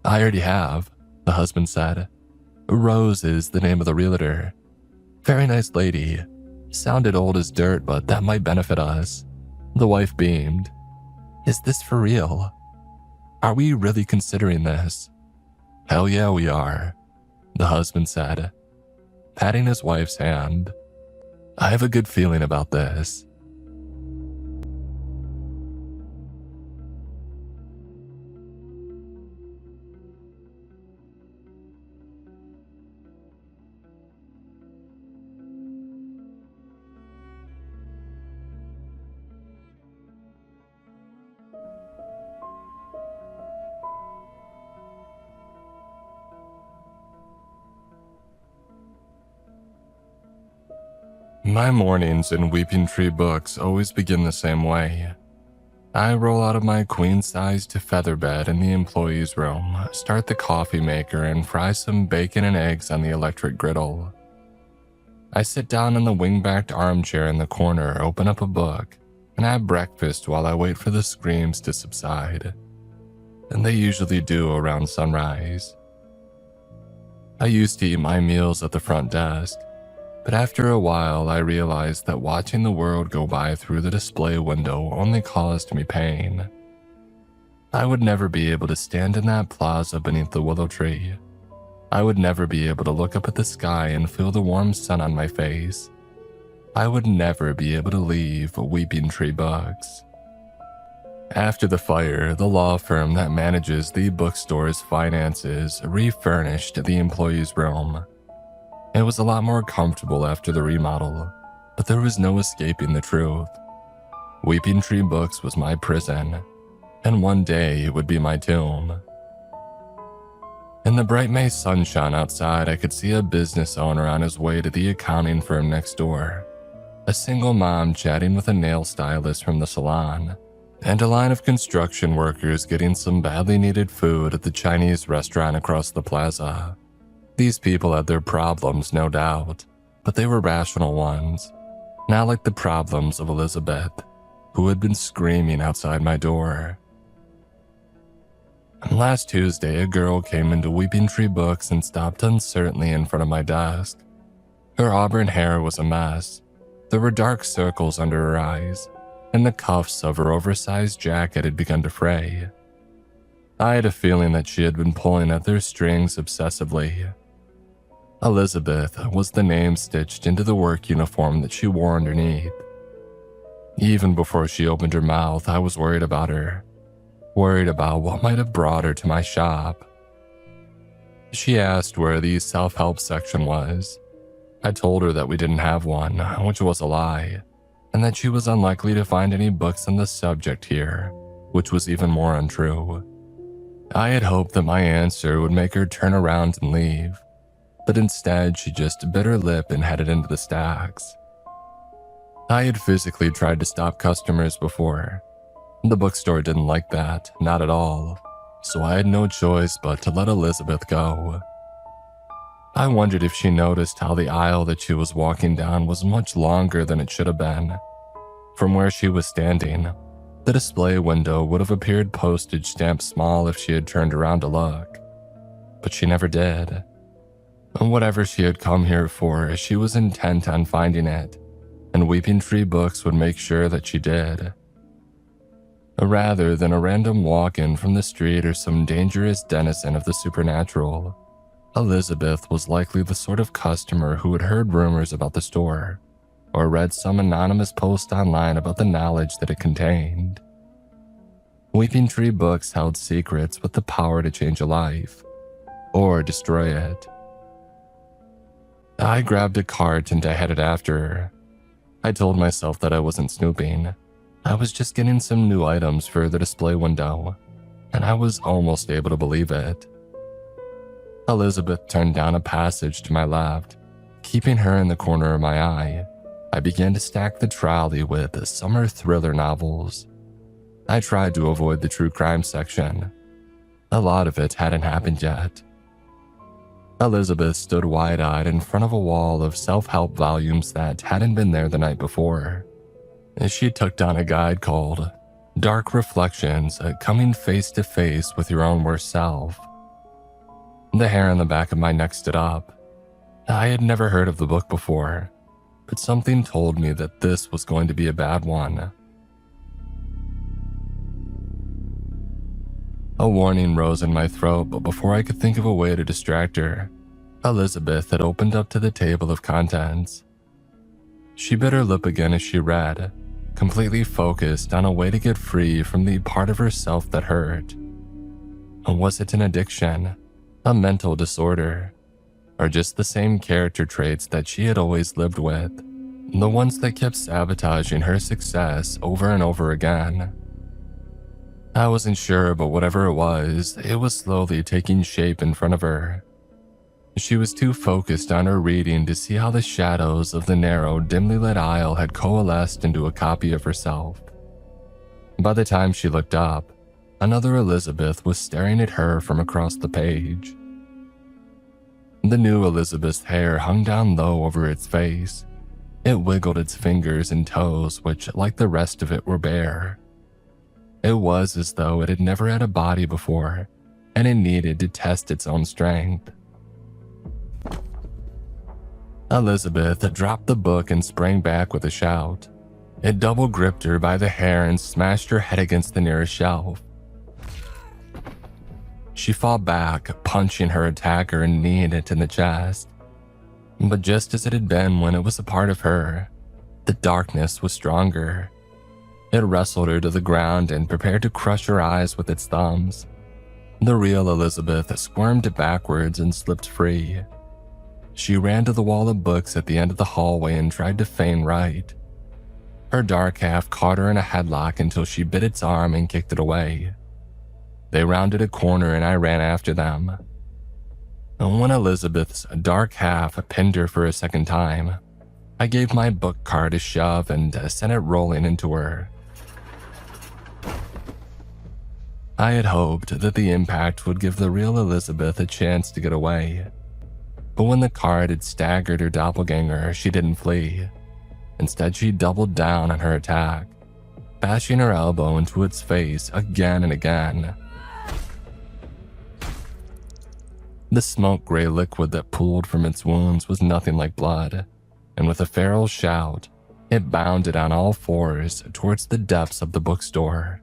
Speaker 1: I already have, the husband said. Rose is the name of the realtor. Very nice lady. Sounded old as dirt, but that might benefit us. The wife beamed. Is this for real? Are we really considering this? Hell yeah, we are, the husband said, patting his wife's hand. I have a good feeling about this. My mornings in Weeping Tree Books always begin the same way. I roll out of my queen-sized feather bed in the employee's room, start the coffee maker, and fry some bacon and eggs on the electric griddle. I sit down in the wing-backed armchair in the corner, open up a book, and have breakfast while I wait for the screams to subside. And they usually do around sunrise. I used to eat my meals at the front desk, but after a while I realized that watching the world go by through the display window only caused me pain. I would never be able to stand in that plaza beneath the willow tree. I would never be able to look up at the sky and feel the warm sun on my face. I would never be able to leave Weeping Tree Books. After the fire, the law firm that manages the bookstore's finances refurnished the employee's room. It was a lot more comfortable after the remodel, but there was no escaping the truth. Weeping Tree Books was my prison, and one day it would be my tomb. In the bright May sunshine outside, I could see a business owner on his way to the accounting firm next door, a single mom chatting with a nail stylist from the salon, and a line of construction workers getting some badly needed food at the Chinese restaurant across the plaza. These people had their problems, no doubt, but they were rational ones, not like the problems of Elizabeth, who had been screaming outside my door. Last Tuesday, a girl came into Weeping Tree Books and stopped uncertainly in front of my desk. Her auburn hair was a mess. There were dark circles under her eyes, and the cuffs of her oversized jacket had begun to fray. I had a feeling that she had been pulling at their strings obsessively. Elizabeth was the name stitched into the work uniform that she wore underneath. Even before she opened her mouth, I was worried about her. Worried about what might have brought her to my shop. She asked where the self-help section was. I told her that we didn't have one, which was a lie, and that she was unlikely to find any books on the subject here, which was even more untrue. I had hoped that my answer would make her turn around and leave, but instead she just bit her lip and headed into the stacks. I had physically tried to stop customers before. The bookstore didn't like that, not at all, so I had no choice but to let Elizabeth go. I wondered if she noticed how the aisle that she was walking down was much longer than it should have been. From where she was standing, the display window would have appeared postage stamp small if she had turned around to look, but she never did. And whatever she had come here for, she was intent on finding it, and Weeping Tree Books would make sure that she did. Rather than a random walk-in from the street or some dangerous denizen of the supernatural, Elizabeth was likely the sort of customer who had heard rumors about the store, or read some anonymous post online about the knowledge that it contained. Weeping Tree Books held secrets with the power to change a life, or destroy it. I grabbed a cart and I headed after her. I told myself that I wasn't snooping. I was just getting some new items for the display window, and I was almost able to believe it. Elizabeth turned down a passage to my left. Keeping her in the corner of my eye, I began to stack the trolley with summer thriller novels. I tried to avoid the true crime section. A lot of it hadn't happened yet. Elizabeth stood wide-eyed in front of a wall of self-help volumes that hadn't been there the night before. She tucked on a guide called Dark Reflections, Coming Face to Face with Your Own Worst Self. The hair on the back of my neck stood up. I had never heard of the book before, but something told me that this was going to be a bad one. A warning rose in my throat, but before I could think of a way to distract her, Elizabeth had opened up to the table of contents. She bit her lip again as she read, completely focused on a way to get free from the part of herself that hurt. Was it an addiction, a mental disorder, or just the same character traits that she had always lived with, the ones that kept sabotaging her success over and over again? I wasn't sure, but whatever it was slowly taking shape in front of her. She was too focused on her reading to see how the shadows of the narrow, dimly lit aisle had coalesced into a copy of herself. By the time she looked up, another Elizabeth was staring at her from across the page. The new Elizabeth's hair hung down low over its face. It wiggled its fingers and toes, which, like the rest of it, were bare. It was as though it had never had a body before, and it needed to test its own strength. Elizabeth dropped the book and sprang back with a shout. It double gripped her by the hair and smashed her head against the nearest shelf. She fought back, punching her attacker and kneeing it in the chest. But just as it had been when it was a part of her, the darkness was stronger. It wrestled her to the ground and prepared to crush her eyes with its thumbs. The real Elizabeth squirmed backwards and slipped free. She ran to the wall of books at the end of the hallway and tried to feign right. Her dark half caught her in a headlock until she bit its arm and kicked it away. They rounded a corner and I ran after them. When Elizabeth's dark half pinned her for a second time, I gave my book cart a shove and sent it rolling into her. I had hoped that the impact would give the real Elizabeth a chance to get away. But when the cart had staggered her doppelganger, she didn't flee. Instead, she doubled down on her attack, bashing her elbow into its face again and again. The smoke-gray liquid that pooled from its wounds was nothing like blood, and with a feral shout, it bounded on all fours towards the depths of the bookstore.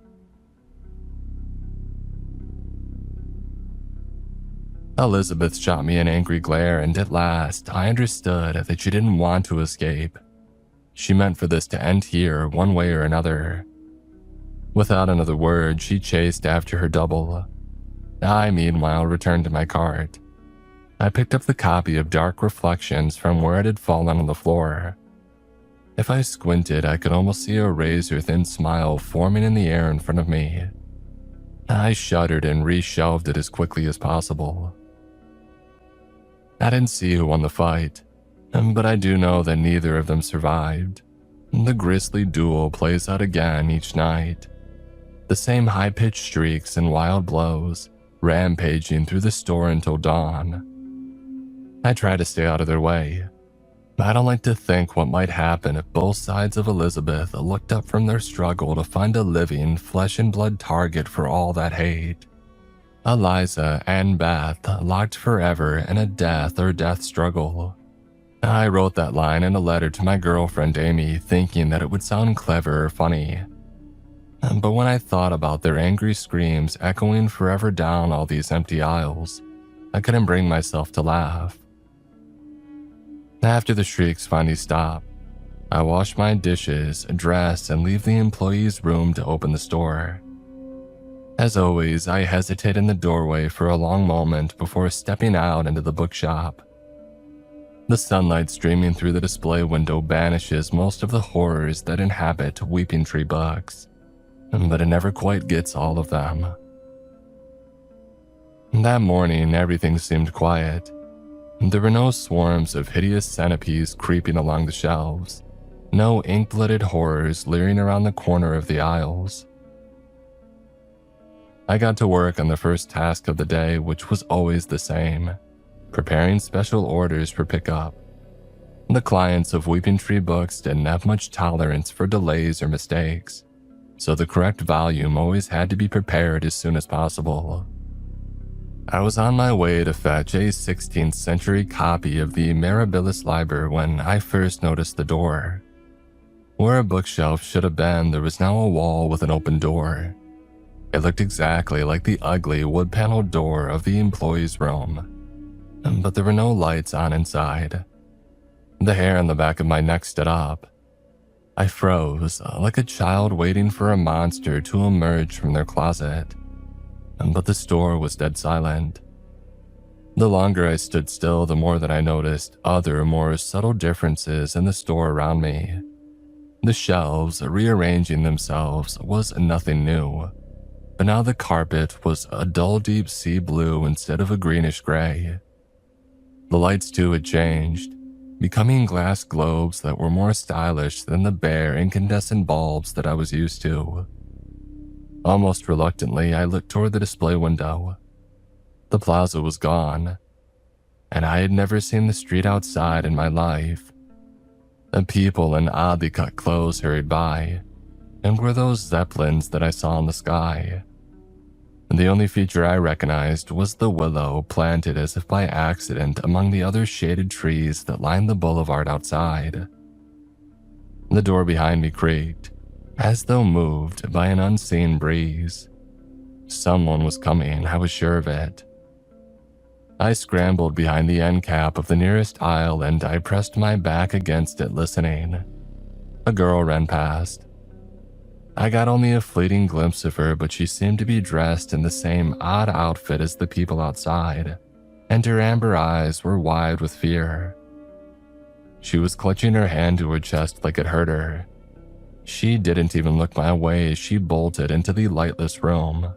Speaker 1: Elizabeth shot me an angry glare, and at last I understood that she didn't want to escape. She meant for this to end here one way or another. Without another word, she chased after her double. I, meanwhile, returned to my cart. I picked up the copy of Dark Reflections from where it had fallen on the floor. If I squinted, I could almost see a razor-thin smile forming in the air in front of me. I shuddered and reshelved it as quickly as possible. I didn't see who won the fight, but I do know that neither of them survived. The grisly duel plays out again each night. The same high-pitched shrieks and wild blows, rampaging through the store until dawn. I try to stay out of their way. I don't like to think what might happen if both sides of Elizabeth looked up from their struggle to find a living, flesh-and-blood target for all that hate. Eliza and Beth locked forever in a death or death struggle. I wrote that line in a letter to my girlfriend Amy, thinking that it would sound clever or funny. But when I thought about their angry screams echoing forever down all these empty aisles, I couldn't bring myself to laugh. After the shrieks finally stopped, I wash my dishes, dress, and leave the employee's room to open the store. As always, I hesitate in the doorway for a long moment before stepping out into the bookshop. The sunlight streaming through the display window banishes most of the horrors that inhabit Weeping Tree Books, but it never quite gets all of them. That morning, everything seemed quiet. There were no swarms of hideous centipedes creeping along the shelves, no ink-blooded horrors leering around the corner of the aisles. I got to work on the first task of the day, which was always the same: preparing special orders for pickup. The clients of Weeping Tree Books didn't have much tolerance for delays or mistakes, so the correct volume always had to be prepared as soon as possible. I was on my way to fetch a 16th century copy of the Mirabilis Liber when I first noticed the door. Where a bookshelf should have been, there was now a wall with an open door. It looked exactly like the ugly wood-paneled door of the employee's room, but there were no lights on inside. The hair on the back of my neck stood up. I froze, like a child waiting for a monster to emerge from their closet. But the store was dead silent. The longer I stood still, the more that I noticed other, more subtle differences in the store around me. The shelves rearranging themselves was nothing new, but now the carpet was a dull deep sea blue instead of a greenish gray. The lights too had changed, becoming glass globes that were more stylish than the bare incandescent bulbs that I was used to. Almost reluctantly, I looked toward the display window. The plaza was gone. and I had never seen the street outside in my life. The people in oddly cut clothes hurried by, and were those zeppelins that I saw in the sky. The only feature I recognized was the willow planted as if by accident among the other shaded trees that lined the boulevard outside. The door behind me creaked, as though moved by an unseen breeze. Someone was coming, I was sure of it. I scrambled behind the end cap of the nearest aisle and I pressed my back against it listening. A girl ran past. I got only a fleeting glimpse of her, but she seemed to be dressed in the same odd outfit as the people outside, and her amber eyes were wide with fear. She was clutching her hand to her chest like it hurt her. She didn't even look my way as she bolted into the lightless room.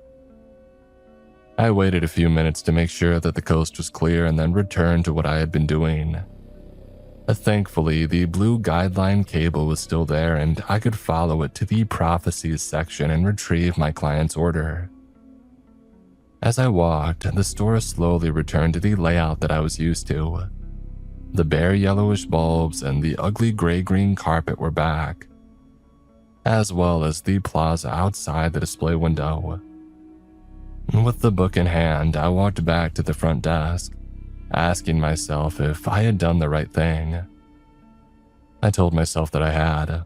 Speaker 1: I waited a few minutes to make sure that the coast was clear and then returned to what I had been doing. Thankfully, the blue guideline cable was still there and I could follow it to the prophecies section and retrieve my client's order. As I walked, the store slowly returned to the layout that I was used to. The bare yellowish bulbs and the ugly gray-green carpet were back, as well as the plaza outside the display window. With the book in hand, I walked back to the front desk, asking myself if I had done the right thing. I told myself that I had.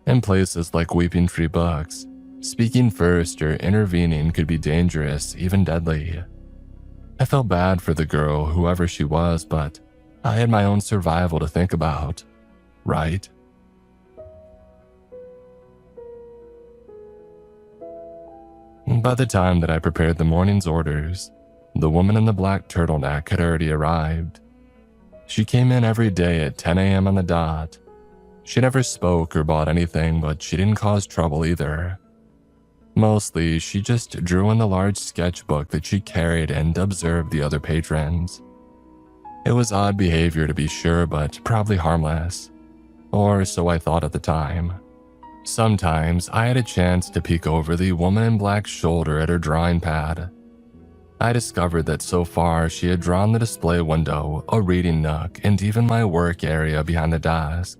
Speaker 1: In places like Weeping Tree Books, speaking first or intervening could be dangerous, even deadly. I felt bad for the girl, whoever she was, but I had my own survival to think about, right? By the time that I prepared the morning's orders, the woman in the black turtleneck had already arrived. She came in every day at 10 a.m. on the dot. She never spoke or bought anything, but she didn't cause trouble either. Mostly, she just drew in the large sketchbook that she carried and observed the other patrons. It was odd behavior to be sure, but probably harmless. Or so I thought at the time. Sometimes I had a chance to peek over the woman in black's shoulder at her drawing pad. I discovered that so far she had drawn the display window, a reading nook, and even my work area behind the desk.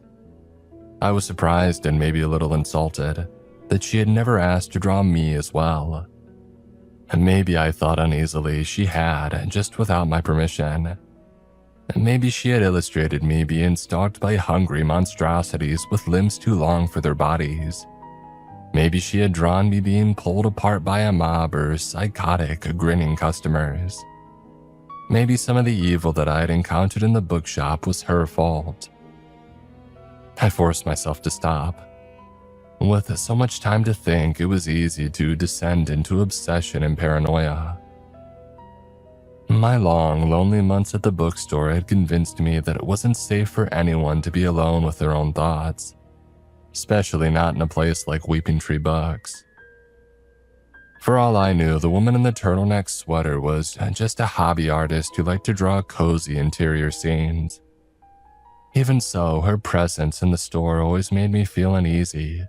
Speaker 1: I was surprised and maybe a little insulted that she had never asked to draw me as well. And maybe I thought uneasily she had, just without my permission. And maybe she had illustrated me being stalked by hungry monstrosities with limbs too long for their bodies. Maybe she had drawn me being pulled apart by a mob or psychotic, grinning customers. Maybe some of the evil that I had encountered in the bookshop was her fault. I forced myself to stop. With so much time to think, it was easy to descend into obsession and paranoia. My long, lonely months at the bookstore had convinced me that it wasn't safe for anyone to be alone with their own thoughts, especially not in a place like Weeping Tree Books. For all I knew, the woman in the turtleneck sweater was just a hobby artist who liked to draw cozy interior scenes. Even so, her presence in the store always made me feel uneasy,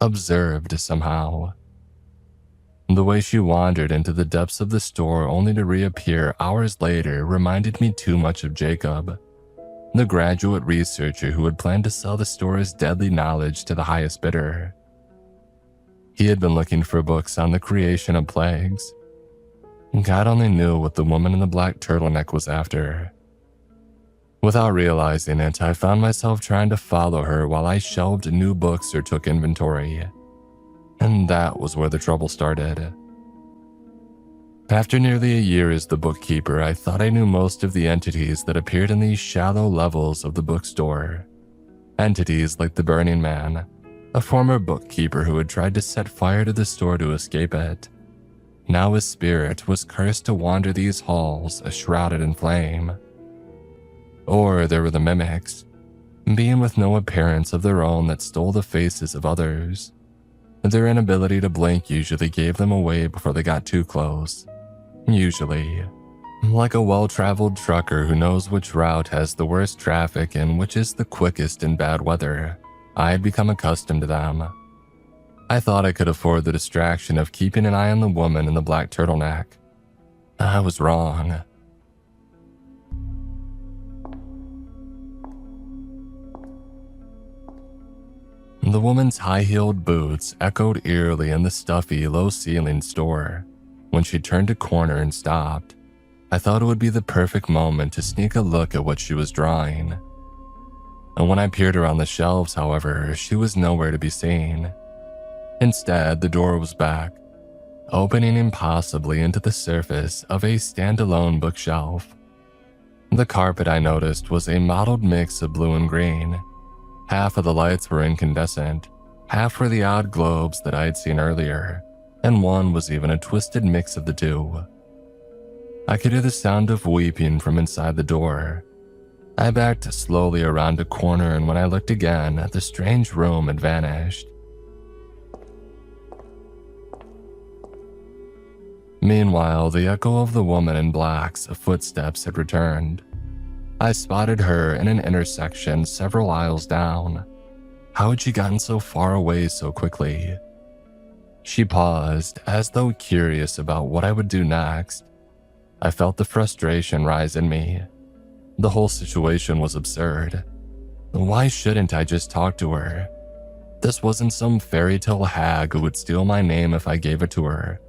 Speaker 1: observed somehow. The way she wandered into the depths of the store only to reappear hours later reminded me too much of Jacob, the graduate researcher who had planned to sell the store's deadly knowledge to the highest bidder. He had been looking for books on the creation of plagues. God only knew what the woman in the black turtleneck was after. Without realizing it, I found myself trying to follow her while I shelved new books or took inventory. And that was where the trouble started. After nearly a year as the bookkeeper, I thought I knew most of the entities that appeared in these shallow levels of the bookstore. Entities like the Burning Man, a former bookkeeper who had tried to set fire to the store to escape it. Now his spirit was cursed to wander these halls, shrouded in flame. Or there were the mimics, being with no appearance of their own that stole the faces of others. Their inability to blink usually gave them away before they got too close. Usually. Like a well-traveled trucker who knows which route has the worst traffic and which is the quickest in bad weather, I had become accustomed to them. I thought I could afford the distraction of keeping an eye on the woman in the black turtleneck. I was wrong. The woman's high-heeled boots echoed eerily in the stuffy, low-ceilinged store. When she turned a corner and stopped, I thought it would be the perfect moment to sneak a look at what she was drawing. And when I peered around the shelves, however, she was nowhere to be seen. Instead, the door was back, opening impossibly into the surface of a standalone bookshelf. The carpet, I noticed, was a mottled mix of blue and green. Half of the lights were incandescent, half were the odd globes that I had seen earlier, and one was even a twisted mix of the two. I could hear the sound of weeping from inside the door. I backed slowly around a corner, and when I looked again, the strange room had vanished. Meanwhile, the echo of the woman in black's footsteps had returned. I spotted her in an intersection several aisles down. How had she gotten so far away so quickly? She paused, as though curious about what I would do next. I felt the frustration rise in me. The whole situation was absurd. Why shouldn't I just talk to her? This wasn't some fairy tale hag who would steal my name if I gave it to her,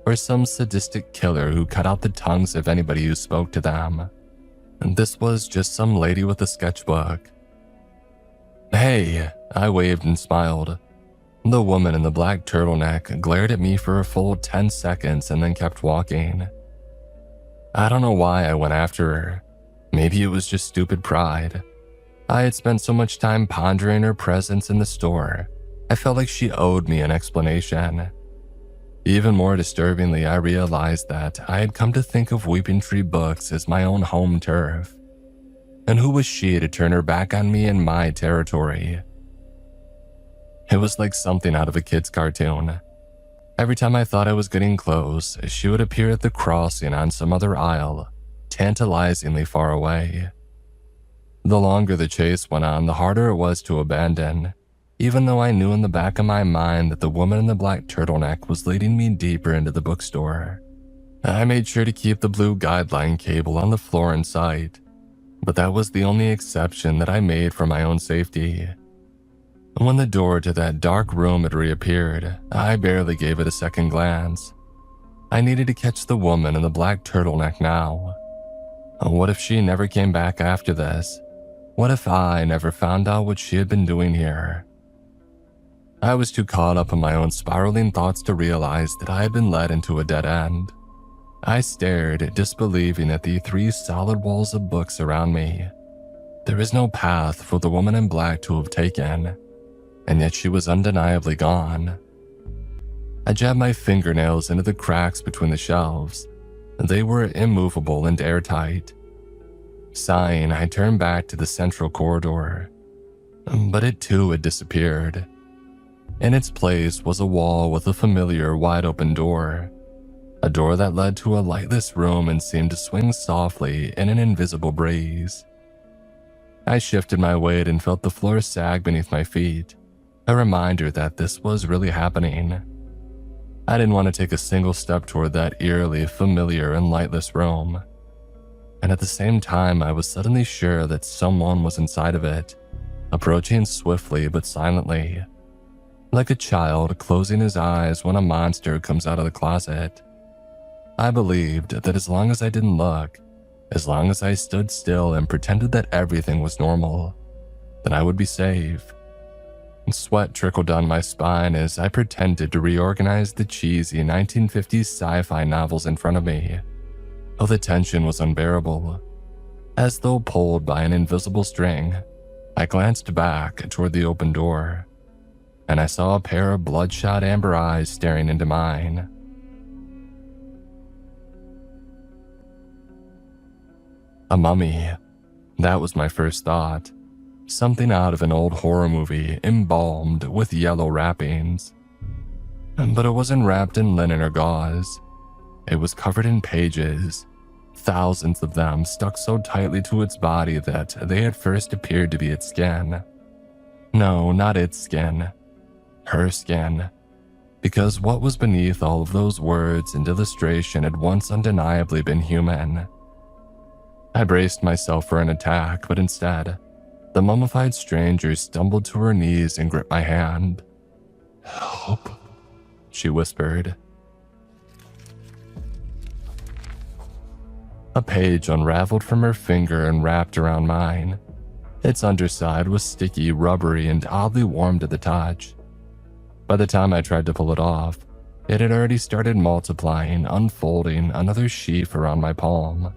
Speaker 1: or some sadistic killer who cut out the tongues of anybody who spoke to them. This was just some lady with a sketchbook. "Hey," I waved and smiled. The woman in the black turtleneck glared at me for a full 10 seconds and then kept walking. I don't know why I went after her. Maybe it was just stupid pride. I had spent so much time pondering her presence in the store. I felt like she owed me an explanation. Even more disturbingly, I realized that I had come to think of Weeping Tree Books as my own home turf. And who was she to turn her back on me in my territory? It was like something out of a kid's cartoon. Every time I thought I was getting close, she would appear at the crossing on some other aisle, tantalizingly far away. The longer the chase went on, the harder it was to abandon, even though I knew in the back of my mind that the woman in the black turtleneck was leading me deeper into the bookstore. I made sure to keep the blue guideline cable on the floor in sight, but that was the only exception that I made for my own safety. When the door to that dark room had reappeared, I barely gave it a second glance. I needed to catch the woman in the black turtleneck now. What if she never came back after this? What if I never found out what she had been doing here? I was too caught up in my own spiraling thoughts to realize that I had been led into a dead end. I stared, disbelieving at the 3 solid walls of books around me. There was no path for the woman in black to have taken, and yet she was undeniably gone. I jabbed my fingernails into the cracks between the shelves. They were immovable and airtight. Sighing, I turned back to the central corridor, but it too had disappeared. In its place was a wall with a familiar wide-open door, a door that led to a lightless room and seemed to swing softly in an invisible breeze. I shifted my weight and felt the floor sag beneath my feet, a reminder that this was really happening. I didn't want to take a single step toward that eerily familiar and lightless room, and at the same time I was suddenly sure that someone was inside of it, approaching swiftly but silently, like a child closing his eyes when a monster comes out of the closet. I believed that as long as I didn't look, as long as I stood still and pretended that everything was normal, then I would be safe. Sweat trickled down my spine as I pretended to reorganize the cheesy 1950s sci-fi novels in front of me. Oh, the tension was unbearable. As though pulled by an invisible string, I glanced back toward the open door, and I saw a pair of bloodshot amber eyes staring into mine. A mummy. That was my first thought. Something out of an old horror movie, embalmed with yellow wrappings. But it wasn't wrapped in linen or gauze. It was covered in pages, thousands of them stuck so tightly to its body that they at first appeared to be its skin. No, not its skin. Her skin. Because what was beneath all of those words and illustration had once undeniably been human. I braced myself for an attack, but instead, The mummified stranger stumbled to her knees and gripped my hand.
Speaker 2: Help,
Speaker 1: she whispered. A page unraveled from her finger and wrapped around mine. Its underside was sticky, rubbery, and oddly warm to the touch. By the time I tried to pull it off, it had already started multiplying, unfolding another sheaf around my palm.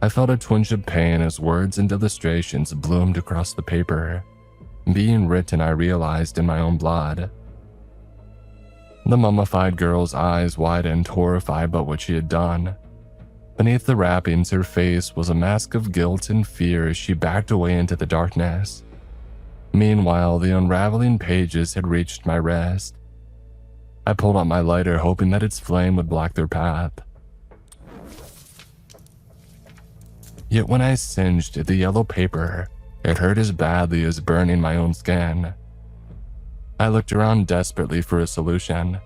Speaker 1: I felt a twinge of pain as words and illustrations bloomed across the paper, being written, I realized, in my own blood. The mummified girl's eyes widened, horrified by what she had done. Beneath the wrappings, her face was a mask of guilt and fear as she backed away into the darkness. Meanwhile, the unraveling pages had reached my wrist. I pulled out my lighter, hoping that its flame would block their path. Yet when I singed the yellow paper, it hurt as badly as burning my own skin. I looked around desperately for a solution,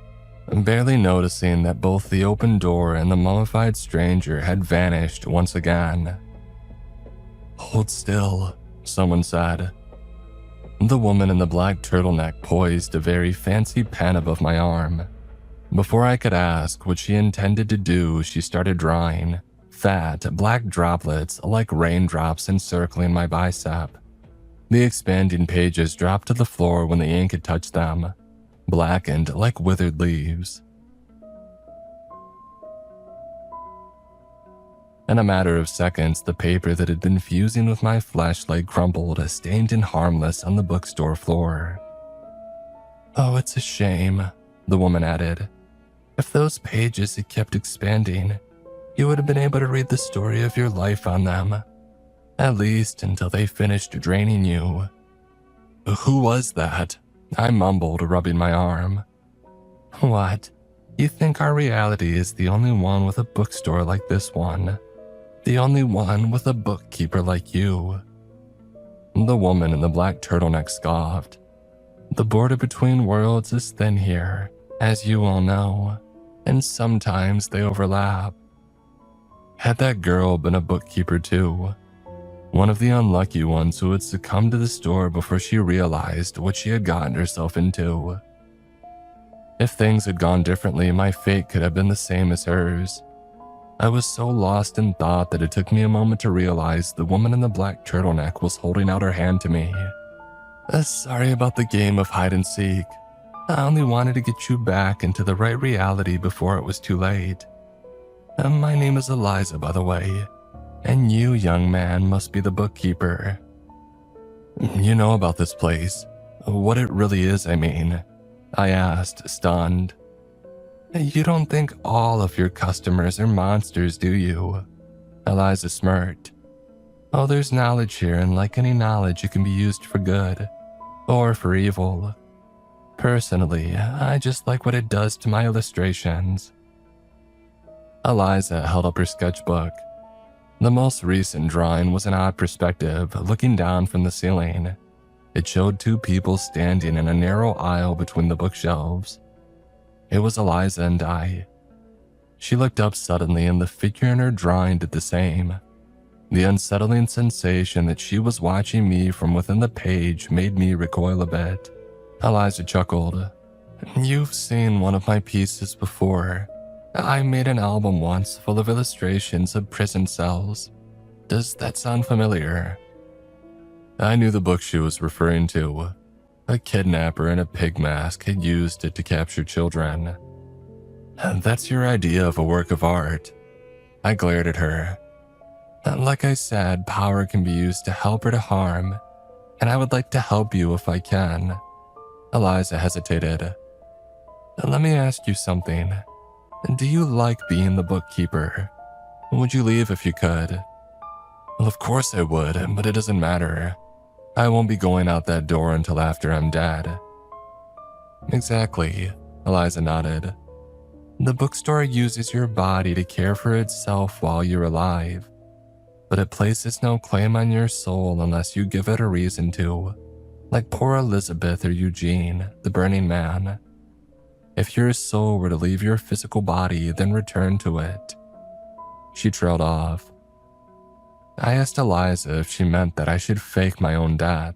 Speaker 1: barely noticing that both the open door and the mummified stranger had vanished once again. "Hold still," someone said. The woman in the black turtleneck poised a very fancy pen above my arm. Before I could ask what she intended to do, she started drawing, fat, black droplets like raindrops encircling my bicep. The expanding pages dropped to the floor when the ink had touched them, blackened like withered leaves. In a matter of seconds, the paper that had been fusing with my flashlight crumbled, stained and harmless, on the bookstore floor. "Oh, it's a shame," the woman added. "If those pages had kept expanding, you would have been able to read the story of your life on them. At least until they finished draining you." "Who was that?" I mumbled, rubbing my arm. "What? You think our reality is the only one with a bookstore like this one? The only one with a bookkeeper like you?" The woman in the black turtleneck scoffed. "The border between worlds is thin here, as you all know, and sometimes they overlap." Had that girl been a bookkeeper too? One of the unlucky ones who had succumbed to the store before she realized what she had gotten herself into? If things had gone differently, my fate could have been the same as hers. I was so lost in thought that it took me a moment to realize the woman in the black turtleneck was holding out her hand to me. "Sorry about the game of hide and seek. I only wanted to get you back into the right reality before it was too late. My name is Eliza, by the way, and you, young man, must be the bookkeeper." "You know about this place? What it really is, I mean?" I asked, stunned. "You don't think all of your customers are monsters, do you?" Eliza smirked. "Oh, there's knowledge here, and like any knowledge, it can be used for good, or for evil. Personally, I just like what it does to my illustrations." Eliza held up her sketchbook. The most recent drawing was an odd perspective, looking down from the ceiling. It showed two people standing in a narrow aisle between the bookshelves. It was Eliza and I. She looked up suddenly, and the figure in her drawing did the same. The unsettling sensation that she was watching me from within the page made me recoil a bit. Eliza chuckled. "You've seen one of my pieces before. I made an album once full of illustrations of prison cells. Does that sound familiar?" I knew the book she was referring to. A kidnapper in a pig mask had used it to capture children. "That's your idea of a work of art?" I glared at her. "Like I said, power can be used to help or to harm, and I would like to help you if I can." Eliza hesitated. "Let me ask you something. Do you like being the bookkeeper? Would you leave if you could?" "Well, of course I would, but it doesn't matter. I won't be going out that door until after I'm dead." "Exactly," Eliza nodded. "The bookstore uses your body to care for itself while you're alive, but it places no claim on your soul unless you give it a reason to, like poor Elizabeth or Eugene, the Burning Man. If your soul were to leave your physical body, then return to it." She trailed off. I asked Eliza if she meant that I should fake my own death.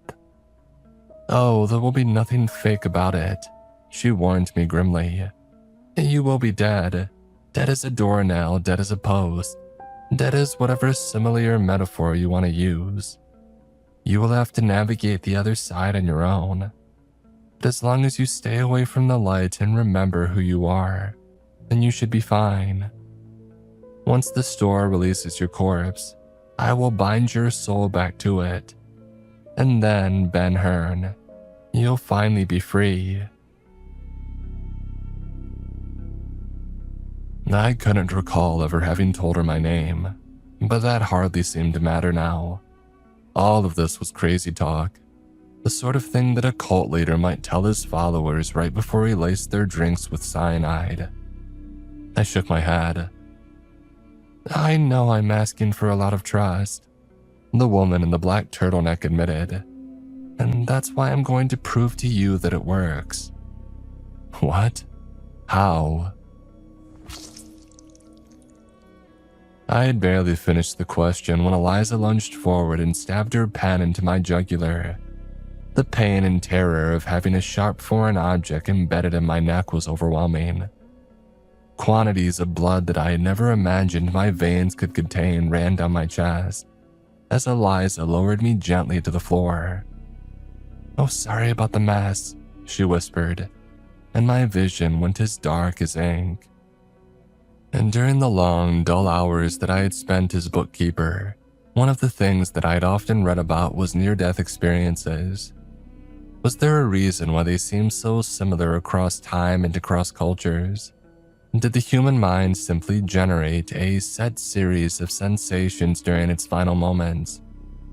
Speaker 1: "Oh, there will be nothing fake about it," she warned me grimly. "You will be dead. Dead as a doornail, dead as a post, dead as whatever simile or metaphor you want to use. You will have to navigate the other side on your own. But as long as you stay away from the light and remember who you are, then you should be fine. Once the store releases your corpse, I will bind your soul back to it. And then, Ben Hearn, you'll finally be free." I couldn't recall ever having told her my name, but that hardly seemed to matter now. All of this was crazy talk, the sort of thing that a cult leader might tell his followers right before he laced their drinks with cyanide. I shook my head. "I know I'm asking for a lot of trust," the woman in the black turtleneck admitted, "and that's why I'm going to prove to you that it works." "What? How?" I had barely finished the question when Eliza lunged forward and stabbed her pen into my jugular. The pain and terror of having a sharp foreign object embedded in my neck was overwhelming. Quantities of blood that I had never imagined my veins could contain ran down my chest as Eliza lowered me gently to the floor. "Oh, sorry about the mess," she whispered, and my vision went as dark as ink. And during the long, dull hours that I had spent as bookkeeper, one of the things that I had often read about was near-death experiences. Was there a reason why they seemed so similar across time and across cultures? Did the human mind simply generate a set series of sensations during its final moments?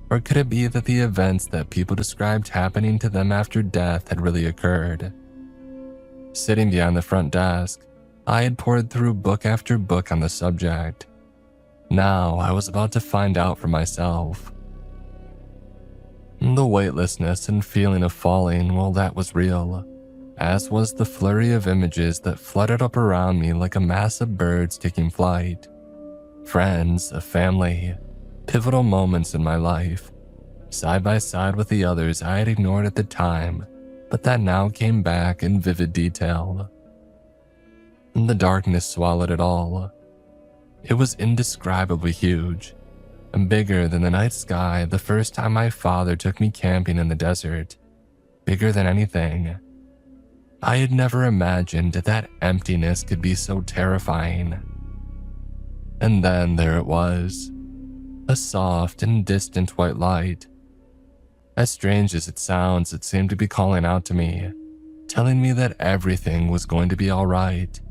Speaker 1: Or could it be that the events that people described happening to them after death had really occurred? Sitting behind the front desk, I had pored through book after book on the subject. Now I was about to find out for myself. The weightlessness and feeling of falling, well, that was real, as was the flurry of images that fluttered up around me like a mass of birds taking flight. Friends, a family, pivotal moments in my life, side by side with the others I had ignored at the time, but that now came back in vivid detail. The darkness swallowed it all. It was indescribably huge, and bigger than the night sky the first time my father took me camping in the desert. Bigger than anything. I had never imagined that emptiness could be so terrifying. And then there it was, a soft and distant white light. As strange as it sounds, it seemed to be calling out to me, telling me that everything was going to be all right.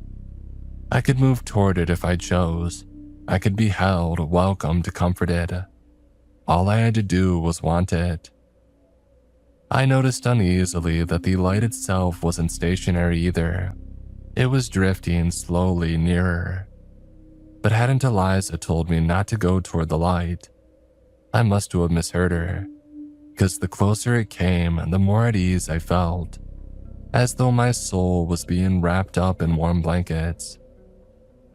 Speaker 1: I could move toward it if I chose. I could be held, welcomed, comforted. All I had to do was want it. I noticed uneasily that the light itself wasn't stationary either. It was drifting slowly nearer. But hadn't Eliza told me not to go toward the light? I must have misheard her, because the closer it came, the more at ease I felt, as though my soul was being wrapped up in warm blankets.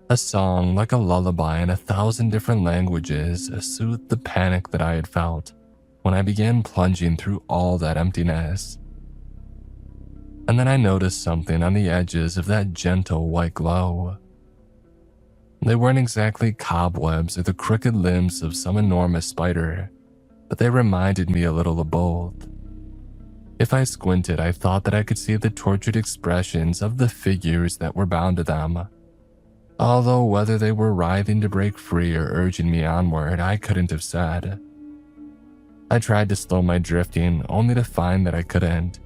Speaker 1: A song like a lullaby in 1,000 different languages soothed the panic that I had felt when I began plunging through all that emptiness. And then I noticed something on the edges of that gentle white glow. They weren't exactly cobwebs or the crooked limbs of some enormous spider, but they reminded me a little of both. If I squinted, I thought that I could see the tortured expressions of the figures that were bound to them. Although whether they were writhing to break free or urging me onward, I couldn't have said. I tried to slow my drifting, only to find that I couldn't.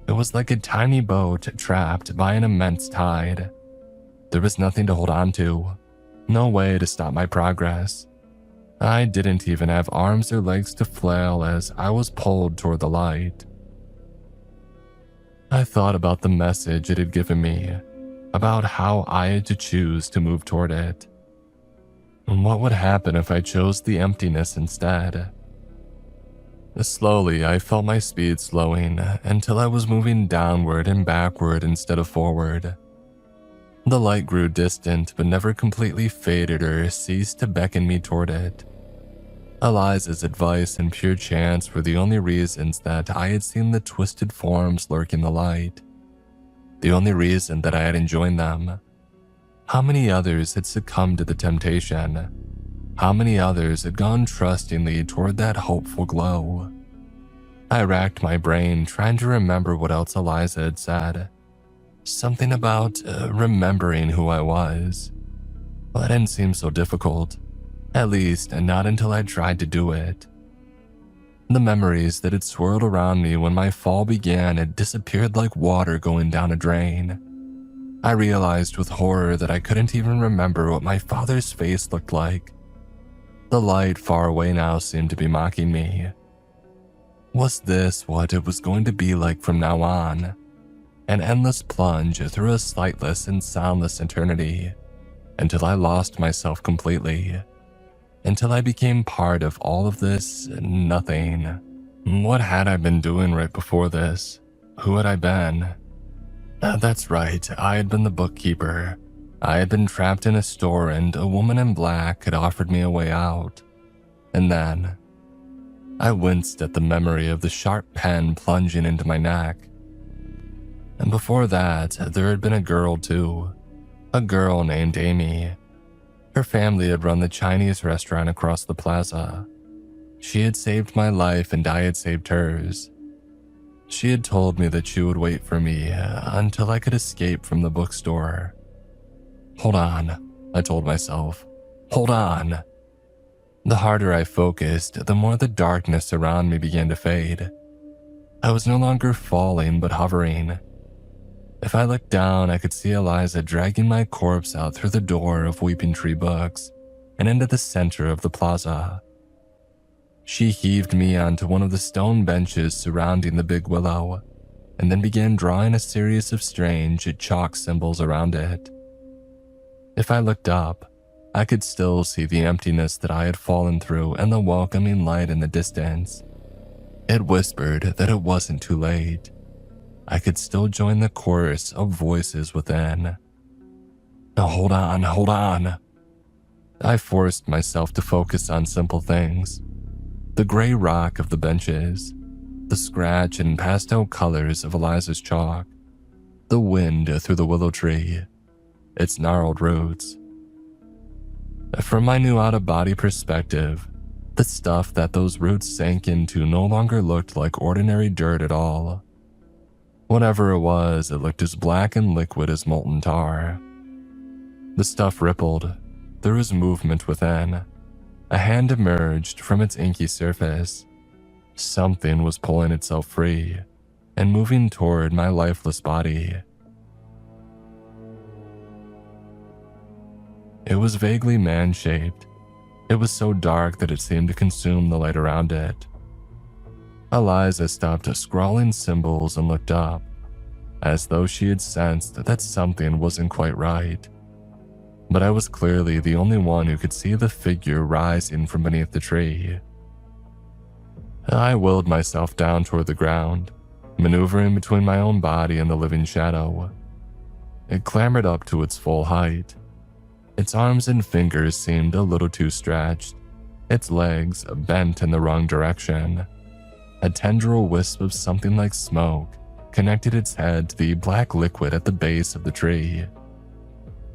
Speaker 1: It was like a tiny boat trapped by an immense tide. There was nothing to hold on to, no way to stop my progress. I didn't even have arms or legs to flail as I was pulled toward the light. I thought about the message it had given me, about how I had to choose to move toward it. And what would happen if I chose the emptiness instead? Slowly, I felt my speed slowing until I was moving downward and backward instead of forward. The light grew distant but never completely faded or ceased to beckon me toward it. Eliza's advice and pure chance were the only reasons that I had seen the twisted forms lurking the light. The only reason that I had enjoyed them. How many others had succumbed to the temptation? How many others had gone trustingly toward that hopeful glow? I racked my brain trying to remember what else Eliza had said. Something about remembering who I was. Well, that didn't seem so difficult. At least, not until I tried to do it. The memories that had swirled around me when my fall began had disappeared like water going down a drain. I realized with horror that I couldn't even remember what my father's face looked like. The light far away now seemed to be mocking me. Was this what it was going to be like from now on? An endless plunge through a sightless and soundless eternity, until I lost myself completely. Until I became part of all of this nothing. What had I been doing right before this? Who had I been? That's right, I had been the bookkeeper. I had been trapped in a store and a woman in black had offered me a way out. And then, I winced at the memory of the sharp pen plunging into my neck. And before that, there had been a girl too. A girl named Amy. Her family had run the Chinese restaurant across the plaza. She had saved my life and I had saved hers. She had told me that she would wait for me until I could escape from the bookstore. Hold on, I told myself. Hold on. The harder I focused, the more the darkness around me began to fade. I was no longer falling but hovering. If I looked down, I could see Eliza dragging my corpse out through the door of Weeping Tree Books and into the center of the plaza. She heaved me onto one of the stone benches surrounding the big willow, and then began drawing a series of strange chalk symbols around it. If I looked up, I could still see the emptiness that I had fallen through and the welcoming light in the distance. It whispered that it wasn't too late. I could still join the chorus of voices within. Now hold on. I forced myself to focus on simple things. The gray rock of the benches, the scratch and pastel colors of Eliza's chalk, the wind through the willow tree, its gnarled roots. From my new out-of-body perspective, the stuff that those roots sank into no longer looked like ordinary dirt at all. Whatever it looked as black and liquid as molten tar. The stuff rippled. There was movement within. A hand emerged from its inky surface. Something was pulling itself free and moving toward my lifeless body. It was vaguely man-shaped. It was so dark that it seemed to consume the light around it. Eliza stopped scrawling symbols and looked up, as though she had sensed that something wasn't quite right. But I was clearly the only one who could see the figure rising from beneath the tree. I willed myself down toward the ground, maneuvering between my own body and the living shadow. It clambered up to its full height. Its arms and fingers seemed a little too stretched, its legs bent in the wrong direction. A tendril wisp of something like smoke connected its head to the black liquid at the base of the tree.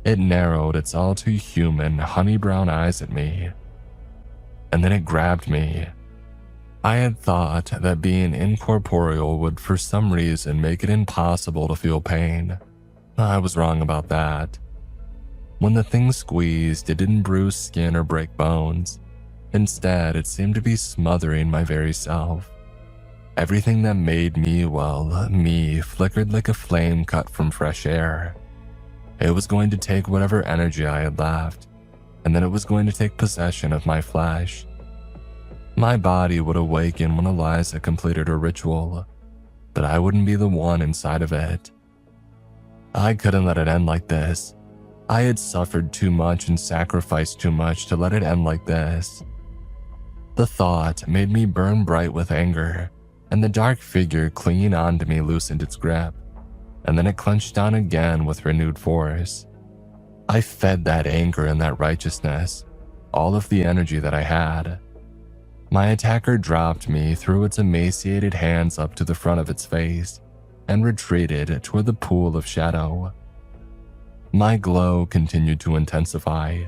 Speaker 1: It narrowed its all too human, honey brown eyes at me. And then it grabbed me. I had thought that being incorporeal would for some reason make it impossible to feel pain. I was wrong about that. When the thing squeezed, it didn't bruise skin or break bones. Instead, it seemed to be smothering my very self. Everything that made me, well, me, flickered like a flame cut from fresh air. It was going to take whatever energy I had left, and then it was going to take possession of my flesh. My body would awaken when Eliza completed her ritual, but I wouldn't be the one inside of it. I couldn't let it end like this. I had suffered too much and sacrificed too much to let it end like this. The thought made me burn bright with anger, and the dark figure clinging onto me loosened its grip, and then it clenched down again with renewed force. I fed that anger and that righteousness, all of the energy that I had. My attacker dropped me, threw its emaciated hands up to the front of its face, and retreated toward the pool of shadow. My glow continued to intensify,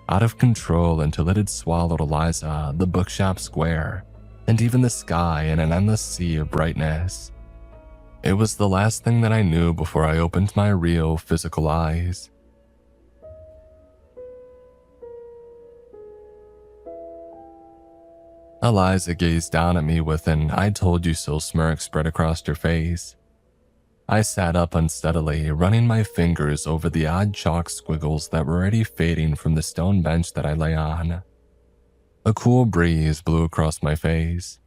Speaker 1: out of control until it had swallowed Eliza, the bookshop square, and even the sky in an endless sea of brightness. It was the last thing that I knew before I opened my real physical eyes. Eliza gazed down at me with an "I told you so" smirk spread across her face. I sat up unsteadily, running my fingers over the odd chalk squiggles that were already fading from the stone bench that I lay on. A cool breeze blew across my face.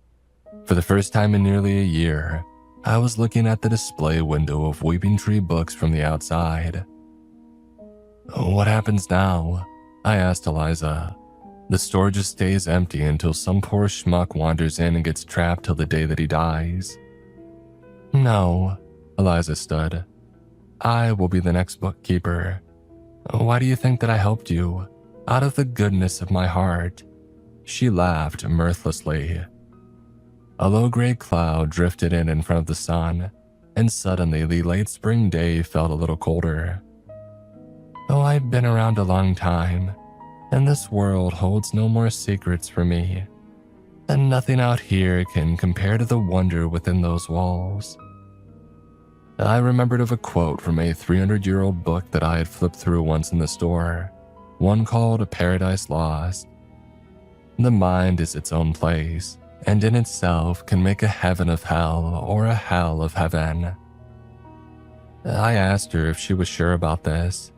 Speaker 1: For the first time in nearly a year, I was looking at the display window of Weeping Tree Books from the outside. "What happens now?" I asked Eliza. "The store just stays empty until some poor schmuck wanders in and gets trapped till the day that he dies." "No," Eliza stood. "I will be the next bookkeeper. Why do you think that I helped you? Out of the goodness of my heart." She laughed mirthlessly. A low-grade cloud drifted in front of the sun, and suddenly the late spring day felt a little colder. "Oh, I've been around a long time, and this world holds no more secrets for me, and nothing out here can compare to the wonder within those walls." I remembered of a quote from a 300-year-old book that I had flipped through once in the store, one called Paradise Lost. The mind is its own place, and in itself can make a heaven of hell or a hell of heaven. I asked her if she was sure about this.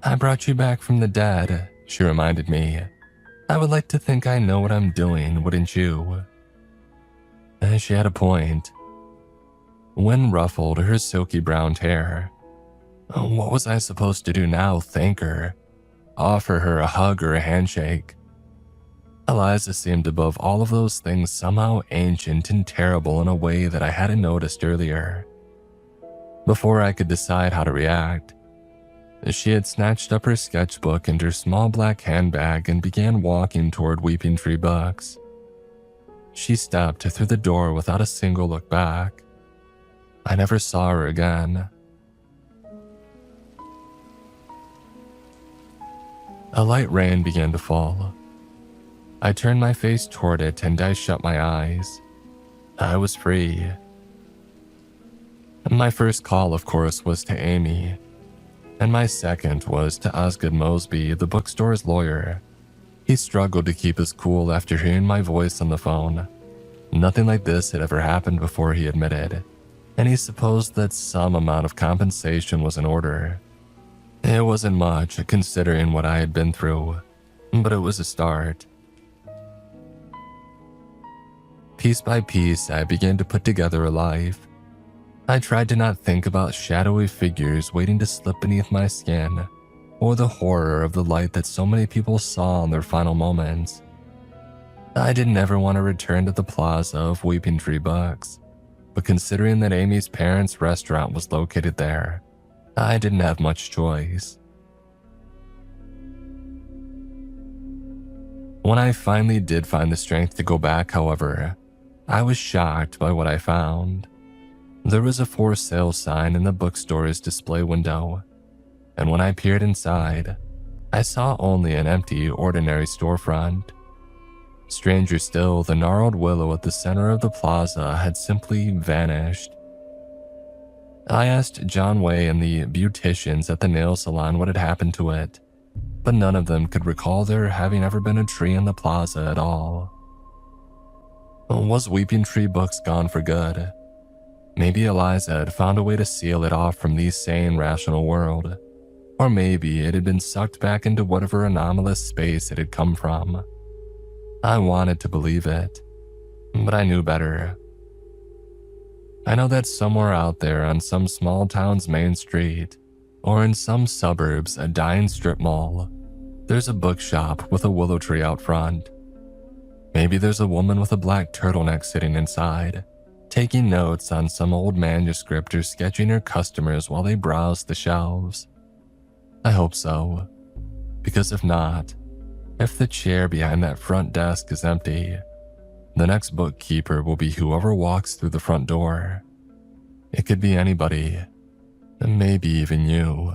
Speaker 1: "I brought you back from the dead," she reminded me. "I would like to think I know what I'm doing, wouldn't you?" She had a point. Wind ruffled her silky brown hair. What was I supposed to do now? Thank her? Offer her a hug or a handshake? Eliza seemed above all of those things somehow ancient and terrible in a way that I hadn't noticed earlier. Before I could decide how to react, she had snatched up her sketchbook and her small black handbag and began walking toward Weeping Tree Books. She stepped through the door without a single look back. I never saw her again. A light rain began to fall. I turned my face toward it and I shut my eyes. I was free. My first call, of course, was to Amy, and my second was to Osgood Mosby, the bookstore's lawyer. He struggled to keep his cool after hearing my voice on the phone. Nothing like this had ever happened before, he admitted, and he supposed that some amount of compensation was in order. It wasn't much, considering what I had been through, but it was a start. Piece by piece, I began to put together a life. I tried to not think about shadowy figures waiting to slip beneath my skin, or the horror of the light that so many people saw in their final moments. I didn't ever want to return to the plaza of Weeping Tree Books, but considering that Amy's parents' restaurant was located there, I didn't have much choice. When I finally did find the strength to go back, however, I was shocked by what I found. There was a for sale sign in the bookstore's display window, and when I peered inside, I saw only an empty, ordinary storefront. Stranger still, the gnarled willow at the center of the plaza had simply vanished. I asked John Way and the beauticians at the nail salon what had happened to it, but none of them could recall there having ever been a tree in the plaza at all. Was Weeping Tree Books gone for good? Maybe Eliza had found a way to seal it off from the sane, rational world, or maybe it had been sucked back into whatever anomalous space it had come from. I wanted to believe it, but I knew better. I know that somewhere out there on some small town's main street, or in some suburbs, a dying strip mall, there's a bookshop with a willow tree out front. Maybe there's a woman with a black turtleneck sitting inside, taking notes on some old manuscript or sketching her customers while they browse the shelves. I hope so, because if not, If the chair behind that front desk is empty, the next bookkeeper will be whoever walks through the front door. It could be anybody, and maybe even you.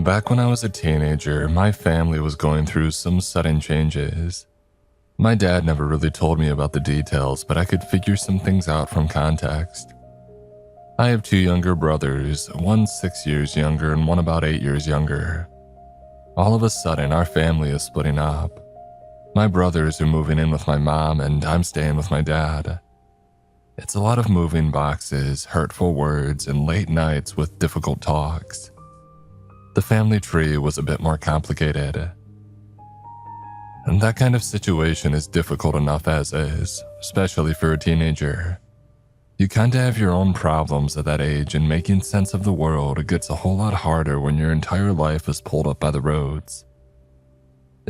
Speaker 1: Back when I was a teenager, my family was going through some sudden changes. My dad never really told me about the details, but I could figure some things out from context. I have 2 younger brothers, one 6 years younger and one about 8 years younger. All of a sudden, our family is splitting up. My brothers are moving in with my mom and I'm staying with my dad. It's a lot of moving boxes, hurtful words, and late nights with difficult talks. The family tree was a bit more complicated. And that kind of situation is difficult enough as is, especially for a teenager. You kinda have your own problems at that age, and making sense of the world gets a whole lot harder when your entire life is pulled up by the roads.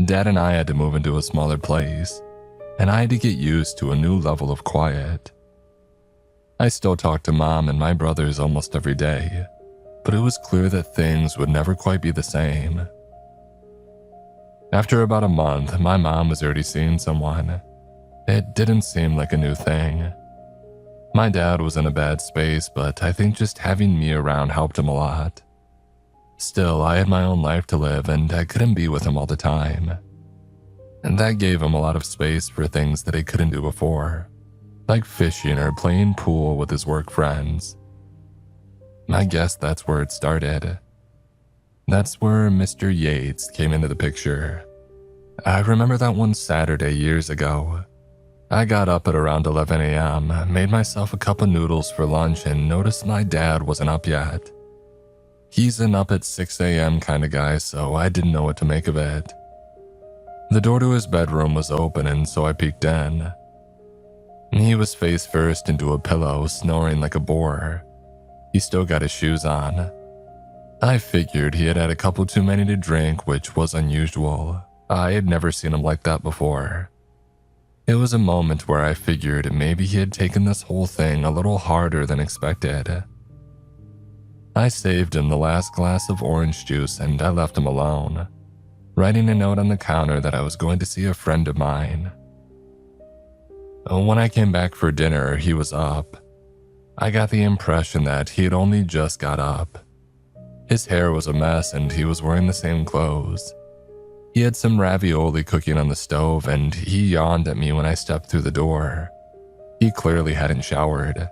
Speaker 1: Dad and I had to move into a smaller place, and I had to get used to a new level of quiet. I still talk to Mom and my brothers almost every day, but it was clear that things would never quite be the same. After about a month, my mom was already seeing someone. It didn't seem like a new thing. My dad was in a bad space, but I think just having me around helped him a lot. Still, I had my own life to live and I couldn't be with him all the time. And that gave him a lot of space for things that he couldn't do before, like fishing or playing pool with his work friends. I guess that's where it started. That's where Mr. Yates came into the picture. I remember that one Saturday years ago. I got up at around 11 a.m., made myself a cup of noodles for lunch, and noticed my dad wasn't up yet. He's an up at 6 a.m. kind of guy, so I didn't know what to make of it. The door to his bedroom was open, and so I peeked in. He was face first into a pillow, snoring like a boar. He still got his shoes on. I figured he had had a couple too many to drink, which was unusual. I had never seen him like that before. It was a moment where I figured maybe he had taken this whole thing a little harder than expected. I saved him the last glass of orange juice and I left him alone, writing a note on the counter that I was going to see a friend of mine. When I came back for dinner, he was up. I got the impression that he had only just got up. His hair was a mess and he was wearing the same clothes. He had some ravioli cooking on the stove and he yawned at me when I stepped through the door. He clearly hadn't showered.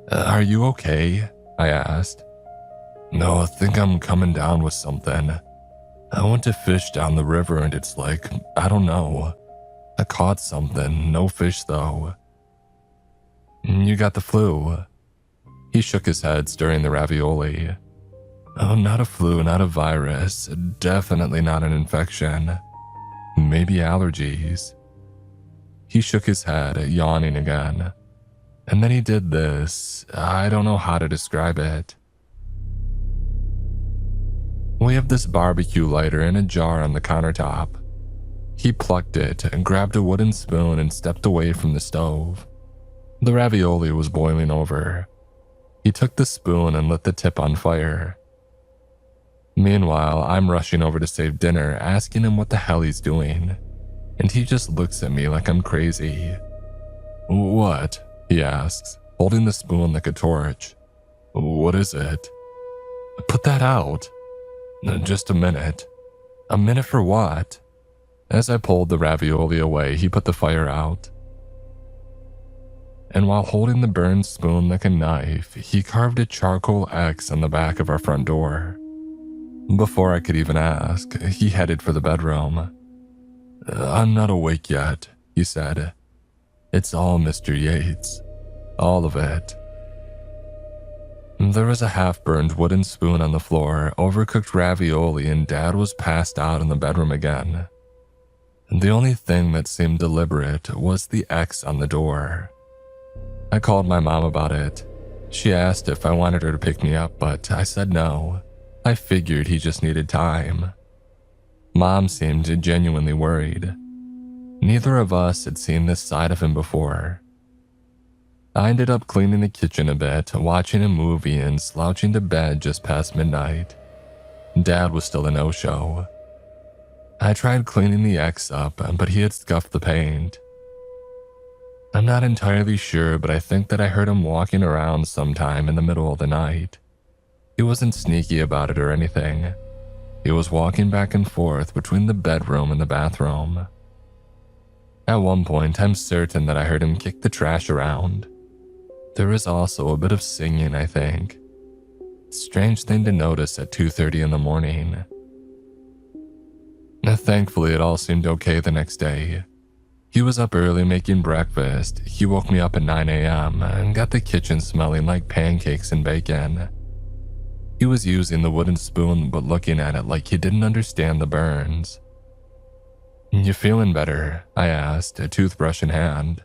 Speaker 1: Are you okay? I asked. No, I think I'm coming down with something. I went to fish down the river and it's like, I don't know. I caught something, no fish though. You got the flu. He shook his head, stirring the ravioli. Oh, not a flu, not a virus, definitely not an infection. Maybe allergies. He shook his head, yawning again. And then he did this. I don't know how to describe it. We have this barbecue lighter in a jar on the countertop. He plucked it and grabbed a wooden spoon and stepped away from the stove. The ravioli was boiling over. He took the spoon and lit the tip on fire. Meanwhile, I'm rushing over to save dinner, asking him what the hell he's doing. And he just looks at me like I'm crazy. What? He asks, holding the spoon like a torch. What is it? Put that out. Just a minute. A minute for what? As I pulled the ravioli away, he put the fire out. And while holding the burned spoon like a knife, he carved a charcoal X on the back of our front door. Before I could even ask, he headed for the bedroom. I'm not awake yet, he said. It's all Mr. Yates. All of it. There was a half-burned wooden spoon on the floor, overcooked ravioli, and Dad was passed out in the bedroom again. The only thing that seemed deliberate was the X on the door. I called my mom about it. She asked if I wanted her to pick me up, but I said no. I figured he just needed time. Mom seemed genuinely worried. Neither of us had seen this side of him before. I ended up cleaning the kitchen a bit, watching a movie and slouching to bed just past midnight. Dad was still a no-show. I tried cleaning the X up, but he had scuffed the paint. I'm not entirely sure, but I think that I heard him walking around sometime in the middle of the night. He wasn't sneaky about it or anything. He was walking back and forth between the bedroom and the bathroom. At one point, I'm certain that I heard him kick the trash around. There was also a bit of singing, I think. Strange thing to notice at 2:30 in the morning. Thankfully, it all seemed okay the next day. He was up early making breakfast. He woke me up at 9 a.m. and got the kitchen smelling like pancakes and bacon. He was using the wooden spoon but looking at it like he didn't understand the burns. "You feeling better?" I asked, a toothbrush in hand.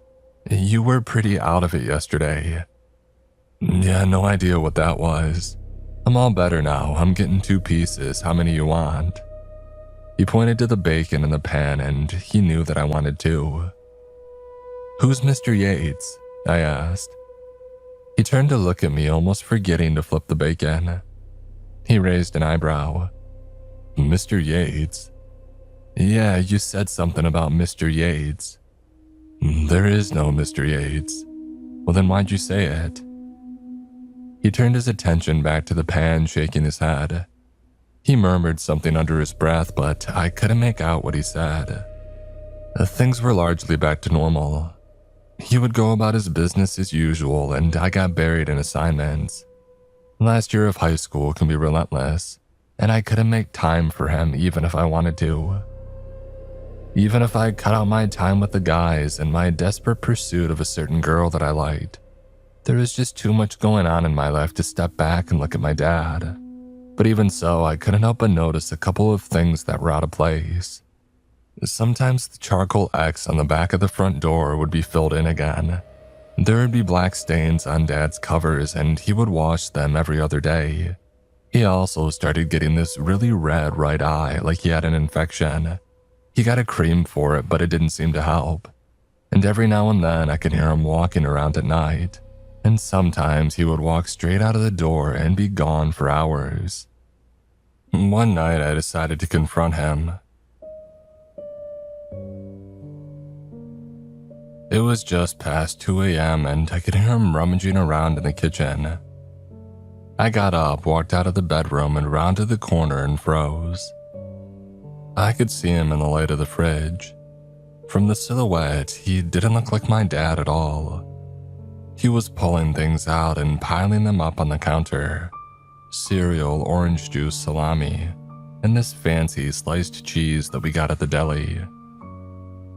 Speaker 1: "You were pretty out of it yesterday." "Yeah, no idea what that was. I'm all better now. I'm getting 2 pieces. How many you want?" He pointed to the bacon in the pan and he knew that I wanted 2. "Who's Mr. Yates?" I asked. He turned to look at me, almost forgetting to flip the bacon. He raised an eyebrow. "Mr. Yates?" "Yeah, you said something about Mr. Yates." "There is no Mr. Yates." "Well, then why'd you say it?" He turned his attention back to the pan, shaking his head. He murmured something under his breath, but I couldn't make out what he said. Things were largely back to normal. He would go about his business as usual, and I got buried in assignments. Last year of high school can be relentless, and I couldn't make time for him even if I wanted to. Even if I cut out my time with the guys in my desperate pursuit of a certain girl that I liked, there was just too much going on in my life to step back and look at my dad. But even so, I couldn't help but notice a couple of things that were out of place. Sometimes the charcoal X on the back of the front door would be filled in again. There would be black stains on Dad's covers, and he would wash them every other day. He also started getting this really red right eye, like he had an infection. He got a cream for it, but it didn't seem to help. And every now and then I could hear him walking around at night. And sometimes he would walk straight out of the door and be gone for hours. One night I decided to confront him. It was just past 2 a.m. and I could hear him rummaging around in the kitchen. I got up, walked out of the bedroom and rounded the corner and froze. I could see him in the light of the fridge. From the silhouette, he didn't look like my dad at all. He was pulling things out and piling them up on the counter. Cereal, orange juice, salami, and this fancy sliced cheese that we got at the deli.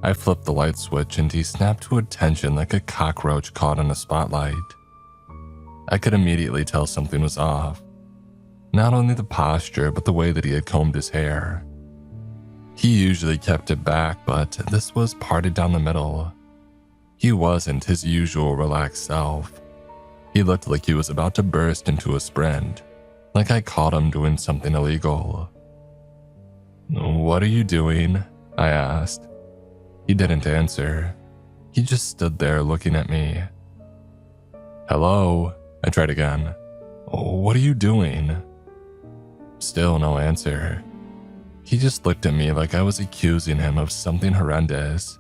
Speaker 1: I flipped the light switch and he snapped to attention like a cockroach caught in a spotlight. I could immediately tell something was off. Not only the posture, but the way that he had combed his hair. He usually kept it back, but this was parted down the middle. He wasn't his usual relaxed self. He looked like he was about to burst into a sprint, like I caught him doing something illegal. "What are you doing?" I asked. He didn't answer. He just stood there looking at me. "Hello?" I tried again. "What are you doing?" Still no answer. He just looked at me like I was accusing him of something horrendous.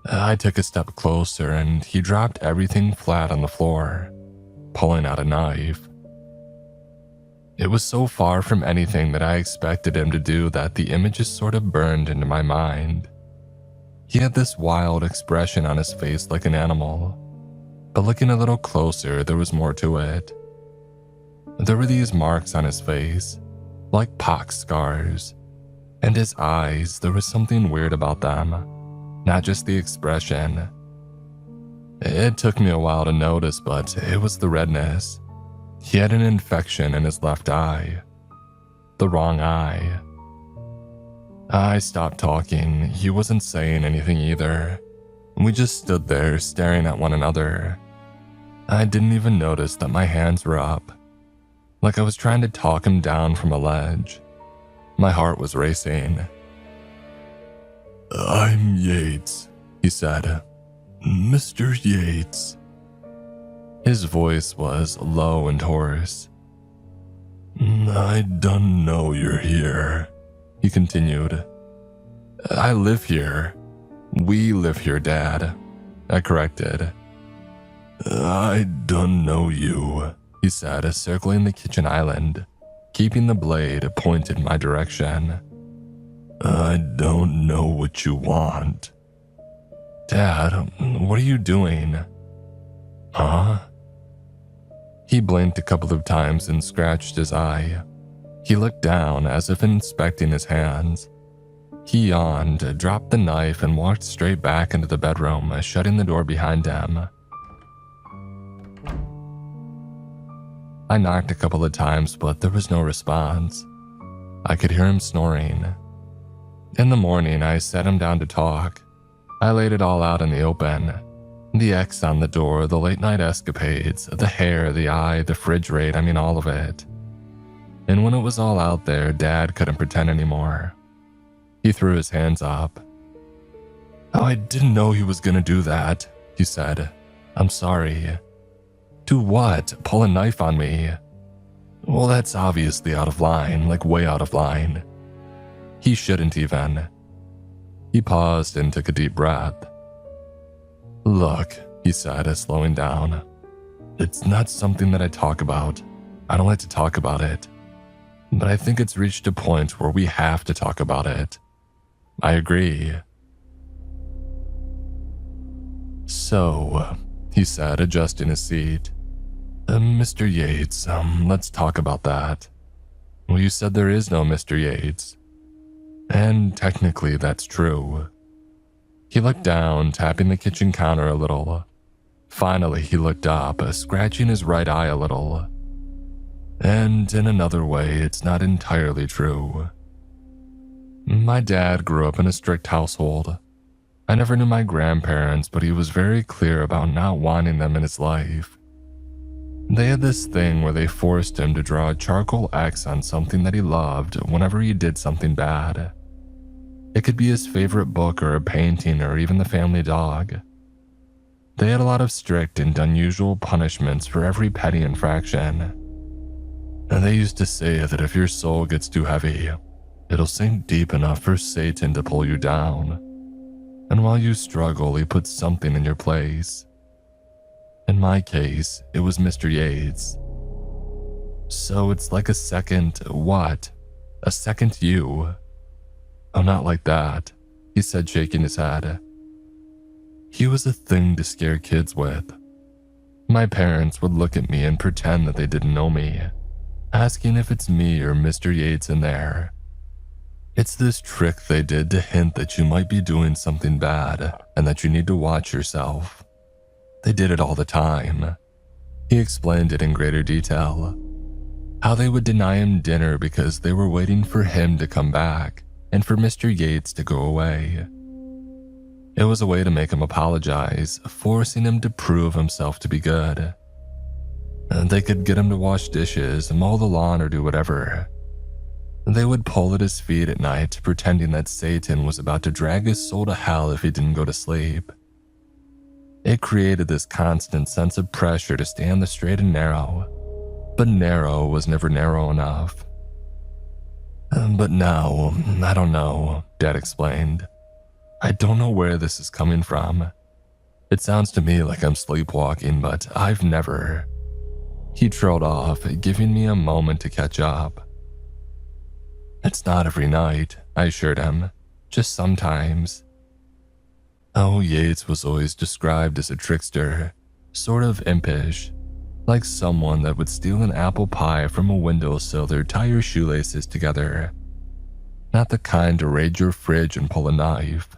Speaker 1: I took a step closer and he dropped everything flat on the floor, pulling out a knife. It was so far from anything that I expected him to do that the images sort of burned into my mind. He had this wild expression on his face like an animal, but looking a little closer, there was more to it. There were these marks on his face, like pox scars, and his eyes, there was something weird about them, not just the expression. It took me a while to notice, but it was the redness. He had an infection in his left eye. The wrong eye. I stopped talking. He wasn't saying anything either. We just stood there staring at one another. I didn't even notice that my hands were up, like I was trying to talk him down from a ledge. My heart was racing.
Speaker 2: "I'm Yates," he said. "Mr. Yates."
Speaker 1: His voice was low and hoarse.
Speaker 2: "I don't know you're here,"
Speaker 1: he continued. "I live here. We live here, Dad," I corrected.
Speaker 2: "I don't know you,"
Speaker 1: he said, circling the kitchen island, keeping the blade pointed my direction.
Speaker 2: "I don't know what you want."
Speaker 1: "Dad, what are you doing?"
Speaker 2: "Huh?"
Speaker 1: He blinked a couple of times and scratched his eye. He looked down as if inspecting his hands. He yawned, dropped the knife, and walked straight back into the bedroom, shutting the door behind him. I knocked a couple of times, but there was no response. I could hear him snoring. In the morning, I sat him down to talk. I laid it all out in the open. The X on the door, the late-night escapades, the hair, the eye, the fridge raid, all of it. And when it was all out there, Dad couldn't pretend anymore. He threw his hands up. "Oh, I didn't know he was gonna do that," he said. "I'm sorry." "Do what? Pull a knife on me?" "Well, that's obviously out of line, like way out of line. He shouldn't even." He paused and took a deep breath. "Look," he said, slowing down. "It's not something that I talk about. I don't like to talk about it. But I think it's reached a point where we have to talk about it." "I agree." "So," he said, adjusting his seat. "Mr. Yates, let's talk about that." "Well, you said there is no Mr. Yates." "And technically that's true." He looked down, tapping the kitchen counter a little. Finally, he looked up, scratching his right eye a little. "And in another way, it's not entirely true. My dad grew up in a strict household. I never knew my grandparents, but he was very clear about not wanting them in his life. They had this thing where they forced him to draw a charcoal X on something that he loved whenever he did something bad. It could be his favorite book or a painting or even the family dog. They had a lot of strict and unusual punishments for every petty infraction. And they used to say that if your soul gets too heavy, it'll sink deep enough for Satan to pull you down. And while you struggle, he puts something in your place. In my case, it was Mr. Yates. So it's like a second what? A second you. Oh, not like that, he said, shaking his head. He was a thing to scare kids with. My parents would look at me and pretend that they didn't know me, asking if it's me or Mr. Yates in there. It's this trick they did to hint that you might be doing something bad and that you need to watch yourself. They did it all the time. He explained it in greater detail. How they would deny him dinner because they were waiting for him to come back and for Mr. Yates to go away. It was a way to make him apologize, forcing him to prove himself to be good. And they could get him to wash dishes, mow the lawn, or do whatever. They would pull at his feet at night, pretending that Satan was about to drag his soul to hell if he didn't go to sleep. It created this constant sense of pressure to stay on the straight and narrow, but narrow was never narrow enough. But now, I don't know, Dad explained. I don't know where this is coming from. It sounds to me like I'm sleepwalking, but I've never. He trailed off, giving me a moment to catch up. It's not every night, I assured him, just sometimes. Oh, Yates was always described as a trickster, sort of impish, like someone that would steal an apple pie from a windowsill or tie your shoelaces together. Not the kind to raid your fridge and pull a knife.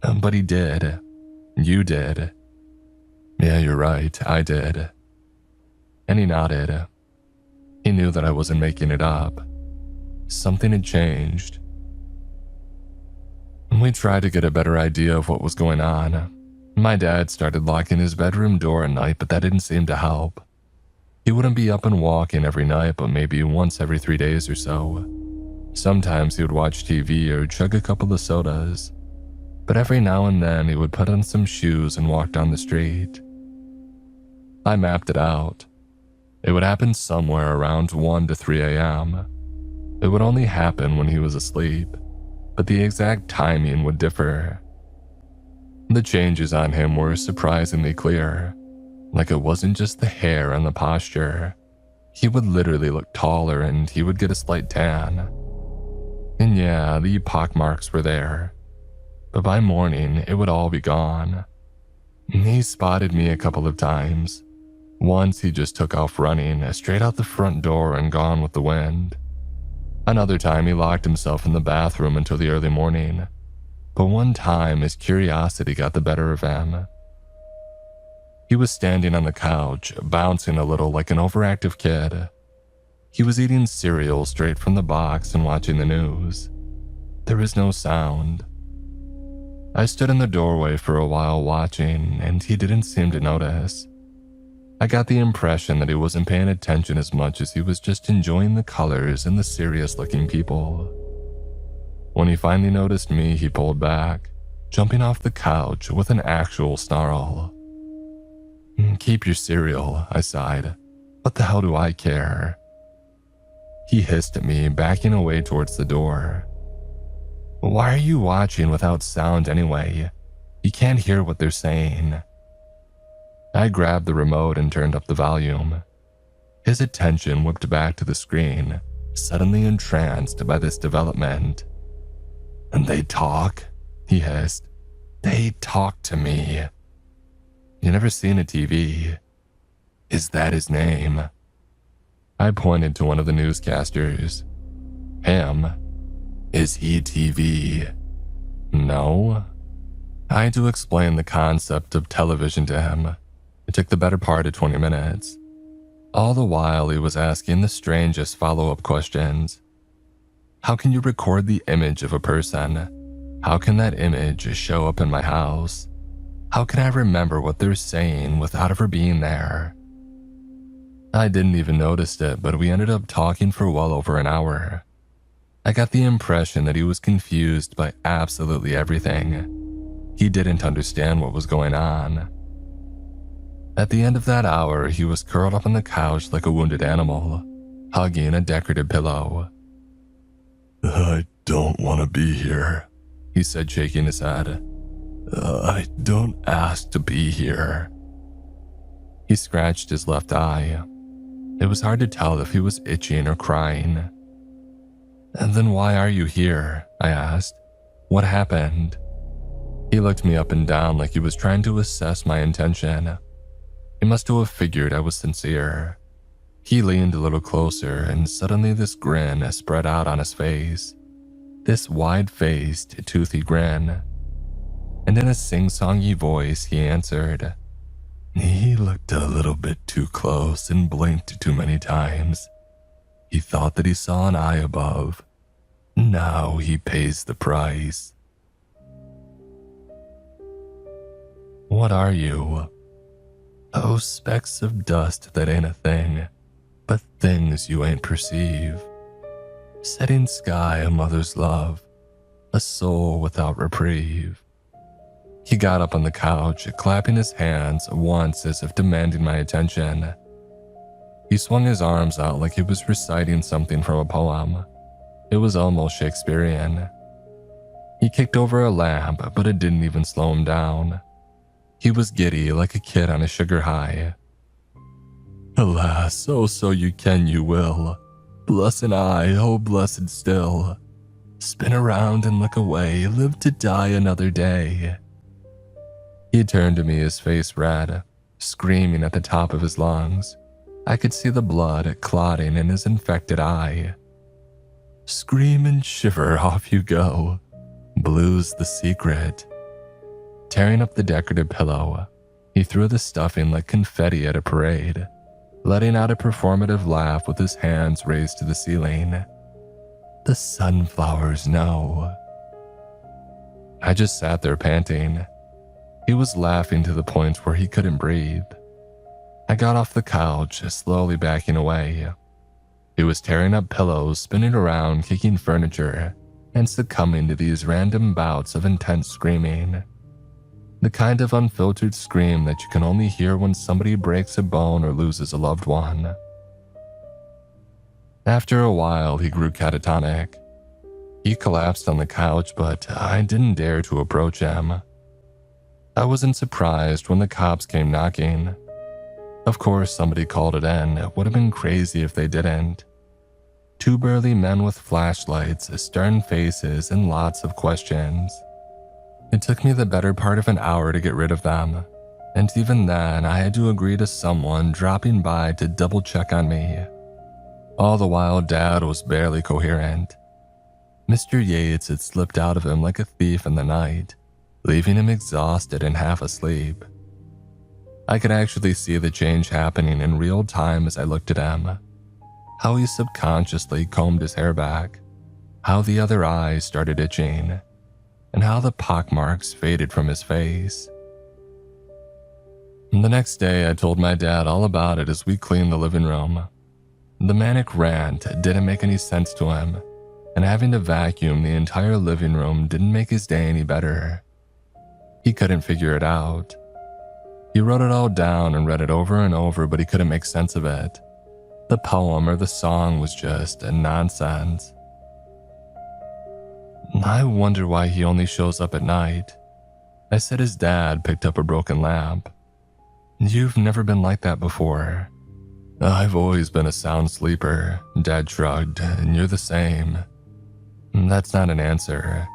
Speaker 1: But he did. You did. Yeah, you're right, I did. And he nodded. He knew that I wasn't making it up. Something had changed. We tried to get a better idea of what was going on. My dad started locking his bedroom door at night, but that didn't seem to help. He wouldn't be up and walking every night, but maybe once every 3 days or so. Sometimes he would watch TV or chug a couple of sodas, but every now and then he would put on some shoes and walk down the street. I mapped it out. It would happen somewhere around 1 to 3 a.m. It would only happen when he was asleep, but the exact timing would differ. The changes on him were surprisingly clear, like it wasn't just the hair and the posture. He would literally look taller and he would get a slight tan. And yeah, the pockmarks were there, but by morning it would all be gone. He spotted me a couple of times. Once he just took off running straight out the front door and gone with the wind. Another time he locked himself in the bathroom until the early morning, but one time his curiosity got the better of him. He was standing on the couch, bouncing a little like an overactive kid. He was eating cereal straight from the box and watching the news. There was no sound. I stood in the doorway for a while watching, and he didn't seem to notice. I got the impression that he wasn't paying attention as much as he was just enjoying the colors and the serious-looking people. When he finally noticed me, he pulled back, jumping off the couch with an actual snarl. "Keep your cereal," I sighed. "What the hell do I care?" He hissed at me, backing away towards the door. "Why are you watching without sound anyway? You can't hear what they're saying." I grabbed the remote and turned up the volume. His attention whipped back to the screen, suddenly entranced by this development. "And they talk?" he hissed. "They talk to me." "You never seen a TV? Is that his name?" I pointed to one of the newscasters. "Him? Is he TV?" "No." I had to explain the concept of television to him. It took the better part of 20 minutes. All the while, he was asking the strangest follow-up questions. How can you record the image of a person? How can that image show up in my house? How can I remember what they're saying without ever being there? I didn't even notice it, but we ended up talking for well over an hour. I got the impression that he was confused by absolutely everything. He didn't understand what was going on. At the end of that hour, he was curled up on the couch like a wounded animal, hugging a decorative pillow. "I don't want to be here," he said, shaking his head. "I don't ask to be here." He scratched his left eye. It was hard to tell if he was itching or crying. "And then why are you here?" I asked. "What happened?" He looked me up and down like he was trying to assess my intention. He must have figured I was sincere. He leaned a little closer, and suddenly this grin spread out on his face. This wide-faced, toothy grin. And in a sing-songy voice, he answered, "He looked a little bit too close and blinked too many times. He thought that he saw an eye above. Now he pays the price." "What are you?" "Oh, specks of dust that ain't a thing, but things you ain't perceive. Setting sky, a mother's love, a soul without reprieve." He got up on the couch, clapping his hands once as if demanding my attention. He swung his arms out like he was reciting something from a poem. It was almost Shakespearean. He kicked over a lamp, but it didn't even slow him down. He was giddy like a kid on a sugar high. "Alas, oh so you can, you will. Blessed I, oh blessed still. Spin around and look away, live to die another day." He turned to me, his face red, screaming at the top of his lungs. I could see the blood clotting in his infected eye. "Scream and shiver, off you go. Blue's the secret." Tearing up the decorative pillow, he threw the stuffing like confetti at a parade, letting out a performative laugh with his hands raised to the ceiling. "The sunflowers know." I just sat there panting. He was laughing to the point where he couldn't breathe. I got off the couch, slowly backing away. He was tearing up pillows, spinning around, kicking furniture, and succumbing to these random bouts of intense screaming. The kind of unfiltered scream that you can only hear when somebody breaks a bone or loses a loved one. After a while, he grew catatonic. He collapsed on the couch, but I didn't dare to approach him. I wasn't surprised when the cops came knocking. Of course, somebody called it in. It would have been crazy if they didn't. Two burly men with flashlights, stern faces, and lots of questions. It took me the better part of an hour to get rid of them, and even then I had to agree to someone dropping by to double check on me. All the while, Dad was barely coherent. Mr. Yates had slipped out of him like a thief in the night, leaving him exhausted and half asleep. I could actually see the change happening in real time as I looked at him. How he subconsciously combed his hair back, how the other eye started itching, and how the pockmarks faded from his face. The next day, I told my dad all about it as we cleaned the living room. The manic rant didn't make any sense to him, and having to vacuum the entire living room didn't make his day any better. He couldn't figure it out. He wrote it all down and read it over and over, but he couldn't make sense of it. The poem or the song was just nonsense. I wonder why he only shows up at night. I said his dad picked up a broken lamp. You've never been like that before. I've always been a sound sleeper, Dad shrugged, and you're the same. That's not an answer.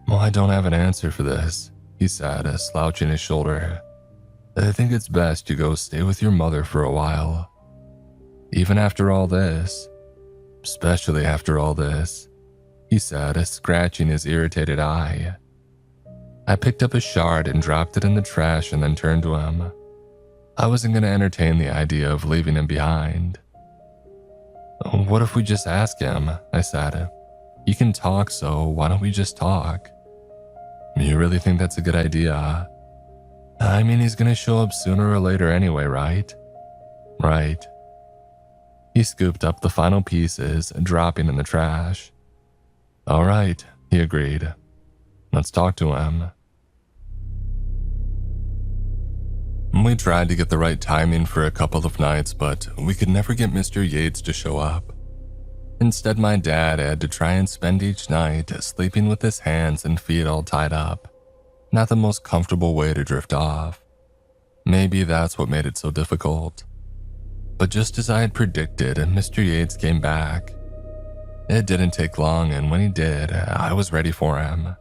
Speaker 1: Well, I don't have an answer for this, he said, slouching his shoulder. I think it's best you go stay with your mother for a while. Even after all this, especially after all this, he said, scratching his irritated eye. I picked up a shard and dropped it in the trash and then turned to him. I wasn't going to entertain the idea of leaving him behind. What if we just ask him? I said. He can talk, so why don't we just talk? You really think that's a good idea? I mean, he's going to show up sooner or later anyway, right? Right. He scooped up the final pieces, dropping in the trash. All right, he agreed. Let's talk to him. We tried to get the right timing for a couple of nights, but we could never get Mr. Yates to show up. Instead, my dad had to try and spend each night sleeping with his hands and feet all tied up. Not the most comfortable way to drift off. Maybe that's what made it so difficult. But just as I had predicted, Mr. Yates came back. It didn't take long, and when he did, I was ready for him.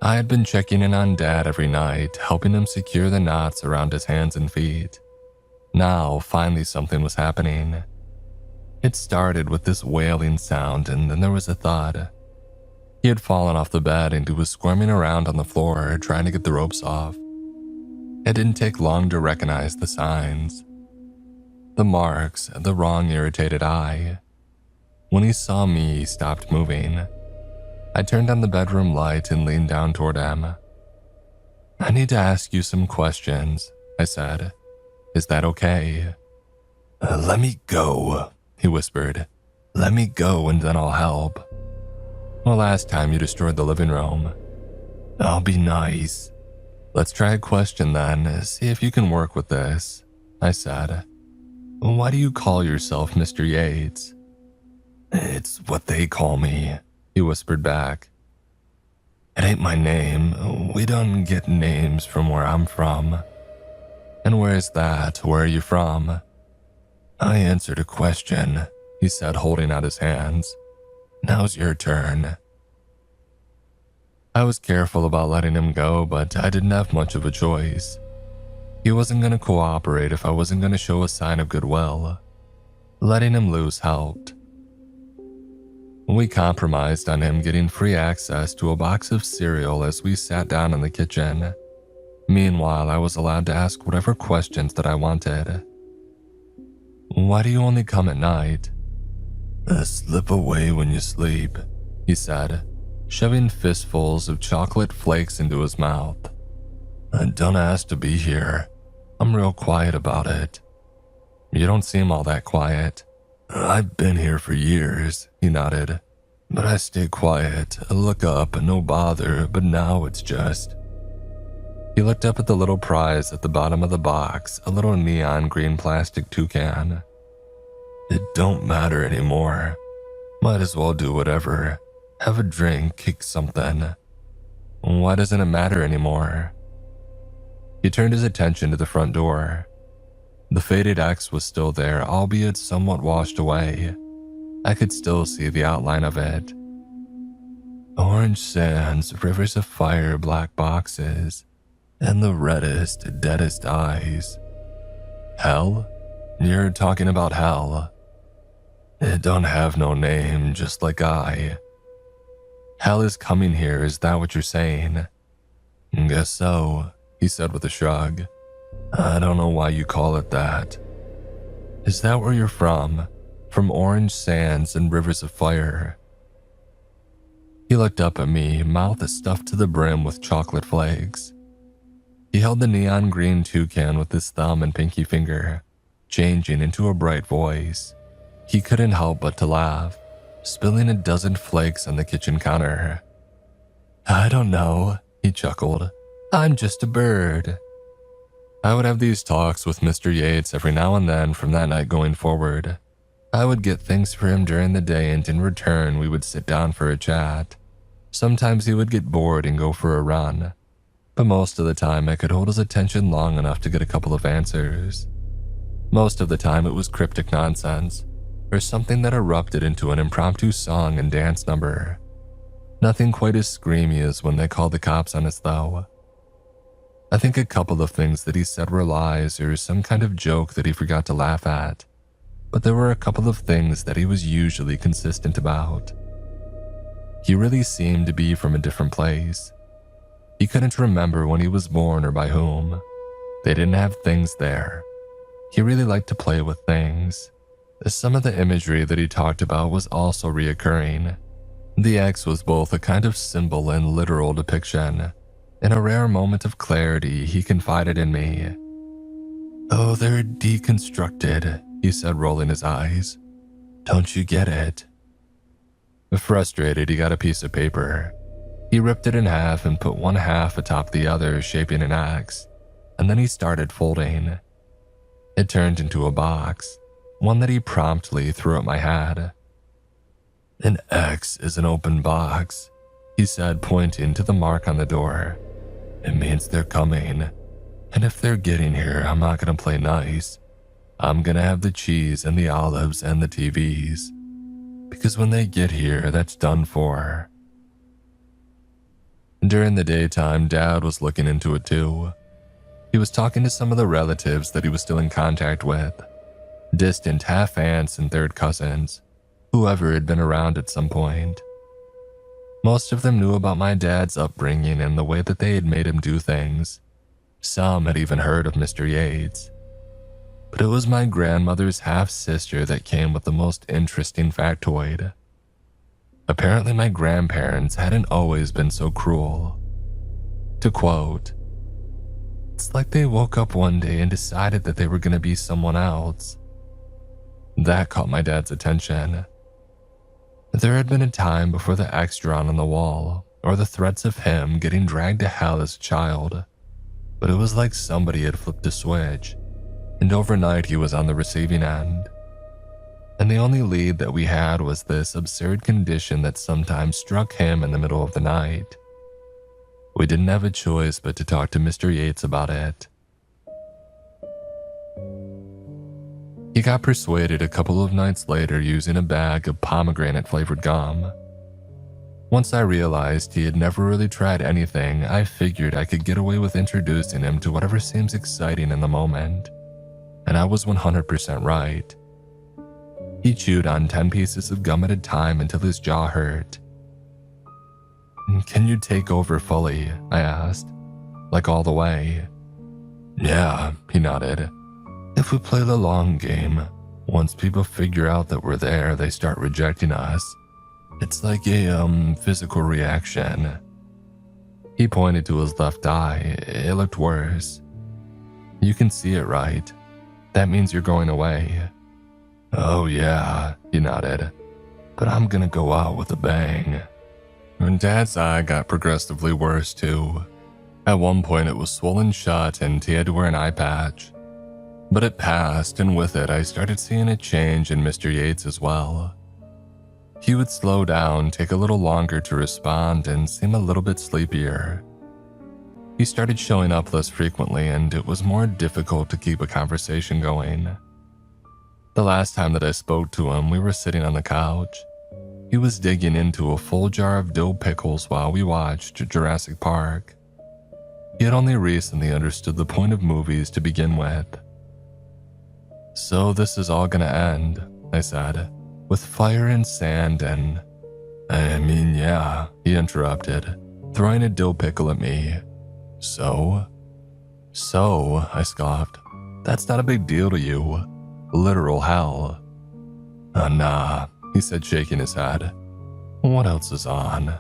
Speaker 1: I had been checking in on Dad every night, helping him secure the knots around his hands and feet. Now, finally something was happening. It started with this wailing sound, and then there was a thud. He had fallen off the bed and he was squirming around on the floor, trying to get the ropes off. It didn't take long to recognize the signs. The marks, the wrong irritated eye. When he saw me, he stopped moving. I turned on the bedroom light and leaned down toward him. I need to ask you some questions, I said. Is that okay? Let me go, he whispered. Let me go and then I'll help. Well, last time you destroyed the living room. I'll be nice. Let's try a question then, see if you can work with this, I said. Why do you call yourself Mr. Yates? It's what they call me, he whispered back. It ain't my name. We don't get names from where I'm from. And where is that? Where are you from? I answered a question, he said, holding out his hands. Now's your turn. I was careful about letting him go, but I didn't have much of a choice. He wasn't going to cooperate if I wasn't going to show a sign of goodwill. Letting him loose helped. We compromised on him getting free access to a box of cereal as we sat down in the kitchen. Meanwhile, I was allowed to ask whatever questions that I wanted. Why do you only come at night? Slip away when you sleep, he said, shoving fistfuls of chocolate flakes into his mouth. Don't ask to be here. I'm real quiet about it. You don't seem all that quiet. I've been here for years, he nodded. But I stay quiet, I look up, no bother, but now it's just... He looked up at the little prize at the bottom of the box, a little neon green plastic toucan. It don't matter anymore. Might as well do whatever. Have a drink, kick something. Why doesn't it matter anymore? He turned his attention to the front door. The faded X was still there, albeit somewhat washed away. I could still see the outline of it. Orange sands, rivers of fire, black boxes, and the reddest, deadest eyes. Hell? You're talking about hell. It don't have no name, just like I. Hell is coming here, is that what you're saying? Guess so, he said with a shrug. I don't know why you call it that. Is that where you're from? From orange sands and rivers of fire? He looked up at me, mouth stuffed to the brim with chocolate flakes. He held the neon green toucan with his thumb and pinky finger, changing into a bright voice. He couldn't help but to laugh, spilling a dozen flakes on the kitchen counter. I don't know, he chuckled. I'm just a bird. I would have these talks with Mr. Yates every now and then from that night going forward. I would get things for him during the day, and in return we would sit down for a chat. Sometimes he would get bored and go for a run, but most of the time I could hold his attention long enough to get a couple of answers. Most of the time it was cryptic nonsense, or something that erupted into an impromptu song and dance number. Nothing quite as screamy as when they called the cops on us though. I think a couple of things that he said were lies or some kind of joke that he forgot to laugh at, but there were a couple of things that he was usually consistent about. He really seemed to be from a different place. He couldn't remember when he was born or by whom. They didn't have things there. He really liked to play with things. Some of the imagery that he talked about was also reoccurring. The X was both a kind of symbol and literal depiction. In a rare moment of clarity, he confided in me. Oh, they're deconstructed, he said, rolling his eyes. Don't you get it? Frustrated, he got a piece of paper. He ripped it in half and put one half atop the other, shaping an X, and then he started folding. It turned into a box, one that he promptly threw at my head. An X is an open box, he said, pointing to the mark on the door. It means they're coming, and if they're getting here, I'm not gonna play nice. I'm gonna have the cheese and the olives and the TVs, because when they get here, that's done for. During the daytime, Dad was looking into it too. He was talking to some of the relatives that he was still in contact with, distant half-aunts and third cousins, whoever had been around at some point. Most of them knew about my dad's upbringing and the way that they had made him do things. Some had even heard of Mr. Yates. But it was my grandmother's half-sister that came with the most interesting factoid. Apparently my grandparents hadn't always been so cruel. To quote, "It's like they woke up one day and decided that they were going to be someone else." That caught my dad's attention. There had been a time before the X drawn on the wall, or the threats of him getting dragged to hell as a child, but it was like somebody had flipped a switch, and overnight he was on the receiving end. And the only lead that we had was this absurd condition that sometimes struck him in the middle of the night. We didn't have a choice but to talk to Mr. Yates about it. He got persuaded a couple of nights later using a bag of pomegranate-flavored gum. Once I realized he had never really tried anything, I figured I could get away with introducing him to whatever seems exciting in the moment. And I was 100% right. He chewed on 10 pieces of gum at a time until his jaw hurt. Can you take over fully? I asked. Like all the way? Yeah, he nodded. If we play the long game, once people figure out that we're there, they start rejecting us. It's like a physical reaction. He pointed to his left eye. It looked worse. You can see it, right? That means you're going away. Oh yeah, he nodded. But I'm gonna go out with a bang. And Dad's eye got progressively worse too. At one point it was swollen shut and he had to wear an eye patch. But it passed, and with it I started seeing a change in Mr. Yates as well. He would slow down, take a little longer to respond, and seem a little bit sleepier. He started showing up less frequently, and it was more difficult to keep a conversation going. The last time that I spoke to him, we were sitting on the couch. He was digging into a full jar of dill pickles while we watched Jurassic Park. He had only recently understood the point of movies to begin with. So this is all gonna end, I said, with fire and sand and... I mean, yeah, he interrupted, throwing a dill pickle at me. So, I scoffed. That's not a big deal to you. Literal hell. Nah, he said, shaking his head. What else is on?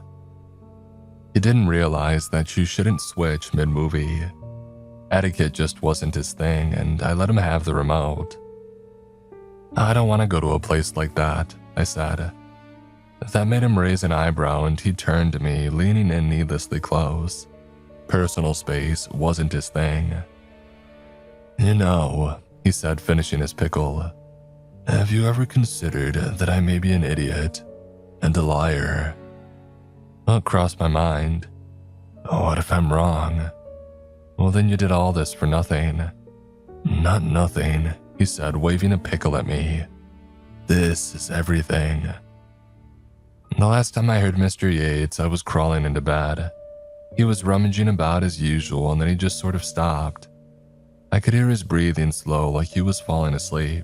Speaker 1: He didn't realize that you shouldn't switch mid-movie. Etiquette just wasn't his thing, and I let him have the remote. I don't want to go to a place like that, I said. That made him raise an eyebrow, and he turned to me, leaning in needlessly close. Personal space wasn't his thing. You know, he said, finishing his pickle, have you ever considered that I may be an idiot and a liar? It crossed my mind. What if I'm wrong? Well, then you did all this for nothing. Not nothing, he said, waving a pickle at me. This is everything. The last time I heard Mr. Yates, I was crawling into bed. He was rummaging about as usual, and then he just sort of stopped. I could hear his breathing slow, like he was falling asleep.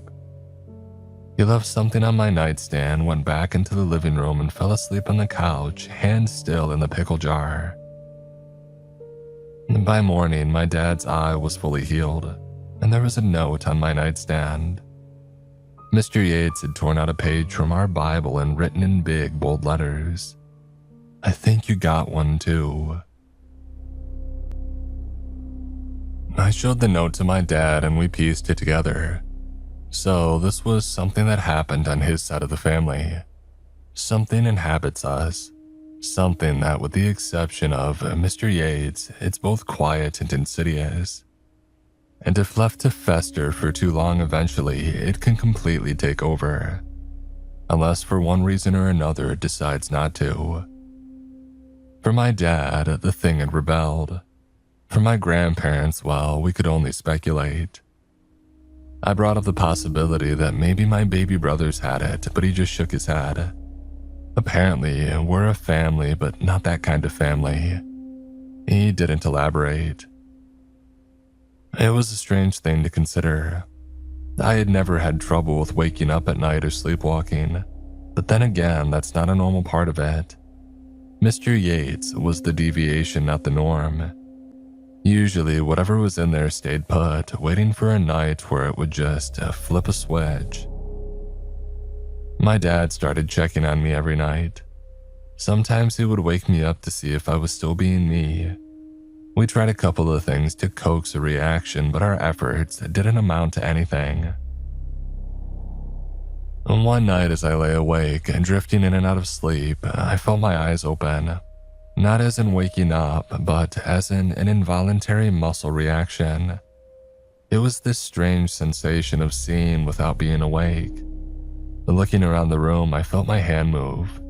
Speaker 1: He left something on my nightstand, went back into the living room, and fell asleep on the couch, hand still in the pickle jar. By morning, my dad's eye was fully healed, and there was a note on my nightstand. Mr. Yates had torn out a page from our Bible and written in big, bold letters, I think you got one too. I showed the note to my dad and we pieced it together. So this was something that happened on his side of the family. Something inhabits us. Something that, with the exception of Mr. Yates, it's both quiet and insidious. And if left to fester for too long, eventually, it can completely take over. Unless for one reason or another it decides not to. For my dad, the thing had rebelled. For my grandparents, well, we could only speculate. I brought up the possibility that maybe my baby brothers had it, but he just shook his head. Apparently, we're a family, but not that kind of family. He didn't elaborate. It was a strange thing to consider. I had never had trouble with waking up at night or sleepwalking, but then again, that's not a normal part of it. Mr. Yates was the deviation, not the norm. Usually, whatever was in there stayed put, waiting for a night where it would just flip a switch. My dad started checking on me every night. Sometimes he would wake me up to see if I was still being me. We tried a couple of things to coax a reaction, but our efforts didn't amount to anything. One night as I lay awake, drifting in and out of sleep, I felt my eyes open. Not as in waking up, but as in an involuntary muscle reaction. It was this strange sensation of seeing without being awake. Looking around the room, I felt my hand move.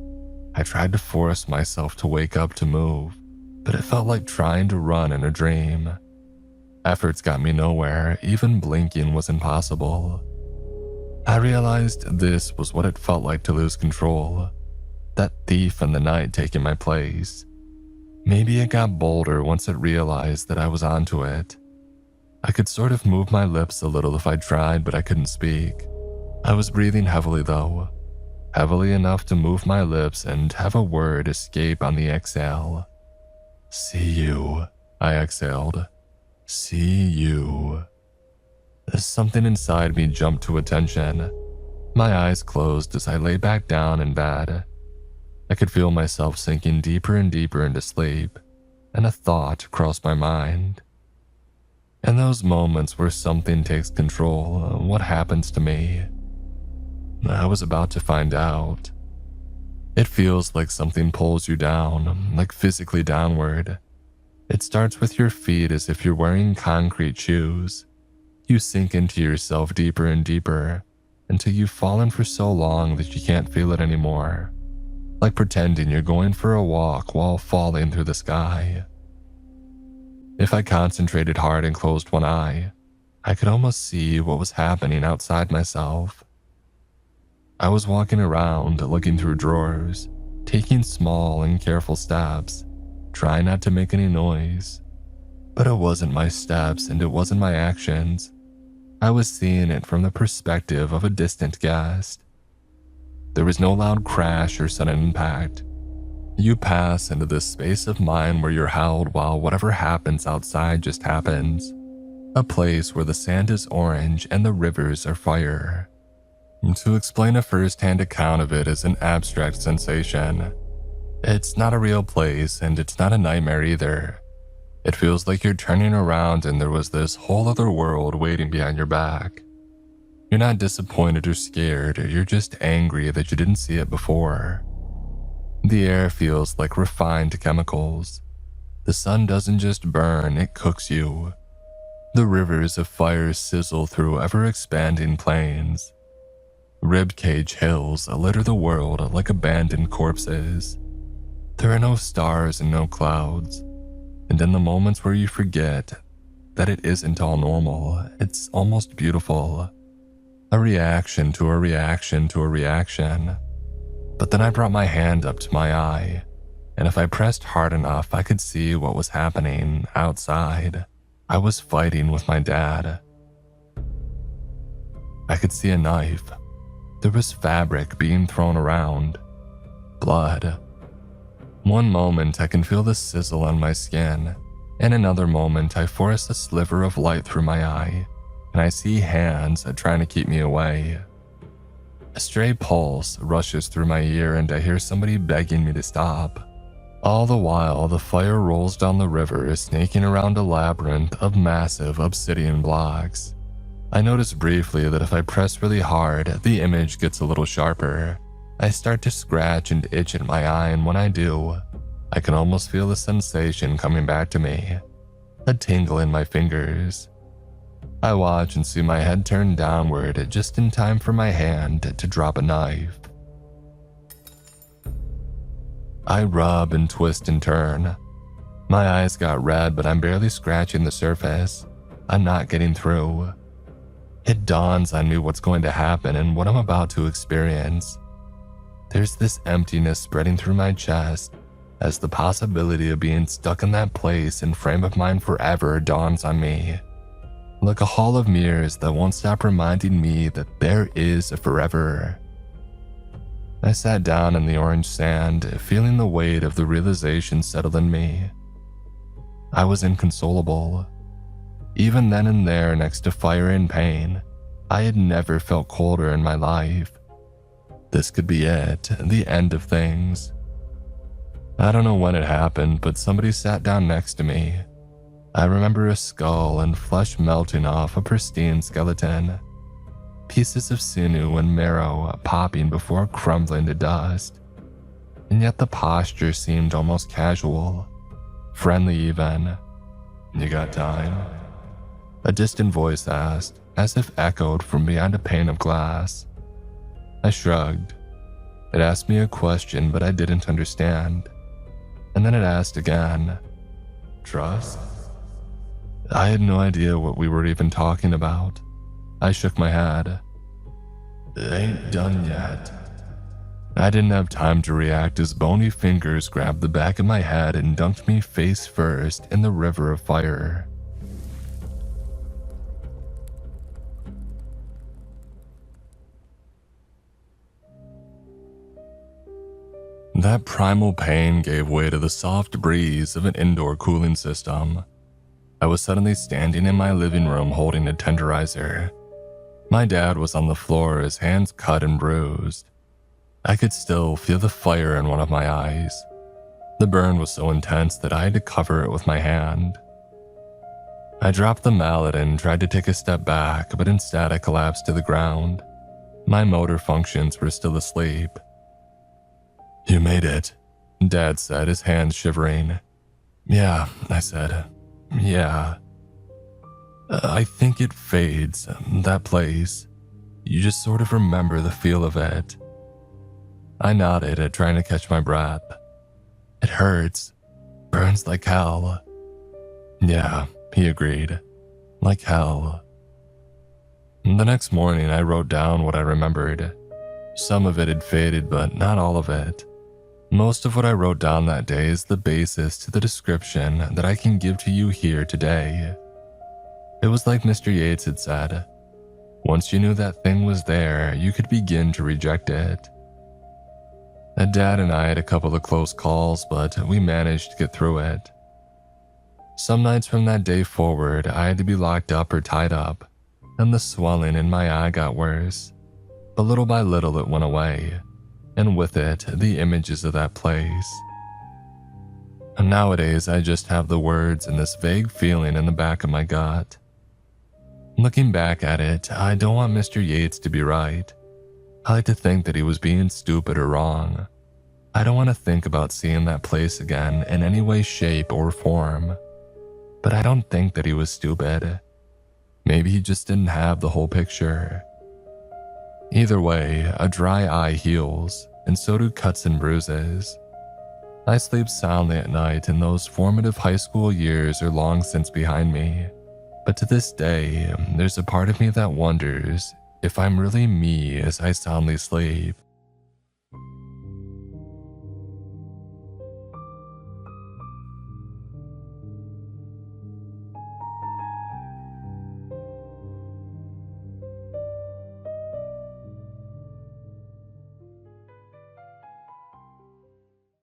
Speaker 1: I tried to force myself to wake up to move, but it felt like trying to run in a dream. Efforts got me nowhere, even blinking was impossible. I realized this was what it felt like to lose control. That thief in the night taking my place. Maybe it got bolder once it realized that I was onto it. I could sort of move my lips a little if I tried, but I couldn't speak. I was breathing heavily though. Heavily enough to move my lips and have a word escape on the exhale. See you, I exhaled. See you. Something inside me jumped to attention. My eyes closed as I lay back down in bed. I could feel myself sinking deeper and deeper into sleep, and a thought crossed my mind. In those moments where something takes control, what happens to me? I was about to find out. It feels like something pulls you down, like physically downward. It starts with your feet as if you're wearing concrete shoes. You sink into yourself deeper and deeper until you've fallen for so long that you can't feel it anymore. Like pretending you're going for a walk while falling through the sky. If I concentrated hard and closed one eye, I could almost see what was happening outside myself. I was walking around, looking through drawers, taking small and careful steps, trying not to make any noise. But it wasn't my steps and it wasn't my actions. I was seeing it from the perspective of a distant guest. There was no loud crash or sudden impact. You pass into this space of mind where you're held while whatever happens outside just happens. A place where the sand is orange and the rivers are fire. To explain a first-hand account of it is an abstract sensation. It's not a real place and it's not a nightmare either. It feels like you're turning around and there was this whole other world waiting behind your back. You're not disappointed or scared, you're just angry that you didn't see it before. The air feels like refined chemicals. The sun doesn't just burn, it cooks you. The rivers of fire sizzle through ever-expanding plains. Ribcage hills litter the world like abandoned corpses. There are no stars and no clouds. And in the moments where you forget that it isn't all normal, it's almost beautiful. A reaction to a reaction to a reaction. But then I brought my hand up to my eye, and if I pressed hard enough, I could see what was happening outside. I was fighting with my dad. I could see a knife. There was fabric being thrown around. Blood. One moment I can feel the sizzle on my skin. In another moment I force a sliver of light through my eye, and I see hands trying to keep me away. A stray pulse rushes through my ear and I hear somebody begging me to stop. All the while the fire rolls down the river, snaking around a labyrinth of massive obsidian blocks. I notice briefly that if I press really hard, the image gets a little sharper. I start to scratch and itch at my eye, and when I do, I can almost feel the sensation coming back to me. A tingle in my fingers. I watch and see my head turn downward just in time for my hand to drop a knife. I rub and twist and turn. My eyes got red, but I'm barely scratching the surface. I'm not getting through. It dawns on me what's going to happen and what I'm about to experience. There's this emptiness spreading through my chest as the possibility of being stuck in that place and frame of mind forever dawns on me. Like a hall of mirrors that won't stop reminding me that there is a forever. I sat down in the orange sand, feeling the weight of the realization settle in me. I was inconsolable. Even then and there, next to fire and pain, I had never felt colder in my life. This could be it, the end of things. I don't know when it happened, but somebody sat down next to me. I remember a skull and flesh melting off a pristine skeleton. Pieces of sinew and marrow popping before crumbling to dust. And yet the posture seemed almost casual, friendly even. "You got time?" A distant voice asked, as if echoed from behind a pane of glass. I shrugged. It asked me a question, but I didn't understand. And then it asked again. "Trust?" I had no idea what we were even talking about. I shook my head. "It ain't done yet." I didn't have time to react as bony fingers grabbed the back of my head and dunked me face first in the river of fire. That primal pain gave way to the soft breeze of an indoor cooling system. I was suddenly standing in my living room holding a tenderizer. My dad was on the floor, his hands cut and bruised. I could still feel the fire in one of my eyes. The burn was so intense that I had to cover it with my hand. I dropped the mallet and tried to take a step back, but instead I collapsed to the ground. My motor functions were still asleep. "You made it," Dad said, his hands shivering. "Yeah," I said. "Yeah. I think it fades, that place. You just sort of remember the feel of it." I nodded, trying to catch my breath. "It hurts. Burns like hell." "Yeah," he agreed. "Like hell." The next morning, I wrote down what I remembered. Some of it had faded, but not all of it. Most of what I wrote down that day is the basis to the description that I can give to you here today. It was like Mr. Yates had said. Once you knew that thing was there, you could begin to reject it. Dad and I had a couple of close calls, but we managed to get through it. Some nights from that day forward, I had to be locked up or tied up, and the swelling in my eye got worse. But little by little it went away, and with it, the images of that place. And nowadays, I just have the words and this vague feeling in the back of my gut. Looking back at it, I don't want Mr. Yates to be right. I like to think that he was being stupid or wrong. I don't want to think about seeing that place again in any way, shape, or form. But I don't think that he was stupid. Maybe he just didn't have the whole picture. Either way, a dry eye heals, and so do cuts and bruises. I sleep soundly at night, and those formative high school years are long since behind me. But to this day, there's a part of me that wonders if I'm really me as I soundly sleep.